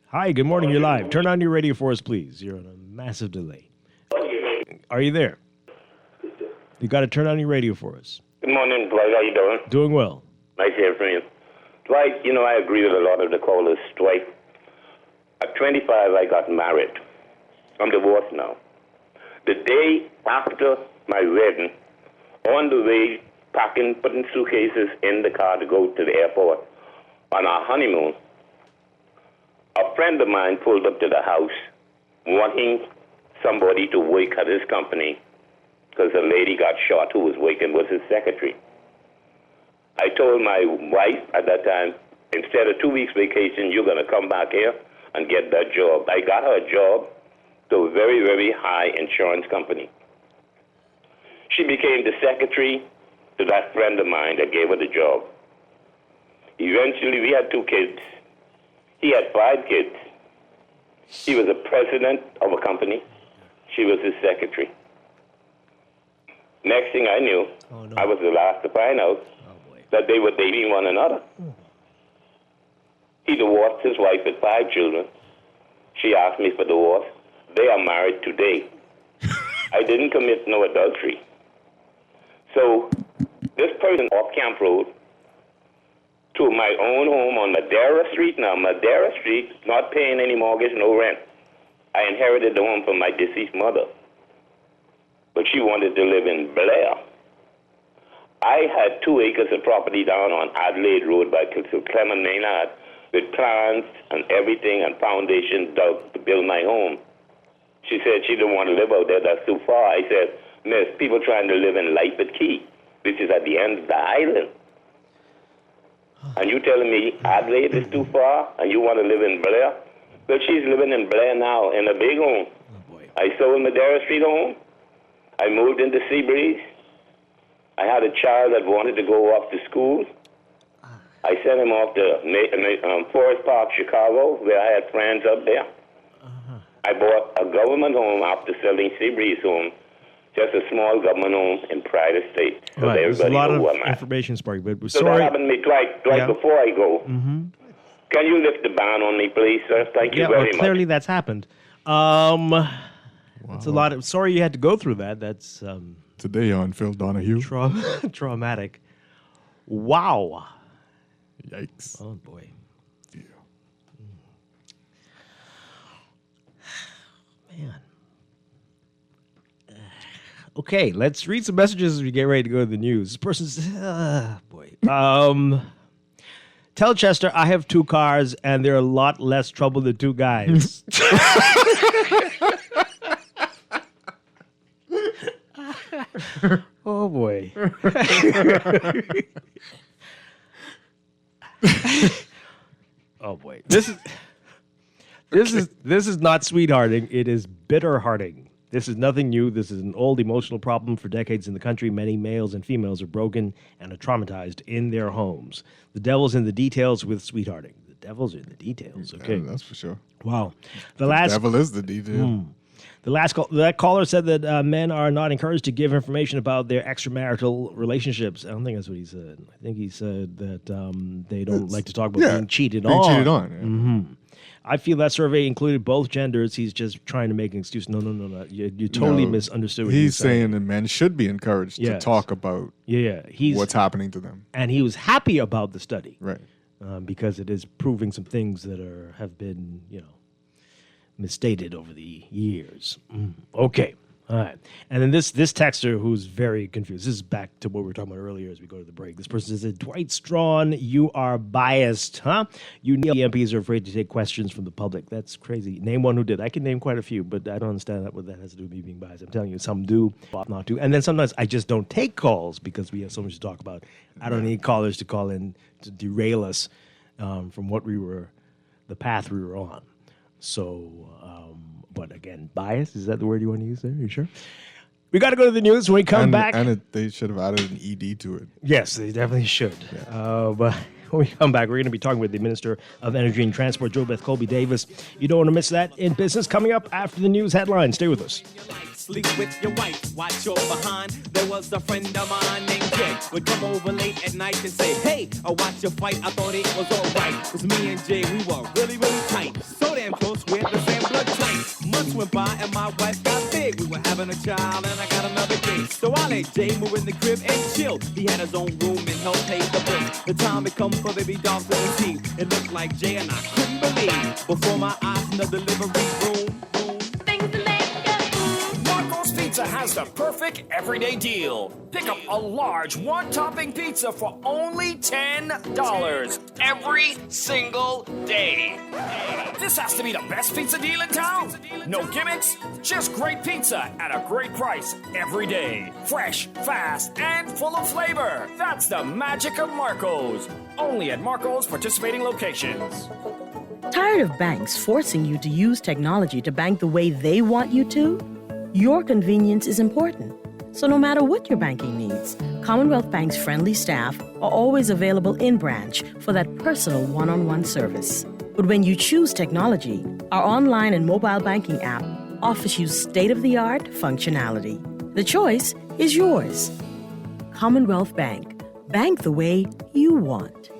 Hi, good morning. You're live. Turn on your radio for us, please. You're on a massive delay. Are you there? You got to turn on your radio for us. Good morning, Dwight. How you doing? Doing well. Nice to hear from you. Dwight, I agree with a lot of the callers. Dwight, at 25, I got married. I'm divorced now. The day after my wedding, on the way, putting suitcases in the car to go to the airport on our honeymoon, a friend of mine pulled up to the house wanting somebody to work at his company because a lady got shot who was working with his secretary. I told my wife at that time, instead of 2 weeks vacation, you're going to come back here and get that job. I got her a job to a very, very high insurance company. She became the secretary to that friend of mine that gave her the job. Eventually, we had 2 kids. He had 5 kids. He was the president of a company. She was his secretary. Next thing I knew, I was the last to find out that they were dating one another. He divorced his wife with 5 children. She asked me for divorce. They are married today. I didn't commit no adultery. So this person off Camp Road to my own home on Madera Street. Now, Madera Street, not paying any mortgage, no rent. I inherited the home from my deceased mother. But she wanted to live in Blair. I had 2 acres of property down on Adelaide Road by Clement Maynard with plans and everything and foundation dug to build my home. She said she didn't want to live out there, that's too far. I said, miss, people trying to live in Lightfoot Key, which is at the end of the island. And you telling me Adelaide is too far and you want to live in Blair? Well, she's living in Blair now in a big home. I sold Madera Street home. I moved into Seabreeze. I had a child that wanted to go off to school. I sent him off to Forest Park, Chicago, where I had friends up there. I bought a government home after selling Seabreeze home, just a small government home in Pride Estate. So Right. There's a everybody lot know of who I'm at. information, Sparky, but So sorry. that happened to me twice Yeah. before I go. Mm-hmm. Can you lift the ban on me, please, sir? Thank you Yeah, very well, much. clearly that's happened. It's a lot of. Sorry you had to go through that. That's Today on Phil Donahue. traumatic. Wow. Yikes. Oh boy. Man. Okay, let's read some messages as we get ready to go to the news. This person's boy. Tell Chester I have 2 cars and they're a lot less trouble than 2 guys. Oh boy. Oh boy. This is not sweethearting, it is bitterhearting. This is nothing new. This is an old emotional problem for decades in the country. Many males and females are broken and are traumatized in their homes. The devil's in the details with sweethearting. The devil's in the details. Okay. Yeah, that's for sure. Wow. The devil is the detail. That caller said that men are not encouraged to give information about their extramarital relationships. I don't think that's what he said. I think he said that they don't like to talk about being cheated on. Being cheated on, yeah. Mm-hmm. I feel that survey included both genders. He's just trying to make an excuse. No. You totally misunderstood what he's saying that men should be encouraged to Yes. talk about what's happening to them. And he was happy about the study. Right. Because it is proving some things that have been, misstated over the years. Okay. All right. And then this texter who's very confused. This is back to what we were talking about earlier as we go to the break. This person says, Dwight Strachan, you are biased, huh? You MPs are afraid to take questions from the public. That's crazy. Name one who did. I can name quite a few, but I don't understand what that has to do with me being biased. I'm telling you, some do, not do. And then sometimes I just don't take calls because we have so much to talk about. I don't need callers to call in to derail us from the path we were on. So, but again, bias, is that the word you want to use there? Are you sure? We got to go to the news when we come back. And they should have added an ED to it. Yes, they definitely should. Yeah. But when we come back, we're going to be talking with the Minister of Energy and Transport, JoBeth Colby-Davis. You don't want to miss that in business coming up after the news headlines. Stay with us. Sleep with your wife, watch your behind. There was a friend of mine named Jay. Would come over late at night and say, hey, I watch your fight. I thought it was alright. Cause me and Jay, we were really, really tight. So damn close, we had the same blood type. Months went by and my wife got big. We were having a child and I got another kid. So I let Jay move in the crib and chill. He had his own room and helped pay the bills. The time had come for baby dolls to receive. It looked like Jay and I couldn't believe. Before my eyes in the delivery room. Pizza has the perfect everyday deal. Pick up a large one-topping pizza for only $10 every single day. This has to be the best pizza deal in town. No gimmicks, just great pizza at a great price every day. Fresh, fast, and full of flavor. That's the magic of Marco's. Only at Marco's participating locations. Tired of banks forcing you to use technology to bank the way they want you to? Your convenience is important. So no matter what your banking needs, Commonwealth Bank's friendly staff are always available in branch for that personal one-on-one service. But when you choose technology, our online and mobile banking app offers you state-of-the-art functionality. The choice is yours. Commonwealth Bank. Bank the way you want.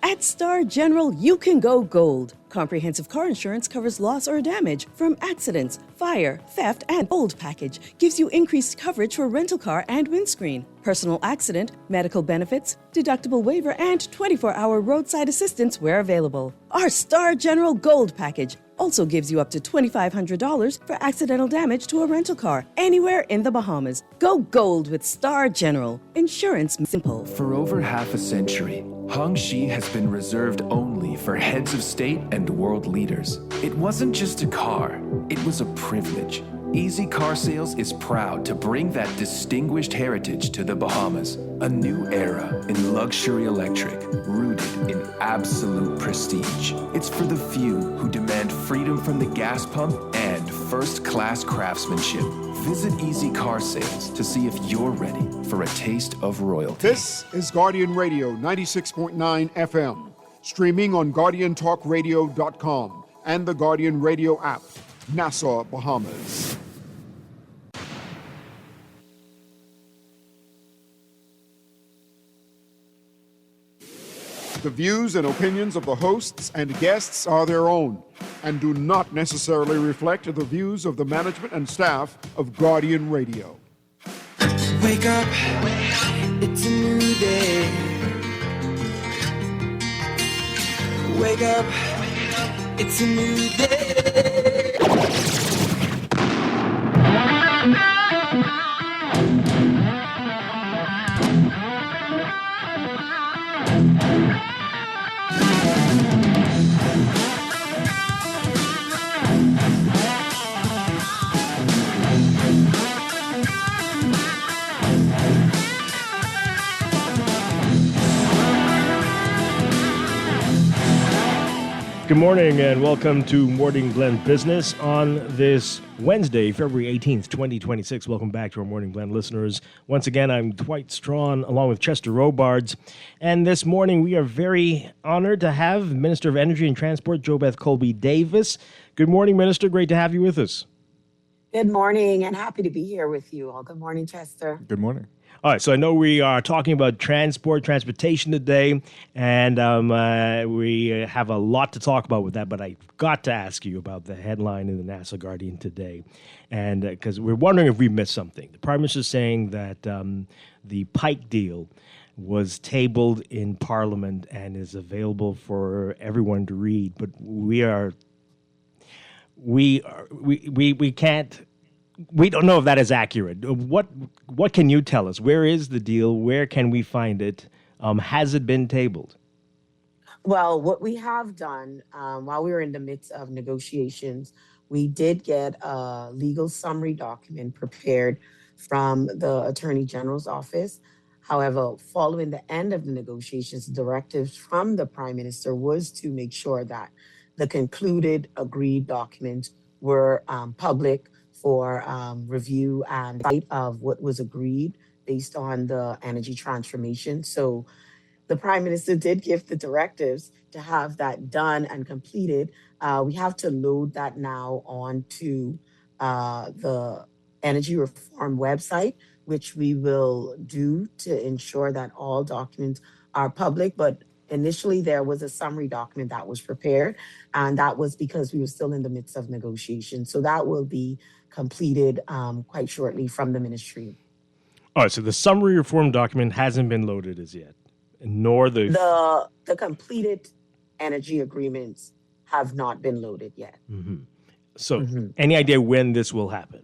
At Star General, you can go gold. Comprehensive car insurance covers loss or damage from accidents, fire, theft, and gold package gives you increased coverage for rental car and windscreen, personal accident, medical benefits, deductible waiver, and 24-hour roadside assistance where available. Our Star General Gold package also gives you up to $2,500 for accidental damage to a rental car anywhere in the Bahamas. Go gold with Star General. Insurance simple. For over half a century, Hongxi has been reserved only for heads of state and world leaders. It wasn't just a car, it was a privilege. Easy Car Sales is proud to bring that distinguished heritage to the Bahamas. A new era in luxury electric, rooted in absolute prestige. It's for the few who demand freedom from the gas pump and first-class craftsmanship. Visit Easy Car Sales to see if you're ready for a taste of royalty. This is Guardian Radio 96.9 FM, streaming on GuardianTalkRadio.com and the Guardian Radio app. Nassau, Bahamas. The views and opinions of the hosts and guests are their own and do not necessarily reflect the views of the management and staff of Guardian Radio. Wake up, it's a new day. Wake up, it's a new day. Good morning and welcome to Morning Blend Business on this Wednesday, February 18th, 2026. Welcome back to our Morning Blend listeners. Once again, I'm Dwight Strachan along with Chester Robards. And this morning we are very honored to have Minister of Energy and Transport, JoBeth Colby-Davis. Good morning, Minister. Great to have you with us. Good morning and happy to be here with you all. Good morning, Chester. Good morning. All right, so I know we are talking about transportation today, and we have a lot to talk about with that, but I've got to ask you about the headline in the Nassau Guardian today, and because we're wondering if we missed something. The Prime Minister is saying that the Pike deal was tabled in Parliament and is available for everyone to read, but we can't we don't know if that is accurate. What can you tell us? Where is the deal? Where can we find it? Has it been tabled? Well, what we have done while we were in the midst of negotiations, we did get a legal summary document prepared from the Attorney General's office. However, following the end of the negotiations, directives from the Prime Minister was to make sure that the concluded agreed documents were public for review and sight of what was agreed based on the energy transformation. So the Prime Minister did give the directives to have that done and completed. We have to load that now onto the Energy Reform website, which we will do to ensure that all documents are public. But initially, there was a summary document that was prepared, and that was because we were still in the midst of negotiations. So that will be completed quite shortly from the ministry. All right, so the summary reform document hasn't been loaded as yet, nor the completed energy agreements have not been loaded yet. Mm-hmm. So, any idea when this will happen?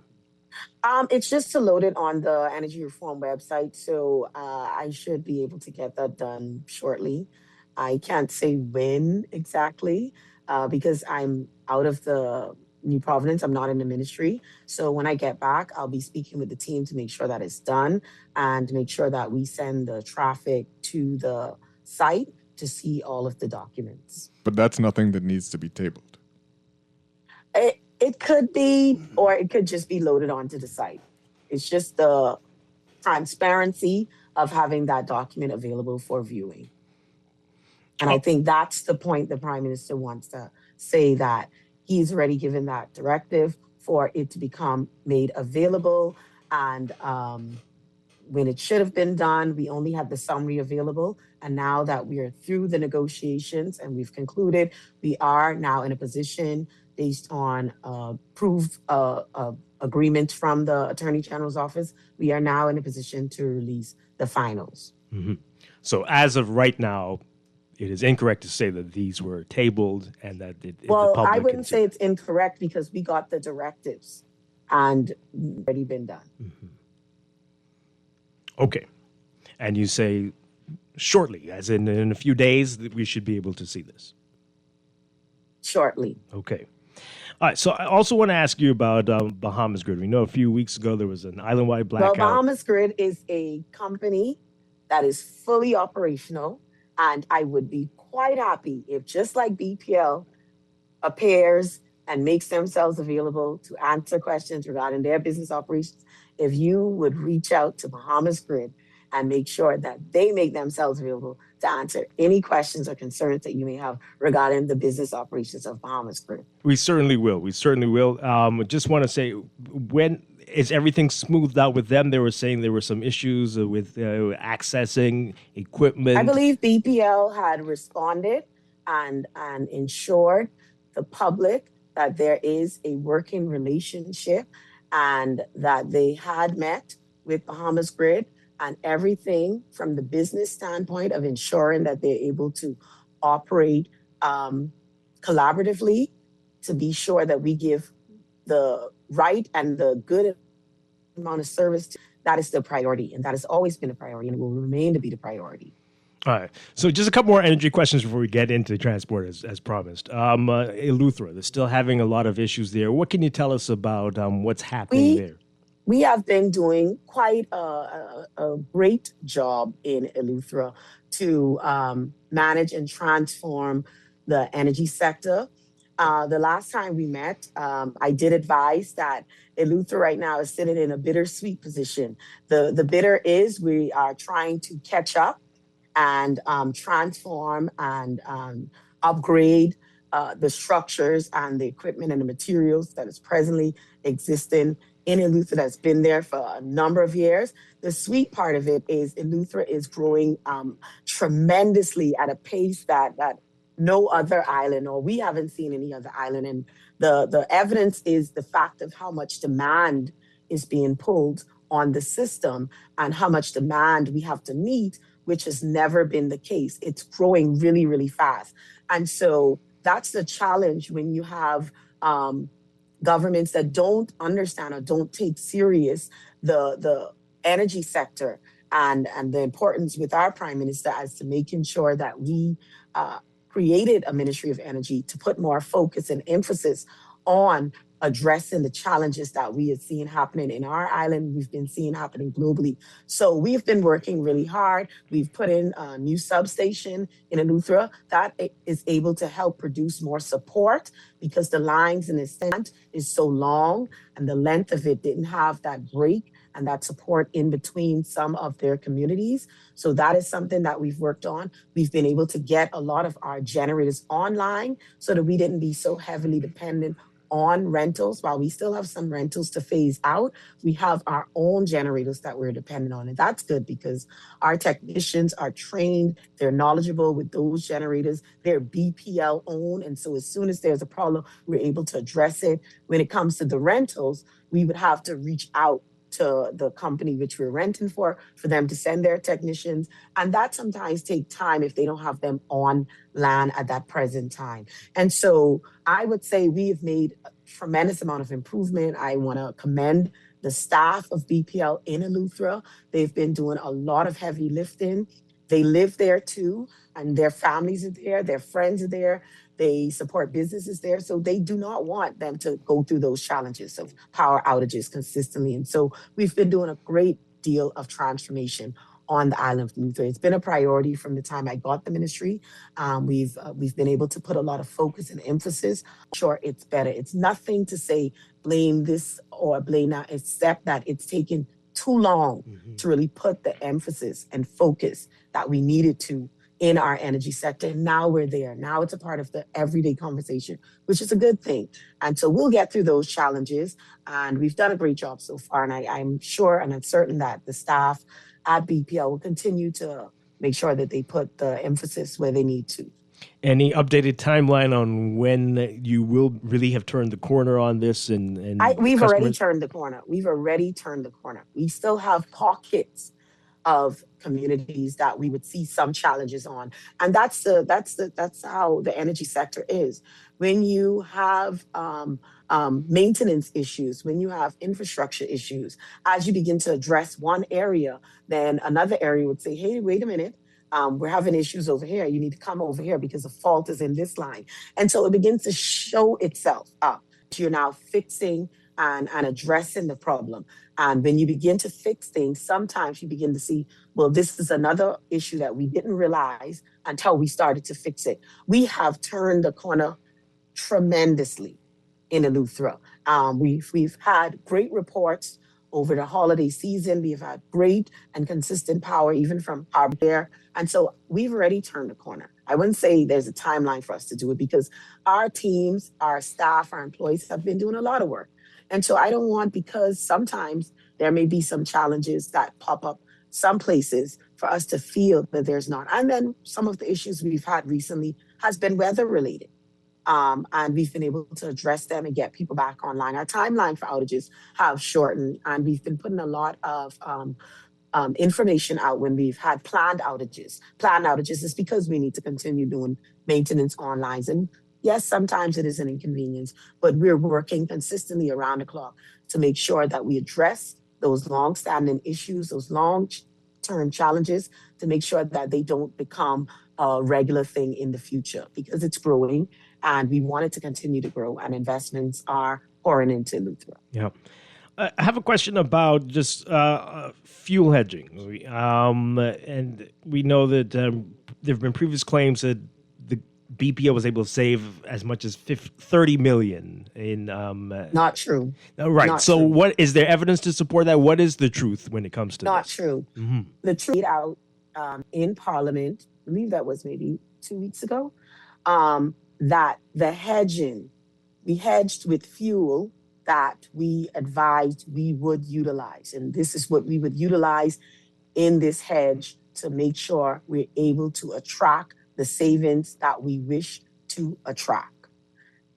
It's just to load it on the Energy Reform website, so I should be able to get that done shortly. I can't say when exactly because I'm out of the New Providence. I'm not in the ministry. So when I get back, I'll be speaking with the team to make sure that it's done and make sure that we send the traffic to the site to see all of the documents. But that's nothing that needs to be tabled. It could be, or it could just be loaded onto the site. It's just the transparency of having that document available for viewing. And I think that's the point the Prime Minister wants to say, that he's already given that directive for it to become made available. And when it should have been done, we only had the summary available. And now that we are through the negotiations and we've concluded, we are now in a position based on proof agreement from the Attorney General's office. We are now in a position to release the finals. Mm-hmm. So as of right now, it is incorrect to say that these were tabled and that the public I wouldn't say it's incorrect because we got the directives and already been done. Mm-hmm. Okay. And you say shortly, as in a few days, that we should be able to see this? Shortly. Okay. All right. So I also want to ask you about Bahamas Grid. We know a few weeks ago there was an island-wide blackout. Well, Bahamas Grid is a company that is fully operational. And I would be quite happy if, just like BPL appears and makes themselves available to answer questions regarding their business operations, if you would reach out to Bahamas Grid and make sure that they make themselves available to answer any questions or concerns that you may have regarding the business operations of Bahamas Grid. We certainly will. We certainly will. Just want to say, when is everything smoothed out with them? They were saying there were some issues with accessing equipment. I believe BPL had responded and ensured the public that there is a working relationship and that they had met with Bahamas Grid and everything from the business standpoint of ensuring that they're able to operate collaboratively to be sure that we give the right and the good amount of service. That is the priority, and that has always been a priority and will remain to be the priority. All right. So just a couple more energy questions before we get into transport as promised. Eleuthera, they're still having a lot of issues there. What can you tell us about what's happening there? We have been doing quite a great job in Eleuthera to manage and transform the energy sector. The last time we met, I did advise that Eleuthera right now is sitting in a bittersweet position. The bitter is we are trying to catch up and transform and upgrade the structures and the equipment and the materials that is presently existing in Eleuthera that's been there for a number of years. The sweet part of it is Eleuthera is growing tremendously at a pace that no other island, or we haven't seen any other island. And the evidence is the fact of how much demand is being pulled on the system and how much demand we have to meet, which has never been the case. It's growing really, really fast. And so that's the challenge when you have governments that don't understand or don't take serious the energy sector and the importance with our prime minister as to making sure that we created a Ministry of Energy to put more focus and emphasis on addressing the challenges that we have seen happening in our island, we've been seeing happening globally. So we've been working really hard. We've put in a new substation in Eleuthera that is able to help produce more support because the lines in the stand is so long and the length of it didn't have that break and that support in between some of their communities. So that is something that we've worked on. We've been able to get a lot of our generators online so that we didn't be so heavily dependent on rentals. While we still have some rentals to phase out, we have our own generators that we're dependent on. And that's good because our technicians are trained, they're knowledgeable with those generators, they're BPL owned. And so as soon as there's a problem, we're able to address it. When it comes to the rentals, we would have to reach out to the company which we're renting for them to send their technicians. And that sometimes takes time if they don't have them on land at that present time. And so I would say we have made a tremendous amount of improvement. I want to commend the staff of BPL in Eleuthera. They've been doing a lot of heavy lifting. They live there too, and their families are there, their friends are there. They support businesses there. So they do not want them to go through those challenges of power outages consistently. And so we've been doing a great deal of transformation on the island of Eleuthera. It's been a priority from the time I got the ministry. We've been able to put a lot of focus and emphasis. Sure, it's better. It's nothing to say blame this or blame that, except that it's taken too long to really put the emphasis and focus that we needed to in our energy sector. And now we're there. Now it's a part of the everyday conversation, which is a good thing. And so we'll get through those challenges. And we've done a great job so far. And I'm sure and I'm certain that the staff at BPL will continue to make sure that they put the emphasis where they need to. Any updated timeline on when you will really have turned the corner on this? We've already turned the corner. We've already turned the corner. We still have pockets of communities that we would see some challenges on, and that's how the energy sector is. When you have maintenance issues, when you have infrastructure issues, as you begin to address one area, then another area would say, "Hey, wait a minute. We're having issues over here. You need to come over here because the fault is in this line." And so it begins to show itself up. You're now fixing and addressing the problem. And when you begin to fix things, sometimes you begin to see, well, this is another issue that we didn't realize until we started to fix it. We have turned the corner tremendously in Eleuthera. We've had great reports over the holiday season. We've had great and consistent power, even from our there. And so we've already turned the corner. I wouldn't say there's a timeline for us to do it because our teams, our staff, our employees have been doing a lot of work. And so I don't want, because sometimes there may be some challenges that pop up some places, for us to feel that there's not. And then some of the issues we've had recently has been weather related. And we've been able to address them and get people back online. Our timeline for outages have shortened, and we've been putting a lot of information out when we've had planned outages. Planned outages is because we need to continue doing maintenance online. And yes, sometimes it is an inconvenience, but we're working consistently around the clock to make sure that we address those long-standing issues, those long-term challenges, to make sure that they don't become a regular thing in the future, because it's growing and we want it to continue to grow, and investments are pouring into Eleuthera. Yeah. I have a question about just fuel hedging. And we know that there have been previous claims that the BPO was able to save as much as $30 million in... Not true. Right. Not so true. what is there evidence to support that? What is the truth when it comes to Not this? true. Mm-hmm. The truth out in Parliament, I believe that was maybe 2 weeks ago, that the hedging, we hedged with fuel that we advised we would utilize. And this is what we would utilize in this hedge to make sure we're able to attract the savings that we wish to attract.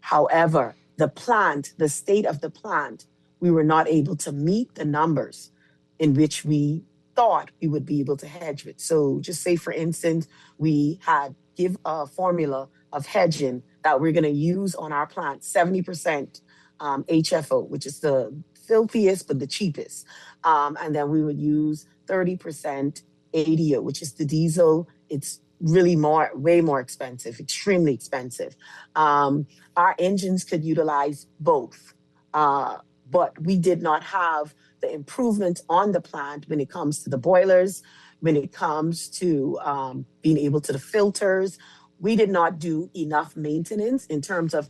However, the state of the plant, we were not able to meet the numbers in which we thought we would be able to hedge with. So just say, for instance, we had give a formula of hedging that we're going to use on our plant, 70% HFO, which is the filthiest but the cheapest. And then we would use 30% ADO, which is the diesel. It's really way more expensive, extremely expensive. Our engines could utilize both, but we did not have the improvements on the plant when it comes to the boilers, when it comes to being able to the filters. We did not do enough maintenance in terms of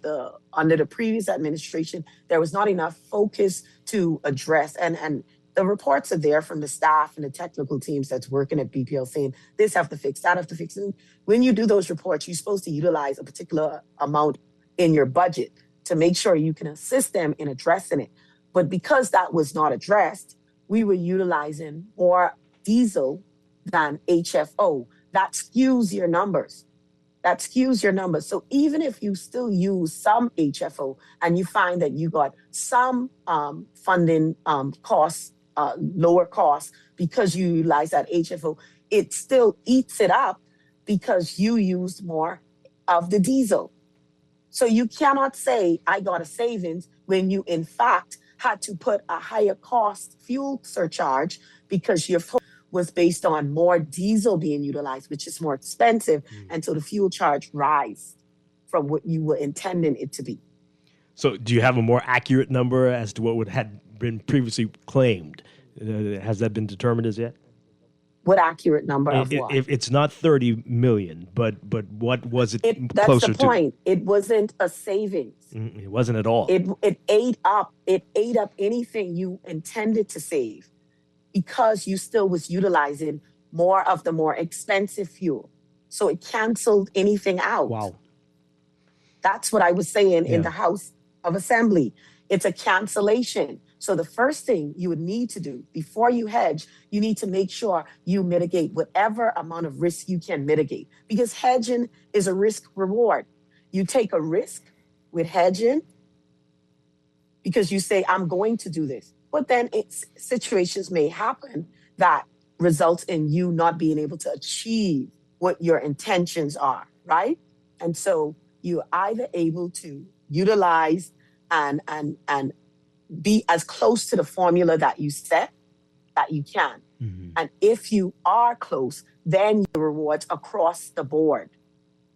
under the previous administration, there was not enough focus to address, and the reports are there from the staff and the technical teams that's working at BPL saying this have to fix, that have to fix. And when you do those reports, you're supposed to utilize a particular amount in your budget to make sure you can assist them in addressing it. But because that was not addressed, we were utilizing more diesel than HFO. That skews your numbers. So even if you still use some HFO and you find that you got some funding costs, lower costs because you utilize that HFO, it still eats it up because you used more of the diesel. So you cannot say I got a savings when you in fact had to put a higher cost fuel surcharge because your was based on more diesel being utilized, which is more expensive. And so the fuel charge rise from what you were intending it to be. So do you have a more accurate number as to what had been previously claimed? Has that been determined as yet? What accurate number of what? If it's not 30 million, but what was it closer to? That's the point. It wasn't a savings. It wasn't at all. It ate up anything you intended to save because you still was utilizing more of the more expensive fuel. So it canceled anything out. Wow. That's what I was saying in the House of Assembly. It's a cancellation. So the first thing you would need to do before you hedge, you need to make sure you mitigate whatever amount of risk you can mitigate, because hedging is a risk reward. You take a risk with hedging because you say, I'm going to do this. But then situations may happen that results in you not being able to achieve what your intentions are, right? And so you're either able to utilize and be as close to the formula that you set that you can. Mm-hmm. And if you are close, then you rewards across the board.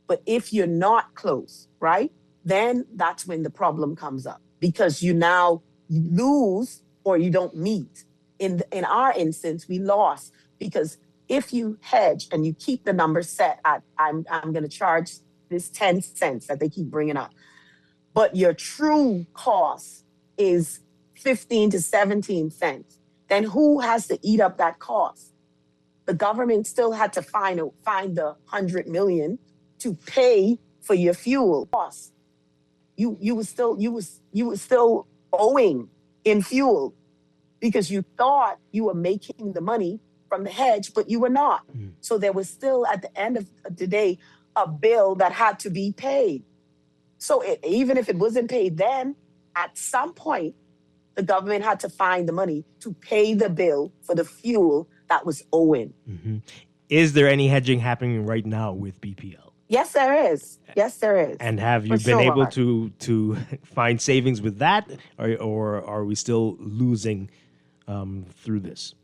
But if you're not close, right, then that's when the problem comes up because you lose or you don't meet. In our instance, we lost because if you hedge and you keep the number set at, I'm going to charge this 10 cents that they keep bringing up, but your true cost is 15 to 17 cents, then who has to eat up that cost? The government still had to find the 100 million to pay for your fuel costs. You were still owing in fuel because you thought you were making the money from the hedge, but you were not. Mm. So there was still, at the end of the day, a bill that had to be paid. So even if it wasn't paid then, at some point, the government had to find the money to pay the bill for the fuel that was owing. Mm-hmm. Is there any hedging happening right now with BPL? Yes, there is. And have you been able to find savings with that, or are we still losing through this?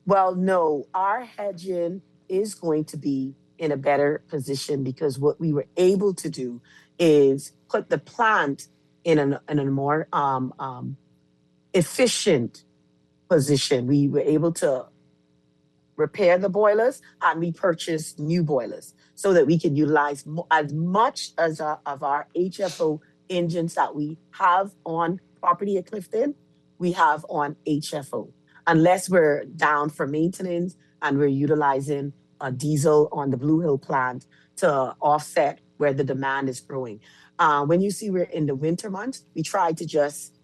Well, no, our hedging is going to be in a better position because what we were able to do is put the plant in a more efficient position. We were able to repair the boilers and we purchased new boilers so that we can utilize as much as of our HFO engines that we have on property at Clifton, we have on HFO. Unless we're down for maintenance and we're utilizing a diesel on the Blue Hill plant to offset where the demand is growing. When you see we're in the winter months, we try to just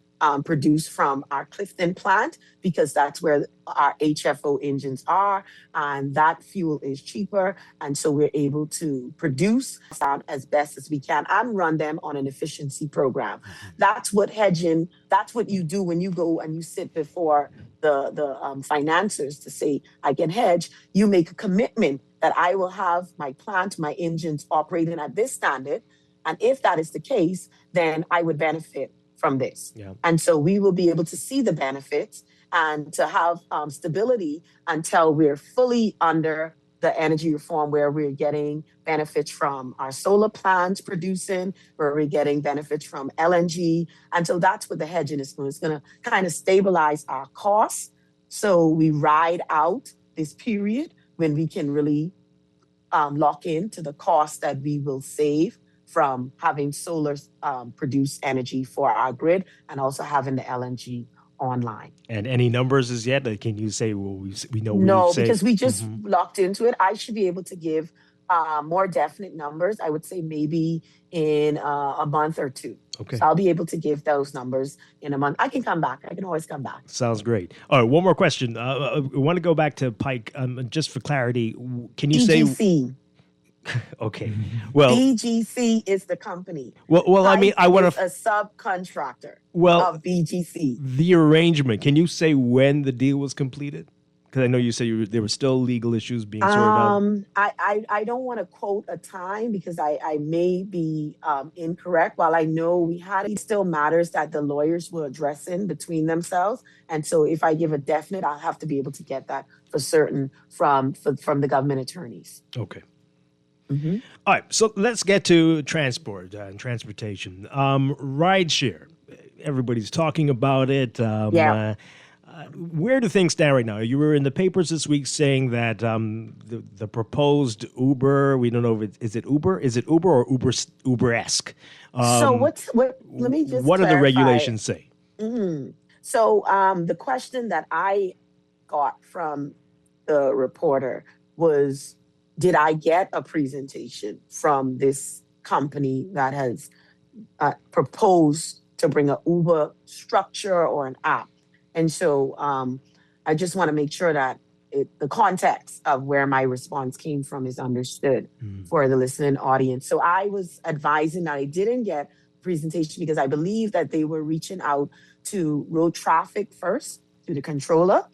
produce from our Clifton plant because that's where our HFO engines are and that fuel is cheaper. And so we're able to produce as best as we can and run them on an efficiency program. That's what hedging, that's what you do when you go and you sit before the financiers to say, I can hedge. You make a commitment that I will have my plant, my engines operating at this standard. And if that is the case, then I would benefit from this. Yeah. And so we will be able to see the benefits and to have stability until we're fully under the energy reform, where we're getting benefits from our solar plants producing, where we're getting benefits from LNG. And so that's what the hedging is going. It's going to kind of stabilize our costs. So we ride out this period when we can really lock into the cost that we will save from having solar produce energy for our grid and also having the LNG online. And any numbers as yet? Like, can you say, well, we know No, we've saved? because we just locked into it. I should be able to give more definite numbers. I would say maybe in a month or two. Okay. So I'll be able to give those numbers in a month. I can come back. I can always come back. Sounds great. All right, one more question. I want to go back to Pike. Just for clarity, can you say... BGC. Okay. Well, BGC is the company. Well, I mean, I want to... a subcontractor of BGC. The arrangement, can you say when the deal was completed? Because I know you said there were still legal issues being sorted out. I don't want to quote a time because I may be incorrect. While I know we had it, still matters that the lawyers were addressing between themselves. And so if I give a definite, I'll have to be able to get that for certain from the government attorneys. Okay. Mm-hmm. All right, so let's get to transport and transportation. Rideshare, everybody's talking about it. Where do things stand right now? You were in the papers this week saying that the proposed Uber, we don't know if is it Uber or Uber-esque? So let me just what clarify. do the regulations say? Mm-hmm. So the question that I got from the reporter was, did I get a presentation from this company that has proposed to bring an Uber structure or an app? And so I just want to make sure that the context of where my response came from is understood for the listening audience. So I was advising that I didn't get a presentation because I believe that they were reaching out to road traffic first, to the controller,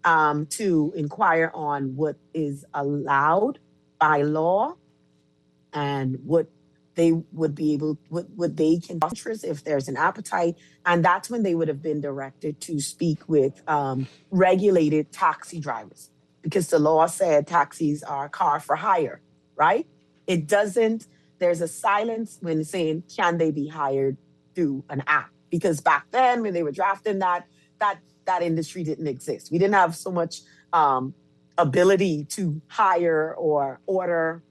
to inquire on what is allowed by law and what they would be able, what they can interest if there's an appetite. And that's when they would have been directed to speak with regulated taxi drivers, because the law said taxis are car for hire, right? It doesn't, there's a silence when saying, can they be hired through an app? Because back then when they were drafting that industry didn't exist. We didn't have so much ability to hire or order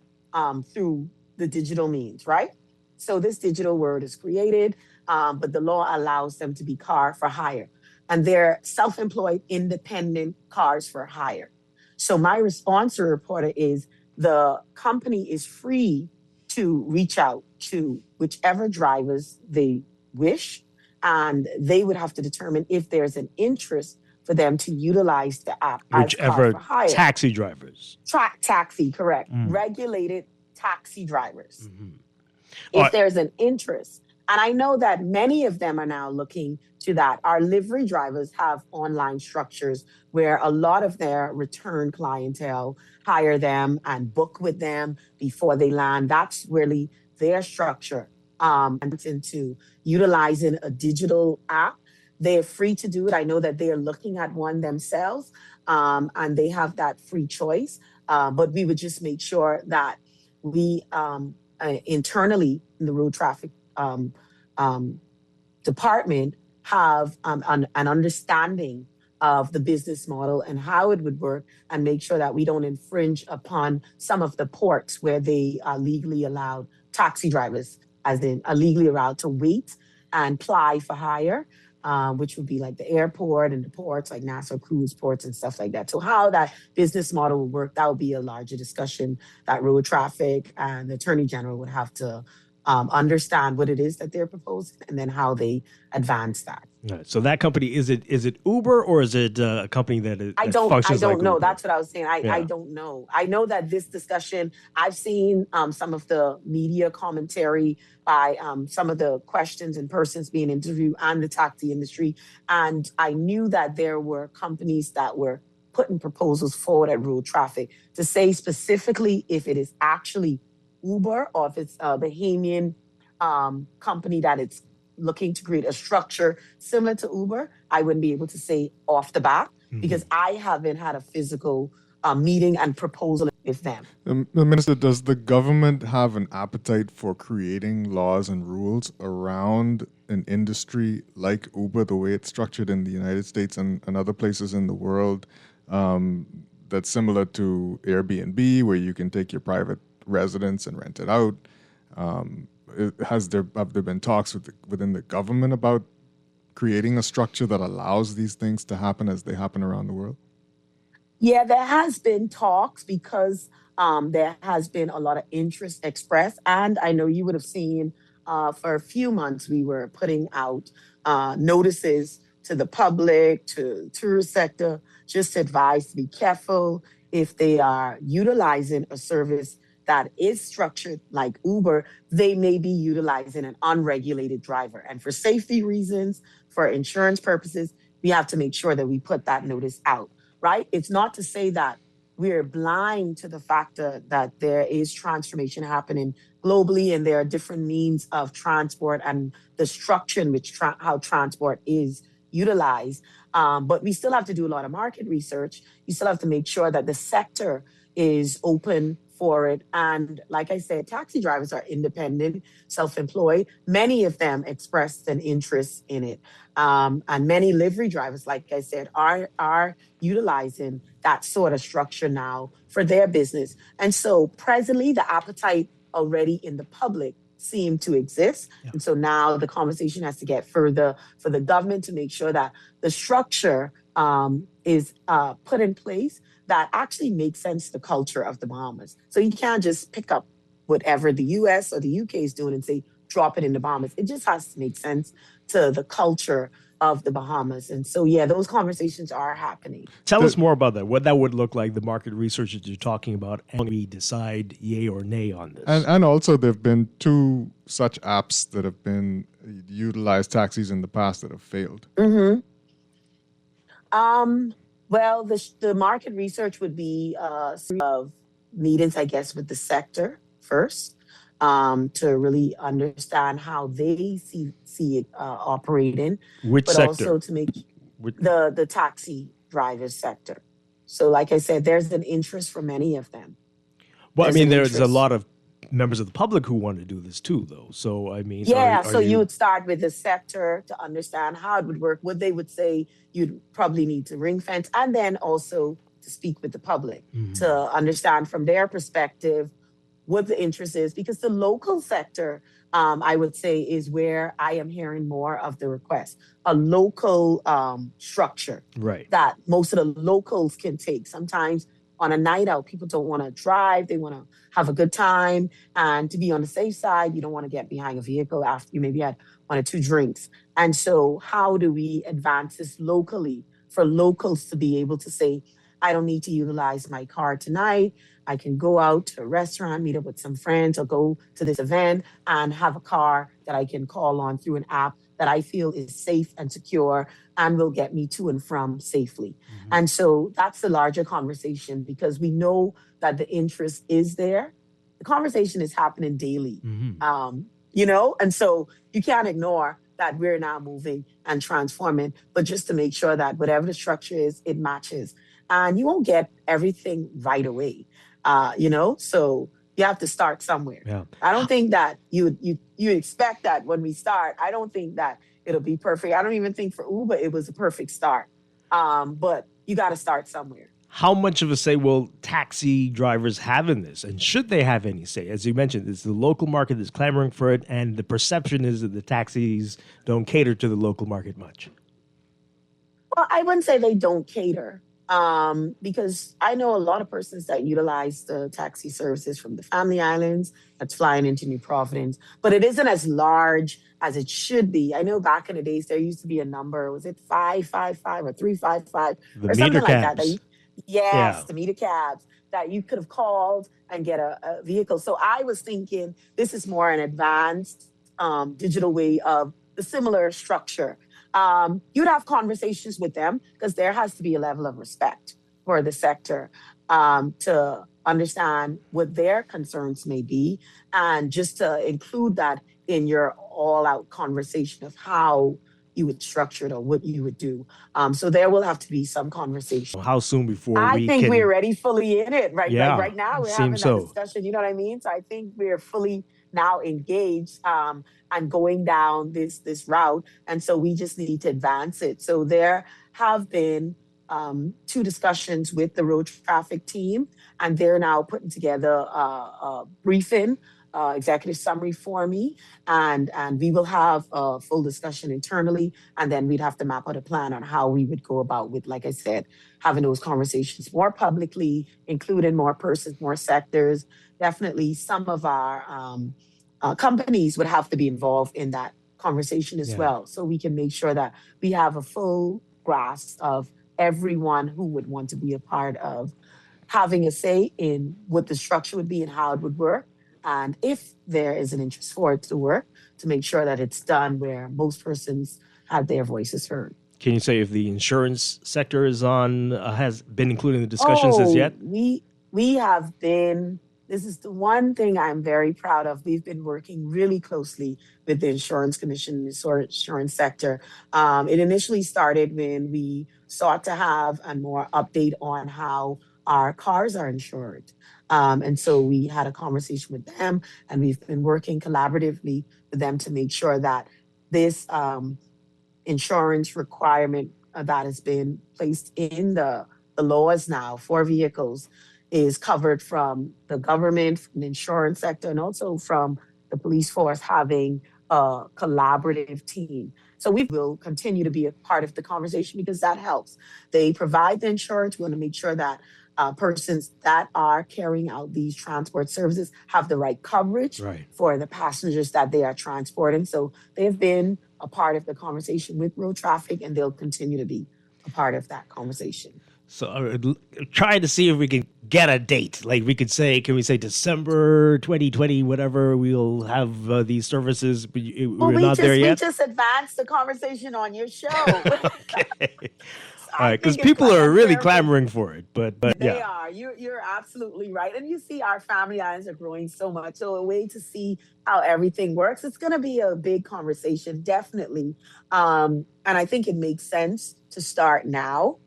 through the digital means, right? So this digital word is created, but the law allows them to be car for hire. And they're self-employed, independent cars for hire. So my response to the reporter is the company is free to reach out to whichever drivers they wish, and they would have to determine if there's an interest for them to utilize the app Whichever as car for hire. Taxi drivers. Taxi, correct. Regulated taxi drivers. If All right. there's an interest. And I know that many of them are now looking to that. Our livery drivers have online structures where a lot of their return clientele hire them and book with them before they land. That's really their structure. Into utilizing a digital app. They're free to do it. I know that they are looking at one themselves, and they have that free choice. But we would just make sure that we internally in the road traffic department have an understanding of the business model and how it would work, and make sure that we don't infringe upon some of the ports where they are legally allowed taxi drivers, as in are legally allowed to wait and ply for hire, which would be like the airport and the ports like Nassau cruise ports and stuff like that. So how that business model would work, that would be a larger discussion that road traffic and the Attorney General would have to understand what it is that they're proposing and then how they advance that. Right. So that company, is it Uber or is it a company that functions like I don't know. Uber? That's what I was saying. I don't know. I know that this discussion, I've seen some of the media commentary by some of the questions and persons being interviewed on the taxi industry. And I knew that there were companies that were putting proposals forward at road traffic to say specifically if it is actually Uber or if it's a Bahamian company that it's looking to create a structure similar to Uber, I wouldn't be able to say off the bat because I haven't had a physical meeting and proposal with them. Minister, does the government have an appetite for creating laws and rules around an industry like Uber, the way it's structured in the United States and other places in the world, that's similar to Airbnb, where you can take your private residence and rent it out? Have there been talks within the government about creating a structure that allows these things to happen as they happen around the world? Yeah, there has been talks because there has been a lot of interest expressed. And I know you would have seen for a few months, we were putting out notices to the public, to tourist sector, just advise to be careful if they are utilizing a service that is structured like Uber, they may be utilizing an unregulated driver. And for safety reasons, for insurance purposes, we have to make sure that we put that notice out. Right? It's not to say that we're blind to the fact that there is transformation happening globally and there are different means of transport and the structure in which how transport is utilized. But we still have to do a lot of market research. You still have to make sure that the sector is open for it. And like I said, taxi drivers are independent, self-employed. Many of them expressed an interest in it. And many livery drivers, like I said, are utilizing that sort of structure now for their business. And so presently, the appetite already in the public seem to exist. Yeah. And so now the conversation has to get further for the government to make sure that the structure is put in place that actually makes sense to the culture of the Bahamas. So you can't just pick up whatever the US or the UK is doing and say, drop it in the Bahamas. It just has to make sense to the culture of the Bahamas. And so, yeah, those conversations are happening. Tell us more about that, what that would look like, the market research that you're talking about, and we decide yay or nay on this. And also there have been 2 such apps that have been utilized taxis in the past that have failed. Mm-hmm. Well, the market research would be of meetings, I guess, with the sector first, to really understand how they see it operating. Which but sector? Also to make the taxi driver sector. So, like I said, there's an interest for many of them. Well, I mean, there's a lot of members of the public who want to do this too, though. So, I mean, so you would start with the sector to understand how it would work. What they would say, you'd probably need to ring fence, and then also to speak with the public to understand from their perspective what the interest is, because the local sector, I would say, is where I am hearing more of the requests. A local structure that most of the locals can take. Sometimes on a night out, people don't want to drive. They want to have a good time. And to be on the safe side, you don't want to get behind a vehicle after you maybe had 1 or 2 drinks. And so how do we advance this locally for locals to be able to say, I don't need to utilize my car tonight. I can go out to a restaurant, meet up with some friends, or go to this event and have a car that I can call on through an app that I feel is safe and secure and will get me to and from safely. And so that's the larger conversation, because we know that the interest is there. The conversation is happening daily, and so you can't ignore that we're now moving and transforming, but just to make sure that whatever the structure is, it matches. And you won't get everything right away, so you have to start somewhere. Yeah. I don't think that you expect that when we start. I don't think that it'll be perfect. I don't even think for Uber it was a perfect start. But you got to start somewhere. How much of a say will taxi drivers have in this? And should they have any say? As you mentioned, it's the local market that's clamoring for it, and the perception is that the taxis don't cater to the local market much. Well, I wouldn't say they don't cater. Because I know a lot of persons that utilize the taxi services from the Family Islands that's flying into New Providence, but it isn't as large as it should be. I know back in the days, there used to be a number, was it 555 or 355 or something like that? The meter cabs that you could have called and get a vehicle. So I was thinking this is more an advanced digital way of the similar structure. You'd have conversations with them because there has to be a level of respect for the sector to understand what their concerns may be, and just to include that in your all-out conversation of how you would structure it or what you would do. So there will have to be some conversation. How soon before I we think we're can? already fully in it, right? Like Yeah, right now, we're having seems that so. discussion. You know what I mean? So I think we're fully now engaged and going down this route, and so we just need to advance it. So there have been 2 discussions with the road traffic team, and they're now putting together a briefing. Executive summary for me, and we will have a full discussion internally, and then we'd have to map out a plan on how we would go about with, like I said, having those conversations more publicly, including more persons, more sectors. Definitely, some of our companies would have to be involved in that conversation as well, so we can make sure that we have a full grasp of everyone who would want to be a part of having a say in what the structure would be and how it would work. And if there is an interest for it to work, to make sure that it's done where most persons have their voices heard. Can you say if the insurance sector is on has been included in the discussions as yet? We have been. This is the one thing I'm very proud of. We've been working really closely with the insurance commission, the insurance sector. It initially started when we sought to have a more update on how our cars are insured. And so we had a conversation with them, and we've been working collaboratively with them to make sure that this insurance requirement that has been placed in the laws now for vehicles is covered from the government, from the insurance sector, and also from the police force having a collaborative team. So we will continue to be a part of the conversation because that helps. They provide the insurance. We want to make sure that persons that are carrying out these transport services have the right coverage for the passengers that they are transporting. So they've been a part of the conversation with road traffic, and they'll continue to be a part of that conversation. So trying to see if we can get a date. Like we could say, can we say December 2020, whatever, we'll have these services, but we're not there yet? We just advanced the conversation on your show. All right, because people are really clamoring for it, but They yeah. are. You're absolutely right. And you see our family islands are growing so much. So a way to see how everything works, it's going to be a big conversation, definitely. And I think it makes sense to start now.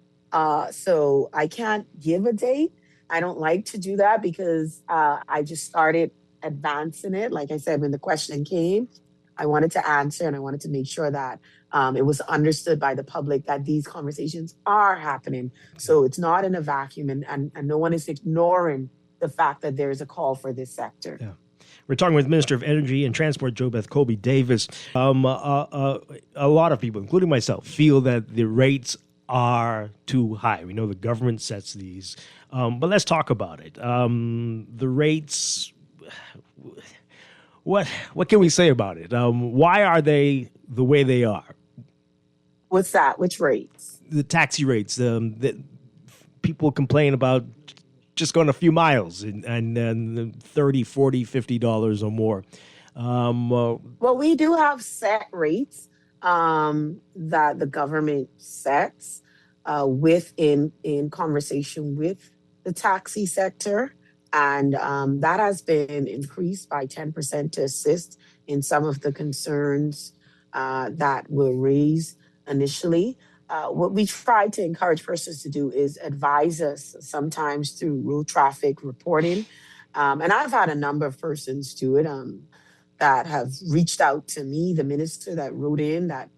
So I can't give a date. I don't like to do that because I just started advancing it. Like I said, when the question came, I wanted to answer, and I wanted to make sure that it was understood by the public that these conversations are happening. So it's not in a vacuum, and no one is ignoring the fact that there is a call for this sector. Yeah. We're talking with Minister of Energy and Transport, JoBeth Colby-Davis. A lot of people, including myself, feel that the rates are too high. We know the government sets these, but let's talk about it. The rates, what can we say about it? Why are they the way they are? What's that? Which rates? The taxi rates. That people complain about just going a few miles and $30, $40, $50 or more. Well, we do have set rates that the government sets in conversation with the taxi sector. And that has been increased by 10% to assist in some of the concerns that were raised initially. What we try to encourage persons to do is advise us sometimes through road traffic reporting. And I've had a number of persons do it that have reached out to me, the minister that wrote in, that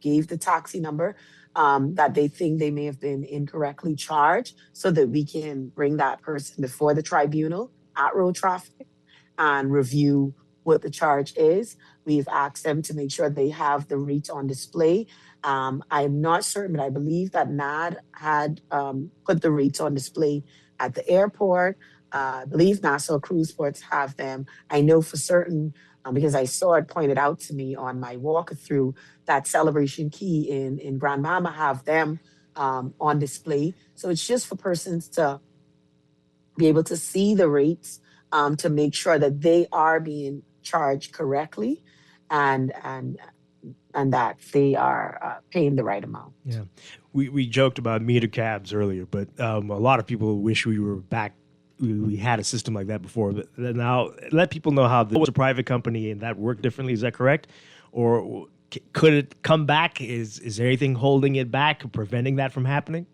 gave the taxi number, that they think they may have been incorrectly charged, so that we can bring that person before the tribunal at road traffic and review what the charge is. We've asked them to make sure they have the rates on display. I'm not certain, but I believe that NAD had put the rates on display at the airport. I believe Nassau Cruise Ports have them. I know for certain, because I saw it pointed out to me on my walkthrough, that Celebration Key in Grand Mama have them on display. So it's just for persons to be able to see the rates, to make sure that they are being charged correctly and that they are paying the right amount. Yeah, we joked about meter cabs earlier, but a lot of people wish we were back we had a system like that before. But now, let people know how it was a private company and that worked differently. Is that correct? Or could it come back? Is there anything holding it back, preventing that from happening?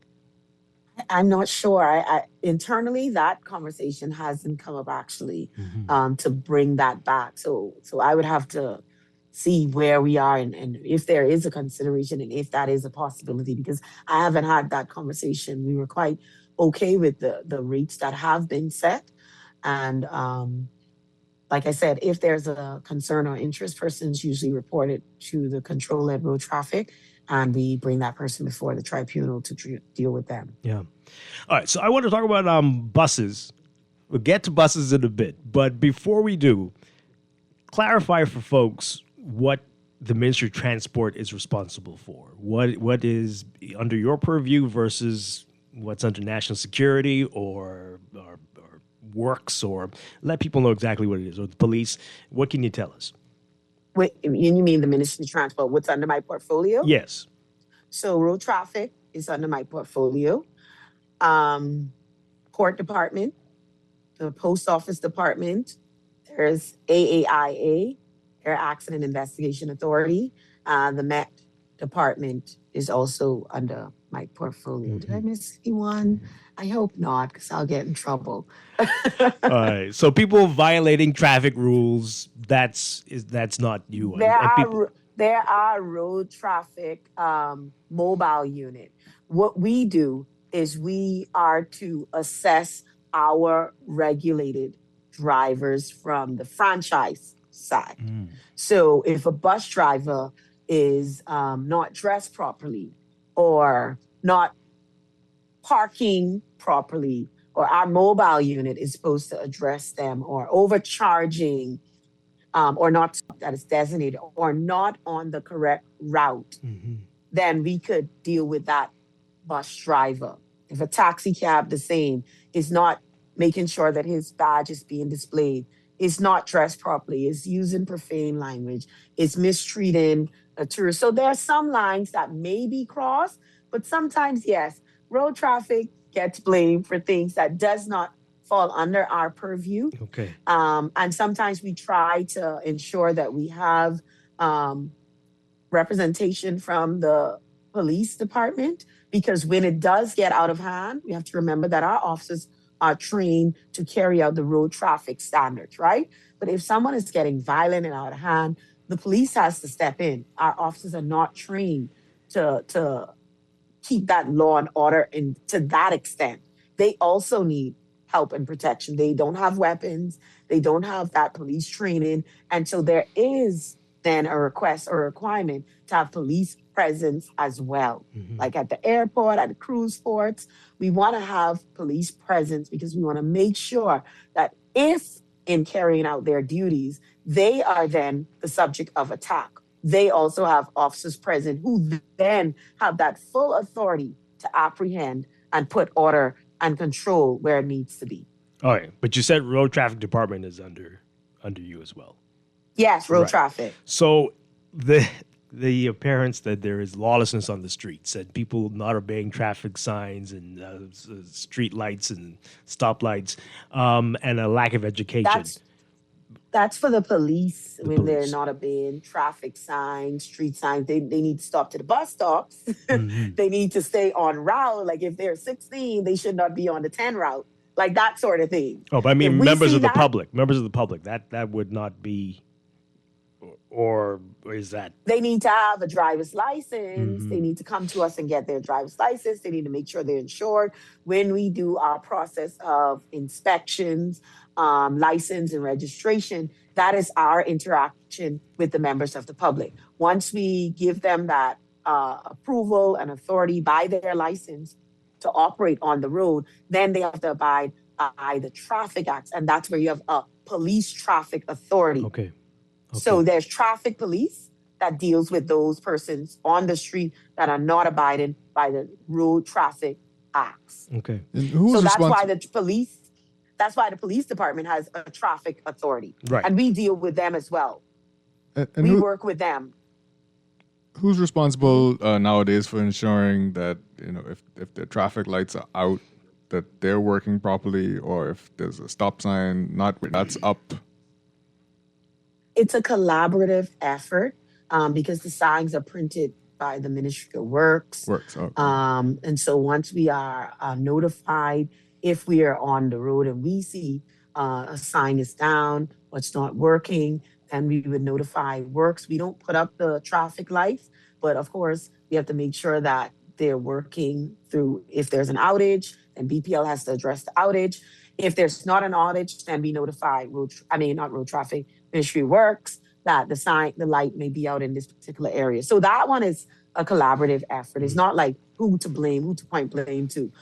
I'm not sure. I internally that conversation hasn't come up actually to bring that back. So I would have to see where we are and if there is a consideration and if that is a possibility because I haven't had that conversation. We were quite okay with the rates that have been set, and like I said, if there's a concern or interest, persons usually report it to the control-led road traffic, and we bring that person before the tribunal to deal with them. Yeah. All right. So I want to talk about buses. We'll get to buses in a bit, but before we do, clarify for folks what the Ministry of Transport is responsible for. What is under your purview versus what's under national security or works, or let people know exactly what it is, or the police. What can you tell us? Wait, you mean the Ministry of Transport? What's under my portfolio? Yes. So road traffic is under my portfolio. Court department, the post office department. There's AAIA, Air Accident Investigation Authority. The Met department is also under my portfolio. Did I miss anyone? I hope not, because I'll get in trouble. All right. So people violating traffic rules, that's not you. There are road traffic mobile unit. What we do is we are to assess our regulated drivers from the franchise side. So if a bus driver is not dressed properly or not parking properly, or our mobile unit is supposed to address them, or overcharging, or not that is designated, or not on the correct route, then we could deal with that bus driver. If a taxi cab, the same, is not making sure that his badge is being displayed, is not dressed properly, is using profane language, is mistreating a tourist. So there are some lines that may be crossed, but sometimes, yes, road traffic gets blamed for things that does not fall under our purview. Okay. And sometimes we try to ensure that we have representation from the police department, because when it does get out of hand, we have to remember that our officers are trained to carry out the road traffic standards, right? But if someone is getting violent and out of hand, the police has to step in. Our officers are not trained to keep that law and order in to that extent. They also need help and protection. They don't have weapons. They don't have that police training. And so there is then a request or requirement to have police presence as well. Like at the airport, at the cruise ports, we want to have police presence because we want to make sure that if in carrying out their duties, they are then the subject of attack, they also have officers present who then have that full authority to apprehend and put order and control where it needs to be. All right. But you said road traffic department is under you as well. Yes, road traffic. So the appearance that there is lawlessness on the streets and people not obeying traffic signs and street lights and stoplights, and a lack of education. That's for the police when they're not obeying traffic signs, street signs. They need to stop to the bus stops. They need to stay on route. Like if they're 16, they should not be on the 10 route. Like that sort of thing. Oh, but I mean members of the public. Members of the public. That would not be, or is that? They need to have a driver's license. They need to come to us and get their driver's license. They need to make sure they're insured. When we do our process of inspections, license and registration, that is our interaction with the members of the public. Once we give them that approval and authority by their license to operate on the road, then they have to abide by the traffic acts. And that's where you have a police traffic authority. Okay. So there's traffic police that deals with those persons on the street that are not abiding by the road traffic acts. Okay. So that's why the police department has a traffic authority. Right. And we deal with them as well. And we work with them. Who's responsible nowadays for ensuring that, if the traffic lights are out, that they're working properly, or if there's a stop sign not that's up? It's a collaborative effort because the signs are printed by the Ministry of Works. Okay. And so once we are notified if we are on the road and we see a sign is down or it's not working, then we would notify Works. We don't put up the traffic lights, but of course, we have to make sure that they're working through. If there's an outage, then BPL has to address the outage. If there's not an outage, then we notify not road traffic, Ministry of Works, that the light may be out in this particular area. So that one is a collaborative effort. It's not like who to point blame to.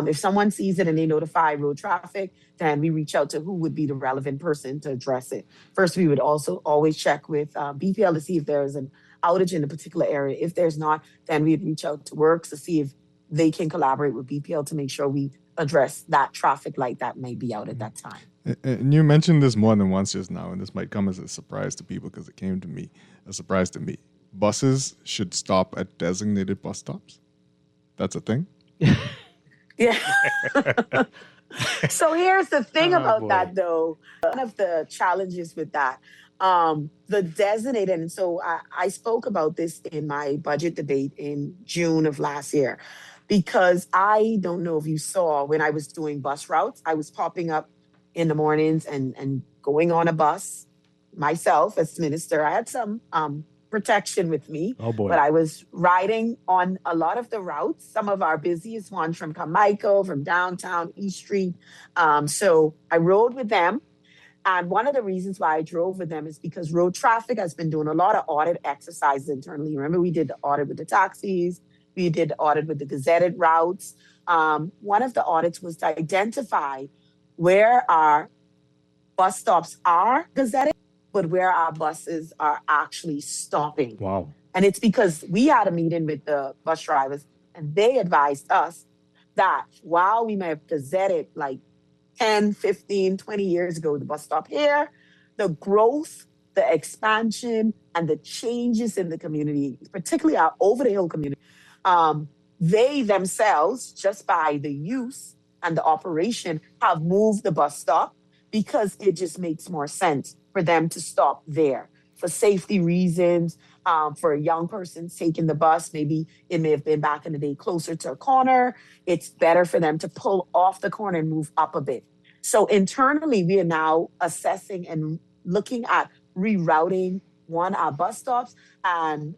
If someone sees it and they notify road traffic, then we reach out to who would be the relevant person to address it. First, we would also always check with BPL to see if there is an outage in a particular area. If there's not, then we'd reach out to Works to see if they can collaborate with BPL to make sure we address that traffic light that may be out at that time. And you mentioned this more than once just now, and this might come as a surprise to people because it came to me, a surprise to me. Buses should stop at designated bus stops? That's a thing? Yeah. So here's the thing about that, though. One of the challenges with that, the designated, and so I spoke about this in my budget debate in June of last year, because I don't know if you saw when I was doing bus routes, I was popping up in the mornings and going on a bus myself as minister. I had some protection with me. Oh boy. But I was riding on a lot of the routes, some of our busiest ones from Carmichael, from downtown, East Street. So I rode with them. And one of the reasons why I drove with them is because road traffic has been doing a lot of audit exercises internally. Remember, we did the audit with the taxis. We did the audit with the gazetted routes. One of the audits was to identify where our bus stops are gazetted, but where our buses are actually stopping. Wow. And it's because we had a meeting with the bus drivers and they advised us that while we may have gazetted like 10, 15, 20 years ago, the bus stop here, the growth, the expansion, and the changes in the community, particularly our over the hill community, they themselves, just by the use and the operation, have moved the bus stop because it just makes more sense for them to stop there for safety reasons, for a young person taking the bus. Maybe it may have been back in the day closer to a corner. It's better for them to pull off the corner and move up a bit. So internally, we are now assessing and looking at rerouting our bus stops and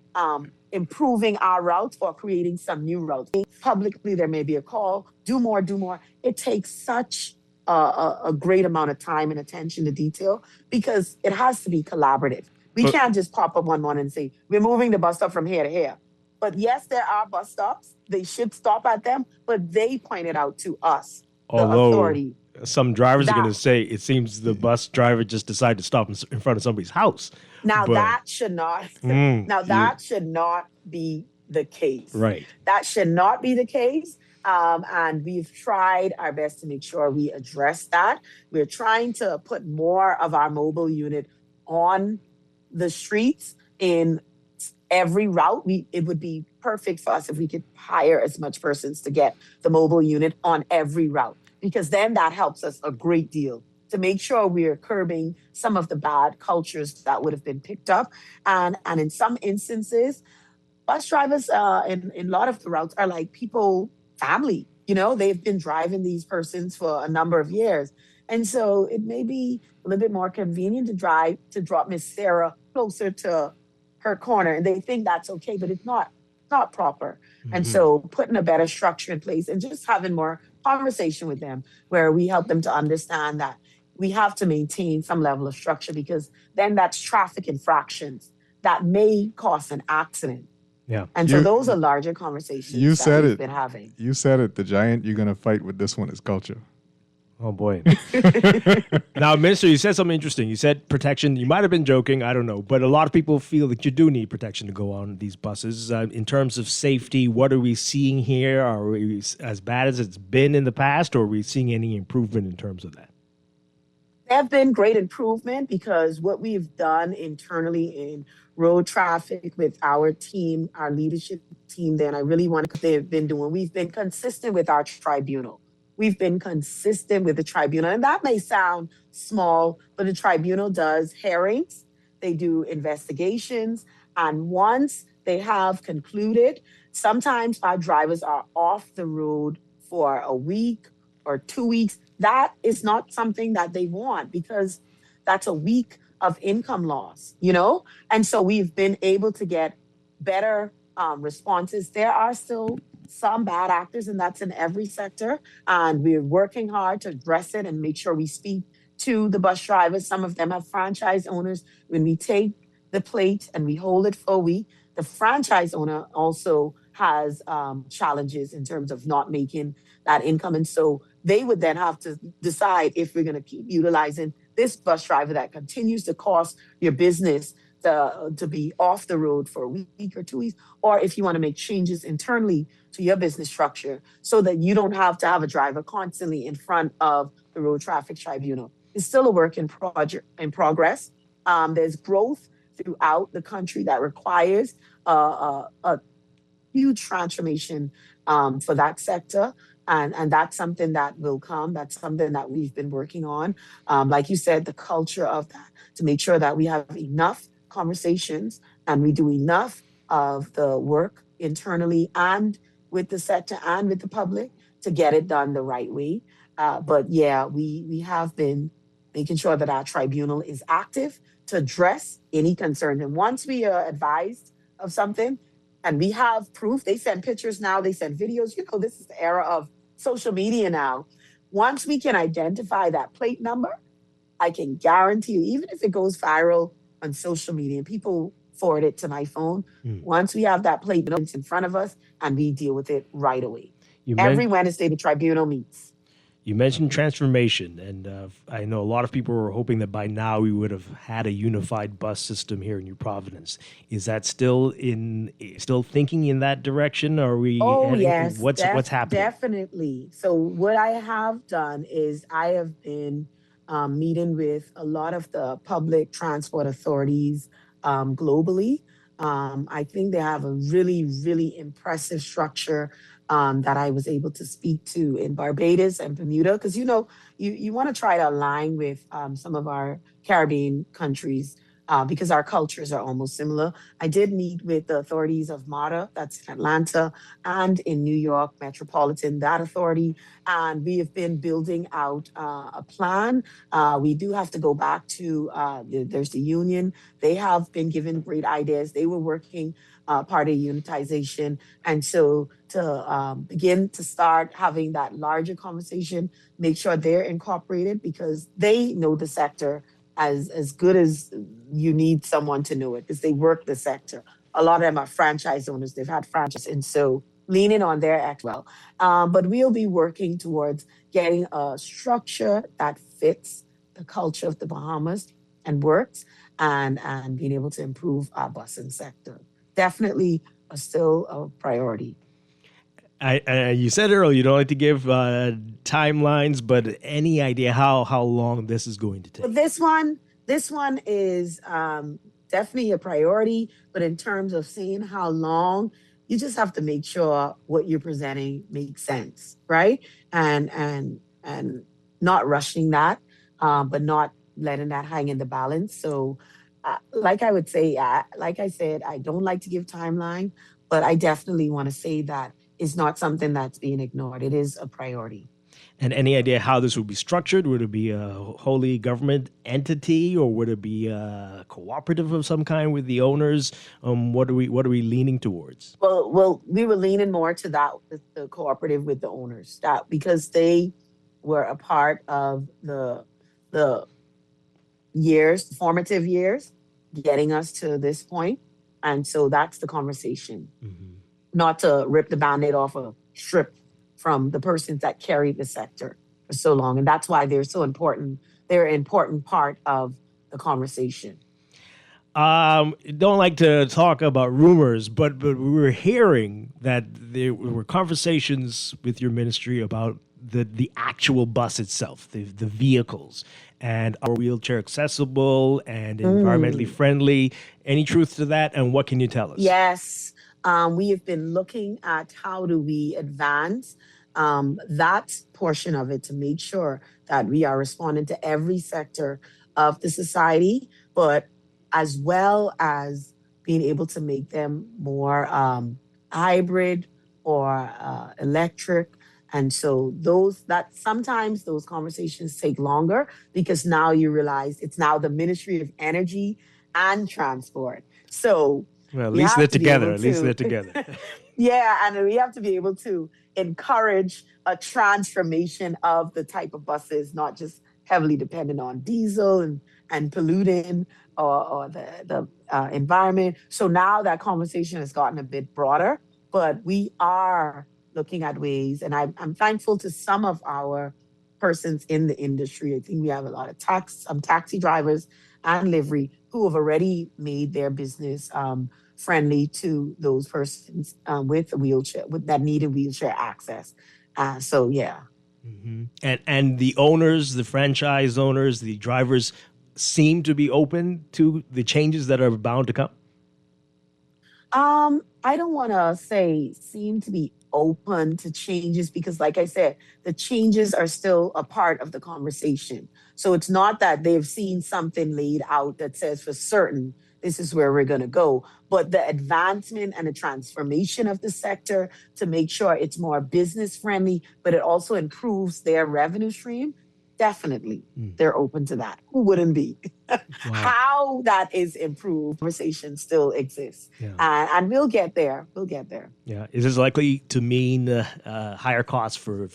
improving our routes or creating some new routes. Publicly, there may be a call, do more. It takes such a great amount of time and attention to detail because it has to be collaborative. We can't just pop up one morning and say, we're moving the bus stop from here to here. But yes, there are bus stops. They should stop at them, but they pointed out to us, the authority. Some drivers are going to say it seems the bus driver just decided to stop in front of somebody's house. Now that should not. That should not be the case. Right. That should not be the case. And we've tried our best to make sure we address that. We're trying to put more of our mobile unit on the streets in every route. It would be perfect for us if we could hire as much persons to get the mobile unit on every route, because then that helps us a great deal to make sure we're curbing some of the bad cultures that would have been picked up. And in some instances, bus drivers in a lot of the routes are like family. They've been driving these persons for a number of years. And so it may be a little bit more convenient to drop Miss Sarah closer to her corner. And they think that's okay, but it's not proper. Mm-hmm. And so putting a better structure in place and just having more conversation with them where we help them to understand that we have to maintain some level of structure, because then that's traffic infractions that may cause an accident. Yeah. And so those are larger conversations that we've been having. You said it. The giant you're going to fight with this one is culture. Oh, boy. Now, Minister, you said something interesting. You said protection. You might have been joking. I don't know. But a lot of people feel that you do need protection to go on these buses. In terms of safety, what are we seeing here? Are we as bad as it's been in the past, or are we seeing any improvement in terms of that? There have been great improvement, because what we've done internally in road traffic with our team, our leadership team, then I really want to, they've been doing, we've been consistent with our tribunal. we've been consistent with the tribunal. And that may sound small, but the tribunal does hearings, they do investigations, and once they have concluded, sometimes our drivers are off the road for a week or 2 weeks. That is not something that they want because that's a week of income loss, you know? And so we've been able to get better responses. There are still some bad actors, and that's in every sector. And we're working hard to address it and make sure we speak to the bus drivers. Some of them have franchise owners. When we take the plate and we hold it for a week, the franchise owner also has challenges in terms of not making that income. And so they would then have to decide if we're going to keep utilizing this bus driver that continues to cost your business to be off the road for a week or 2 weeks, or if you want to make changes internally to your business structure so that you don't have to have a driver constantly in front of the road traffic tribunal. It's still a work in progress. There's growth throughout the country that requires a huge transformation for that sector. And that's something that will come. That's something that we've been working on. Like you said, the culture of that, to make sure that we have enough conversations and we do enough of the work internally and with the sector and with the public to get it done the right way. But yeah, we have been making sure that our tribunal is active to address any concerns. And once we are advised of something and we have proof, they send pictures now, they send videos. You know, this is the era of social media now. Once we can identify that plate number, I can guarantee you, even if it goes viral on social media and people forward it to my phone, once we have that plate in front of us and we deal with it right away. Every Wednesday, the tribunal meets. You mentioned transformation, and I know a lot of people were hoping that by now we would have had a unified bus system here in New Providence. Is that still thinking in that direction? Or are we? Oh yes, what's happening? Definitely. So what I have done is I have been meeting with a lot of the public transport authorities globally. I think they have a really, really impressive structure that I was able to speak to in Barbados and Bermuda, because you know you want to try to align with some of our Caribbean countries because our cultures are almost similar. I did meet with the authorities of MARTA, that's in Atlanta, and in New York Metropolitan, that authority, and we have been building out a plan. We do have to go back to, there's the union. They have been given great ideas. They were working part of unitization. And so to begin to start having that larger conversation, make sure they're incorporated because they know the sector as good as you need someone to know it because they work the sector. A lot of them are franchise owners. They've had franchise. And so leaning on their act well. But we'll be working towards getting a structure that fits the culture of the Bahamas and works and being able to improve our busing sector. Definitely still a priority. You said earlier you don't like to give timelines, but any idea how long this is going to take? Well, this one is definitely a priority, but in terms of seeing how long, you just have to make sure what you're presenting makes sense, right? And not rushing that, but not letting that hang in the balance. So, like I would say, like I said, I don't like to give timeline, but I definitely want to say that it's not something that's being ignored. It is a priority. And any idea how this would be structured? Would it be a wholly government entity, or would it be a cooperative of some kind with the owners? What are we leaning towards? Well, we were leaning more to that, the cooperative with the owners, that because they were a part of the formative years, getting us to this point, and so that's the conversation. Mm-hmm. Not to rip the Band-Aid off a strip from the persons that carried the sector for so long. And that's why they're so important. They're an important part of the conversation. Don't like to talk about rumors, but we were hearing that there were conversations with your ministry about the actual bus itself, the vehicles, and are wheelchair accessible and environmentally friendly. Any truth to that? And what can you tell us? Yes. We have been looking at how do we advance that portion of it to make sure that we are responding to every sector of the society, but as well as being able to make them more hybrid or electric. And so sometimes those conversations take longer because now you realize it's now the Ministry of Energy and Transport. So Well, at we least have they're to be together. able At least to they're together. yeah, and we have to be able to encourage a transformation of the type of buses, not just heavily dependent on diesel and polluting or the environment. So now that conversation has gotten a bit broader, but we are looking at ways, and I'm thankful to some of our persons in the industry. I think we have a lot of taxi drivers and livery who have already made their business friendly to those persons with a wheelchair, with that needed wheelchair access. So yeah. And the owners, the franchise owners, the drivers seem to be open to the changes that are bound to come? I don't want to say seem to be open to changes because, like I said, the changes are still a part of the conversation. So it's not that they've seen something laid out that says for certain this is where we're going to go, but the advancement and the transformation of the sector to make sure it's more business friendly, but it also improves their revenue stream. Definitely, they're open to that. Who wouldn't be? How that is improved, conversation still exists. And we'll get there. We'll get there. Yeah. Is this likely to mean higher costs for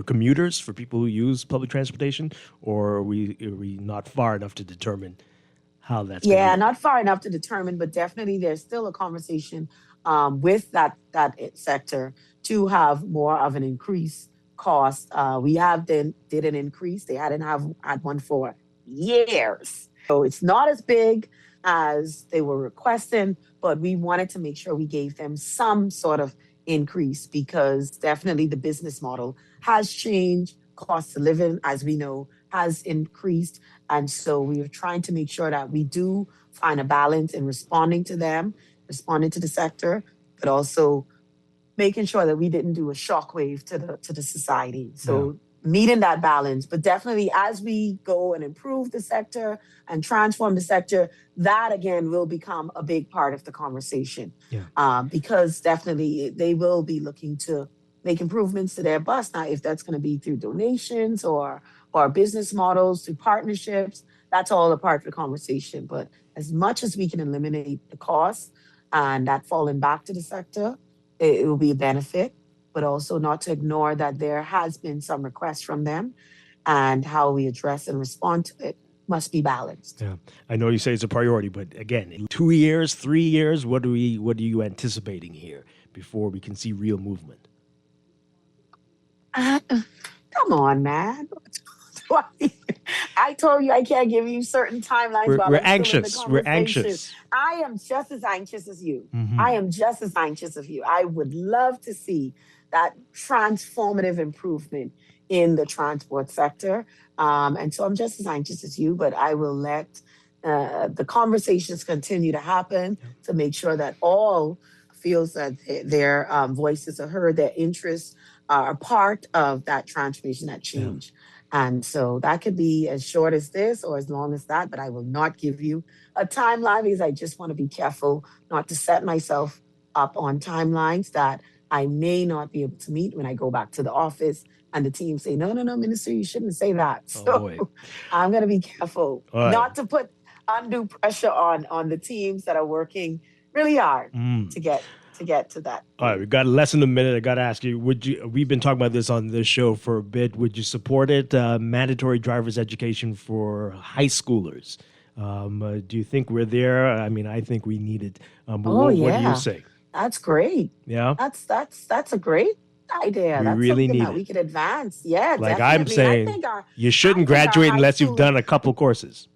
commuters, for people who use public transportation, or are we not far enough to determine how that's going to not far enough to determine, but definitely there's still a conversation with that sector to have more of an increase cost. We did an increase. They hadn't had one for years. So it's not as big as they were requesting, but we wanted to make sure we gave them some sort of increase because definitely the business model has changed. Cost of living, as we know, has increased. And so we are trying to make sure that we do find a balance in responding to them, responding to the sector, but also making sure that we didn't do a shockwave to the society. So meeting that balance, but definitely as we go and improve the sector and transform the sector, that again will become a big part of the conversation. Because definitely they will be looking to make improvements to their bus. Now, if that's going to be through donations or business models, through partnerships, that's all a part of the conversation. But as much as we can eliminate the costs and that falling back to the sector, it will be a benefit, but also not to ignore that there has been some requests from them and how we address and respond to it must be balanced. Yeah, I know you say it's a priority, but again, in 2 years, 3 years, what are you anticipating here before we can see real movement? Come on, man. I told you I can't give you certain timelines. We're anxious. We're anxious. I am just as anxious as you. Mm-hmm. I am just as anxious as you. I would love to see that transformative improvement in the transport sector. And so I'm just as anxious as you, but I will let the conversations continue to happen to make sure that all feels that their voices are heard, their interests are a part of that transformation, that change. And so that could be as short as this or as long as that, but I will not give you a timeline because I just want to be careful not to set myself up on timelines that I may not be able to meet when I go back to the office and the team say, no, Minister, you shouldn't say that. So I'm going to be careful not to put undue pressure on the teams that are working really hard to get to that. All right, we've got less than a minute. I got to ask you, we've been talking about this on this show for a bit. Would you support it? Mandatory driver's education for high schoolers. Do you think we're there? I mean, I think we need it. What do you say? That's great. Yeah. That's a great idea. That's really something need that it. we could advance. Yeah, like definitely. I'm saying, you shouldn't graduate unless you've done a couple courses.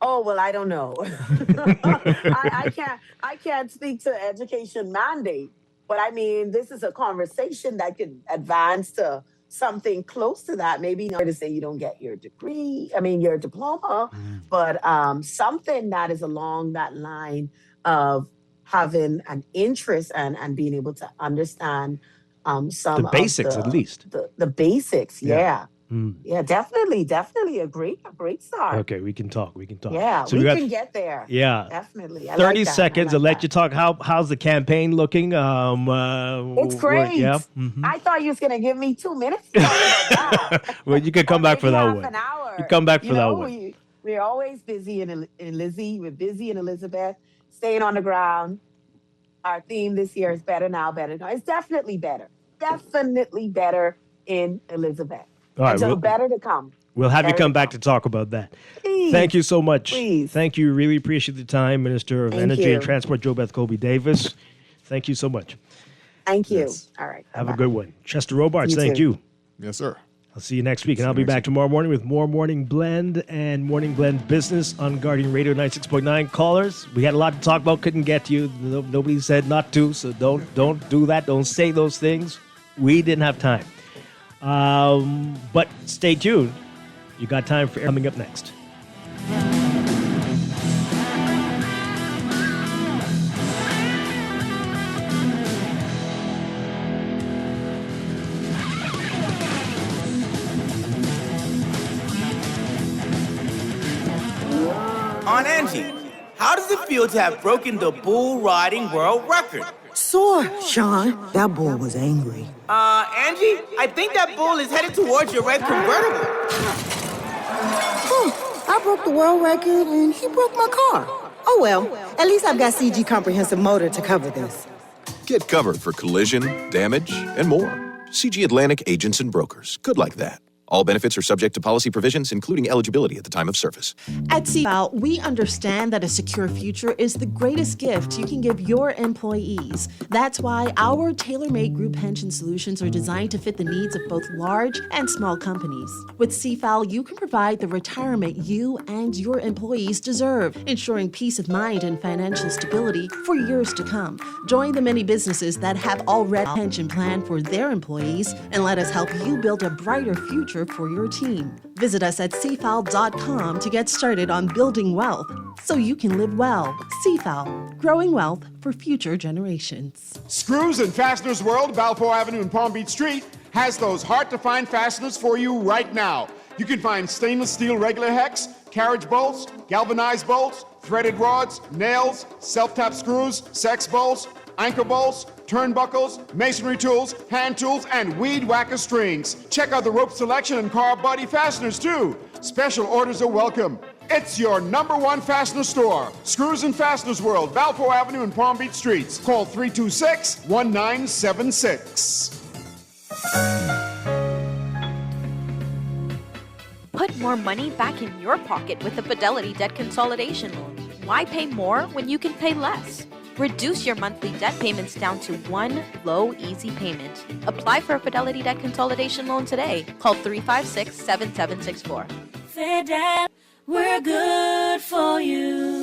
Oh, well, I don't know. I can't speak to education mandate, but I mean, this is a conversation that could advance to something close to that. Maybe not to say you don't get your degree, your diploma, but something that is along that line of having an interest and being able to understand some The basics, of at least. the basics. Yeah. Mm. Yeah, definitely a great start. Okay, we can talk. Yeah, So we got- can get there. Yeah. Definitely. I 30 like that. seconds. I I'll like let you talk. How's the campaign looking? It's great. Yeah. Mhm. I thought you was gonna give me 2 minutes. Well, you can come back for that half one. an hour. You come back for You that know, one. we're always busy in Lizzie. We're busy in Elizabeth, staying on the ground. Our theme this year is better now, better now. It's definitely better. Definitely better in Elizabeth. All right, And so well- better to come. We'll have you Better come to back to talk about that. Please. Thank you so much. Please. Thank you. Really appreciate the time, Minister of Thank Energy you. and Transport, Jo Beth Colby Davis. Thank you so much. Thank you. All right. Have a good one. Chester Robards, You thank too. you. Yes, sir. I'll see you next week, and I'll be back tomorrow morning with more Morning Blend and Morning Blend Business on Guardian Radio 96.9. Callers, we had a lot to talk about, couldn't get to you. Nobody said not to, so don't do that. Don't say those things. We didn't have time. But stay tuned. You got time for coming up next. On Angie, how does it feel to have broken the bull riding world record? Sore, Sean. That bull was angry. Angie, I think that bull is headed towards your red convertible. I broke the world record and he broke my car. Oh well, at least I've got CG Comprehensive Motor to cover this. Get covered for collision, damage, and more. CG Atlantic Agents and Brokers. Good like that. All benefits are subject to policy provisions, including eligibility at the time of service. At CFAL, we understand that a secure future is the greatest gift you can give your employees. That's why our tailor-made group pension solutions are designed to fit the needs of both large and small companies. With CFAL, you can provide the retirement you and your employees deserve, ensuring peace of mind and financial stability for years to come. Join the many businesses that have already a pension plan for their employees, and let us help you build a brighter future for your team. Visit us at cfal.com to get started on building wealth so you can live well. CFAL, growing wealth for future generations. Screws and Fasteners World, Balfour Avenue and Palm Beach Street, has those hard-to-find fasteners for you right now. You can find stainless steel regular hex, carriage bolts, galvanized bolts, threaded rods, nails, self-tap screws, sex bolts, anchor bolts, turnbuckles, masonry tools, hand tools, and weed whacker strings. Check out the rope selection and car body fasteners, too. Special orders are welcome. It's your #1 fastener store. Screws and Fasteners World, Balfour Avenue and Palm Beach Streets. Call 326-1976. Put more money back in your pocket with the Fidelity Debt Consolidation Loan. Why pay more when you can pay less? Reduce your monthly debt payments down to one low, easy payment. Apply for a Fidelity Debt Consolidation Loan today. Call 356-7764. Fidel, we're good for you.